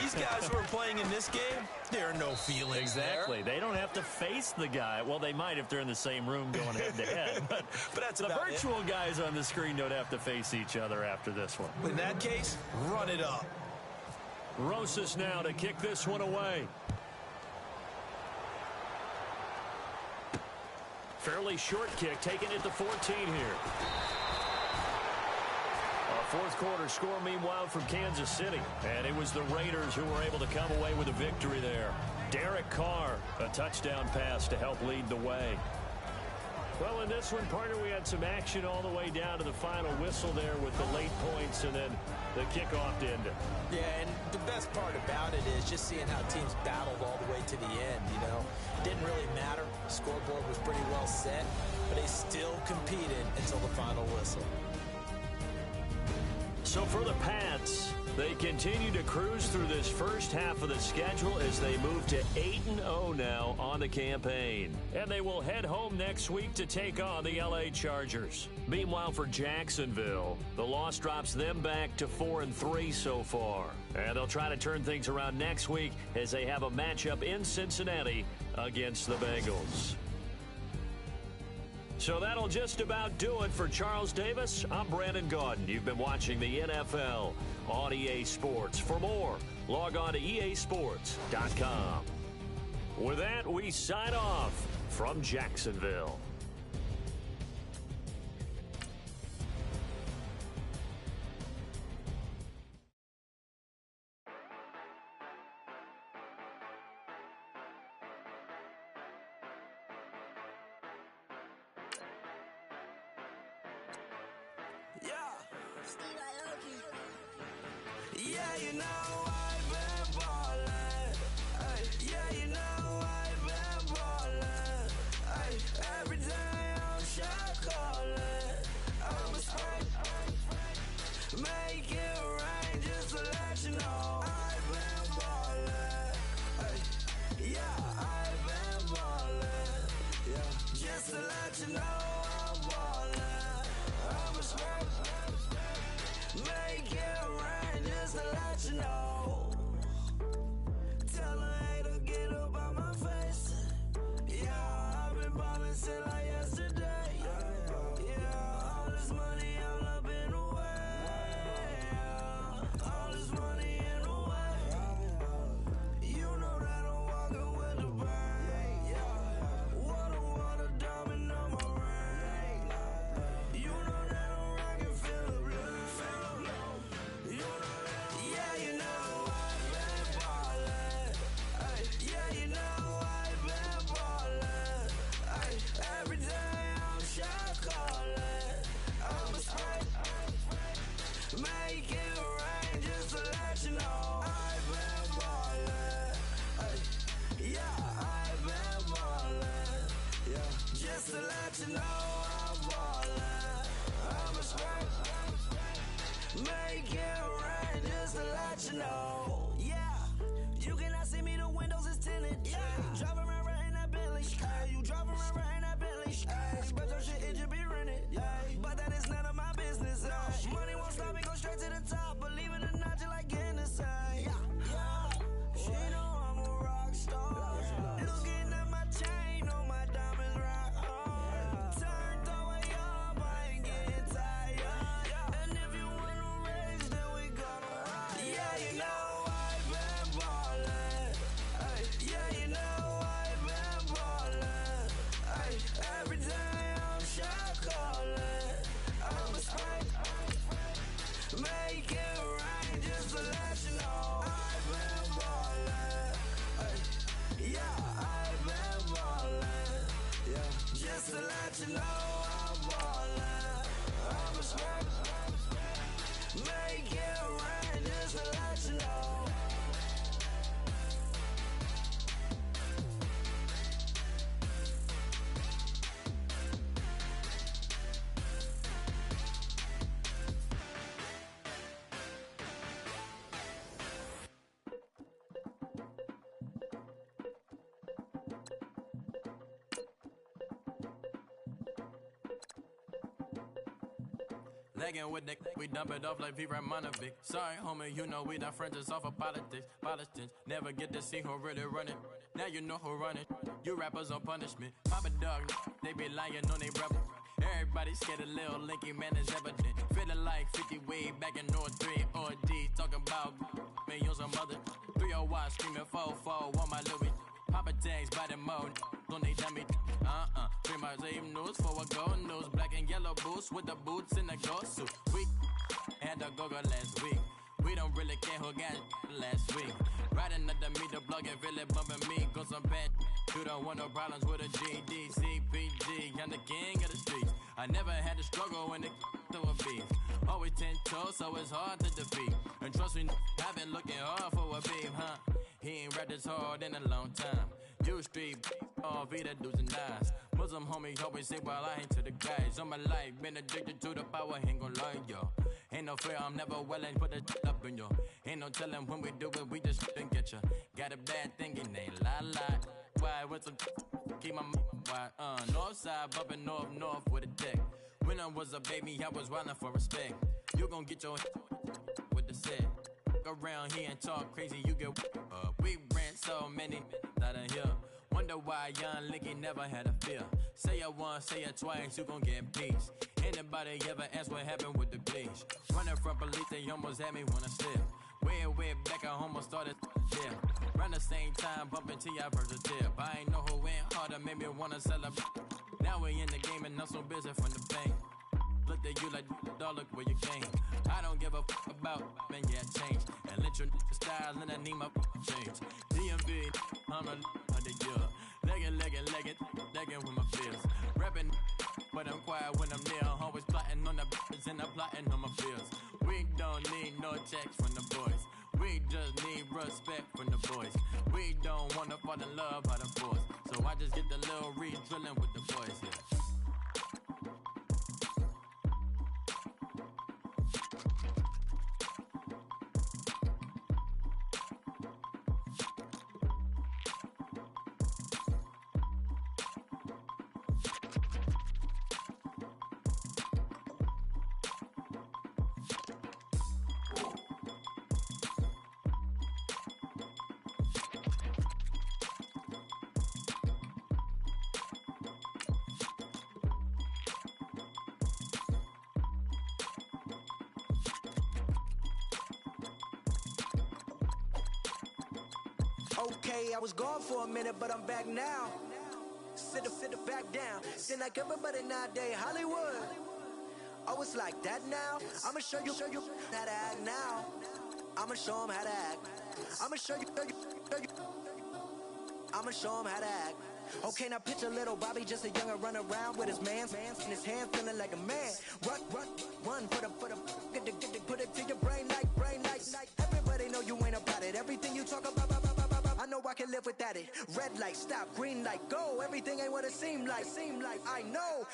Speaker 2: These guys who are playing in this game, there are no feelings
Speaker 1: exactly. There. They don't have to face the guy. Well, they might if they're in the same room going head-to-head. But
Speaker 2: that's
Speaker 1: the virtual guys on the screen don't have to face each other after this one.
Speaker 2: In that case, run it up.
Speaker 1: Rosas now to kick this one away. Fairly short kick, taken at the 14 here. A 4th quarter score, meanwhile, from Kansas City. And it was the Raiders who were able to come away with a victory there. Derek Carr, a touchdown pass to help lead the way. Well, in this one, partner, we had some action all the way down to the final whistle there with the late points and then the kickoff to end it.
Speaker 2: Yeah, and the best part about it is just seeing how teams battled all the way to the end, you know. Didn't really matter. The scoreboard was pretty well set, but they still competed until the final whistle.
Speaker 1: So for the Pats, they continue to cruise through this first half of the schedule as they move to 8-0 now on the campaign. And they will head home next week to take on the LA Chargers. Meanwhile, for Jacksonville, the loss drops them back to 4-3 so far. And they'll try to turn things around next week as they have a matchup in Cincinnati against the Bengals. So that'll just about do it for Charles Davis. I'm Brandon Gaudin. You've been watching the NFL on EA Sports. For more, log on to easports.com. With that, we sign off from Jacksonville.
Speaker 8: Yeah, you know I've been ballin'. Ay, yeah, you know I've been ballin'. Ay, every day I'm shot callin'. I'm a straight, make it rain just to let you know I've been ballin'. Ay, yeah, I've been ballin'. Yeah, just to let you know I'm ballin'. I'm a straight, make it rain just to let you know. Tell a hater get up on my face. Yeah, I've been ballin' since like yesterday. Yeah, all this money all up in the way. Yeah, all this money in the way. You know that I'm walking with the bang. Yeah, water, diamond on my ring. You know that I'm rockin', feel the blue. You know that, yeah, you know I've been ballin'. Ay, yeah, you know I've been ballin'. Ay, every day I'm shot callin'. I'm a straight, make it rain just to let you know I've been ballin'. Ay, yeah, I've been ballin'. Yeah, just to let you know I'm ballin'. I'm a straight, make it rain just to let you know. Yeah, you cannot see me, the windows is tinted. Yeah, drive around right in that Bentley. Ay, you drive around right in that Bentley. Ay, but your shit, it just be rented. Yeah, but that is none of my business. Ay, money won't stop me, go straight to the top. Believe it or not, you like getting the same. Yeah, she know I'm a rock star. Looking at my chain, on my diamonds rock hard. Turned the way up, I ain't getting tired. And if you wanna raise, then we gonna ride. Yeah, you know I've been ballin'. Ay, yeah, you know I've been ballin'. Ay, every day I'm shot callin'. I'm a straight, make it rain just to let you know I've been ballin'. Ay, yeah, I've been ballin'. Yeah, just to let you know I'm ballin'. I'm a straight, make it rain just to let you know.
Speaker 12: Lagging with the we dump it off like V. Ramonovic. Sorry, homie, you know we not friends, it's off of politics. Politics never get to see who really run it. Now you know who run it. You rappers on punishment. Papa dog, they be lying on they rebel. Everybody scared a little linky, man, is evident. Feeling like 50 way back in North 3 or D. Talking about me on some other 301 screaming 4-4 on my Louis. Papa tags by the mode, don't they dummy? Bring my same news for a gold news. Black and yellow boots with the boots in the ghost suit. We had the go-go last week. We don't really care who got last week. Riding under me, the blog and really bumping me. Go some bad You don't want no problems with a GD, CPG. I'm the king of the streets. I never had to struggle when it to a beef. Always 10 toes, so it's hard to defeat. And trust me, I've been looking hard for a beef, huh? He ain't rapped this hard in a long time. You street, all Vita dudes and eyes. Muslim homie always say, well, I ain't to the guys. On my life, been addicted to the power, ain't gon' lie, yo. Ain't no fear, I'm never willing, put it up in yo. Ain't no telling when we do it, we just didn't get ya. Got a bad thing, it ain't lie. Why, with some keep my wide, north side, bumping north with a dick. When I was a baby, I was wildin' for respect. You gon' get your with the set. Around here and talk crazy, you get we ran so many out of here. Wonder why young Licky never had a fear. Say it once, say it twice, you gon' get peace. Anybody ever ask what happened with the bleach? Running from police, they almost had me wanna slip. Way back, I almost started, yeah. Around the same time, bumping till I burst a tip. I ain't know who went harder, made me wanna celebrate. Now we in the game and I'm so busy from the pain. Look at you like, dog, look where you came. I don't give a about, man, yeah, change. And let your style and I need my change. DMV, I'm a year. Legging with my fears. Rapping, but I'm quiet when I'm near. Always plotting on the bitches and I'm plotting on my fears. We don't need no checks from the boys. We just need respect from the boys. We don't wanna fall in love by the force. So I just get the little re-drilling with the boys, yeah.
Speaker 14: Okay, I was gone for a minute, but I'm back now. Sit back down. Then like everybody nowadays, Hollywood. Oh, it's like that now? I'ma show you how to act now. I'ma show them how to act. I'ma show you. I'ma show them how to act. Okay, now picture little Bobby, just a younger run around with his mans in his hand, feeling like a man. Run, put it to your brain like. Everybody know you ain't about it. Everything you talk about, I know I can live without it. Red light, stop, green light, go. Everything ain't what it seem like. I know.